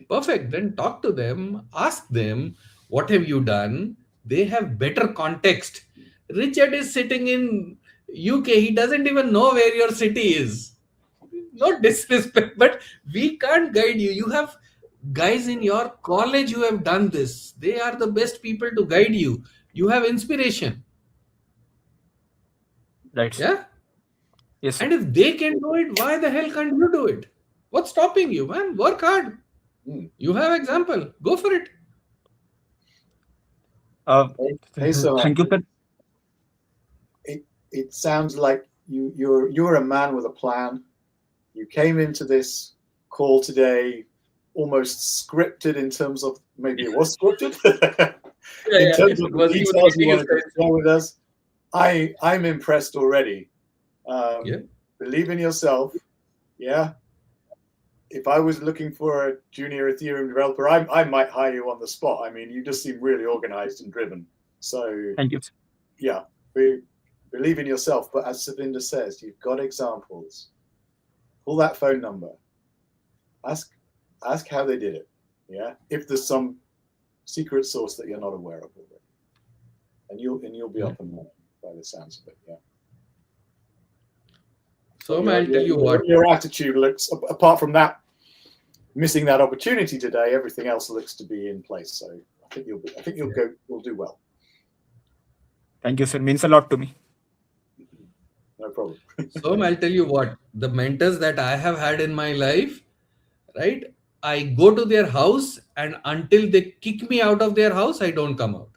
Perfect. Then talk to them, ask them, what have you done? They have better context. Richard is sitting in UK. He doesn't even know where your city is. Not disrespect, but we can't guide you. You have guys in your college who have done this. They are the best people to guide you. You have inspiration. Right. Yeah? Yes, sir. And if they can do it, why the hell can't you do it? What's stopping you, man? Work hard. You have example. Go for it. Hey, so Thank you, sir. It sounds like you're a man with a plan. You came into this call today almost scripted in terms of, maybe it was scripted in terms of the details you wanted to share with us. I'm impressed already. Believe in yourself. Yeah. If I was looking for a junior Ethereum developer, I might hire you on the spot. I mean, you just seem really organized and driven. So thank you. Yeah, believe in yourself. But as Savinder says, you've got examples. Pull that phone number. Ask how they did it. Yeah, if there's some secret source that you're not aware of already, and you'll be up and running by the sounds of it. Yeah. So I'll tell you what. Your attitude looks, apart from that, missing that opportunity today, everything else looks to be in place. So I think you'll do well. Thank you, sir. Means a lot to me. No problem. So I'll tell you what. The mentors that I have had in my life, right? I go to their house, and until they kick me out of their house, I don't come out.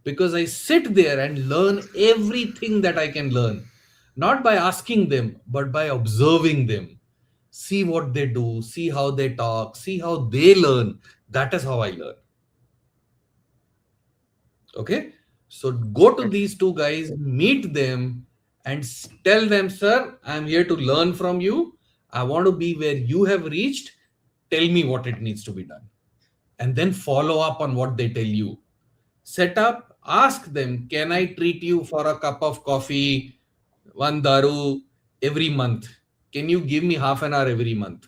Because I sit there and learn everything that I can learn. Not by asking them, but by observing them. See what they do, see how they talk, see how they learn. That is how I learn. Okay? So go to these two guys, meet them, and tell them, sir, I'm here to learn from you. I want to be where you have reached. Tell me what it needs to be done. And then follow up on what they tell you. Set up, ask them, can I treat you for a cup of coffee, one daru every month? Can you give me half an hour every month?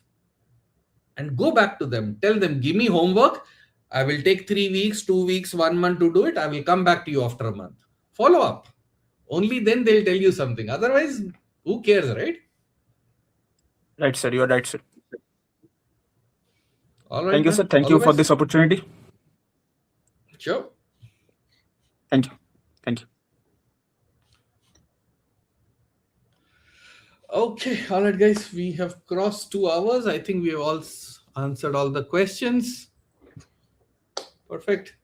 And go back to them. Tell them, give me homework. I will take 3 weeks, 2 weeks, 1 month to do it. I will come back to you after a month. Follow up. Only then they'll tell you something. Otherwise, who cares, right? Right, sir. You are right, sir. All right. Thank you, sir. Thank you for this opportunity. Sure. Thank you. Thank you. Okay. All right, guys. We have crossed 2 hours. I think we have all answered all the questions. Perfect.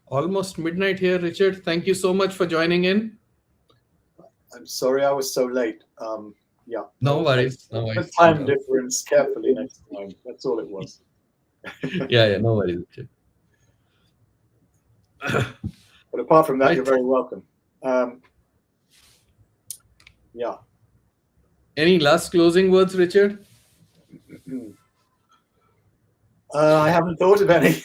Almost midnight here, Richard. Thank you so much for joining in. I'm sorry I was so late. Yeah. No worries. No worries. The time difference carefully next time. That's all it was. Yeah. No worries. But apart from that, right. You're very welcome. Yeah. Any last closing words, Richard? I haven't thought of any.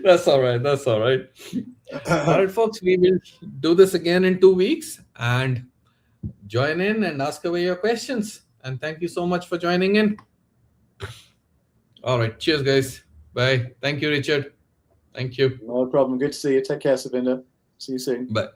That's all right. That's all right. All right, folks, we will do this again in 2 weeks, and join in and ask away your questions. And thank you so much for joining in. All right. Cheers, guys. Bye. Thank you, Richard. Thank you. No problem. Good to see you. Take care, Savinder. See you soon. Bye.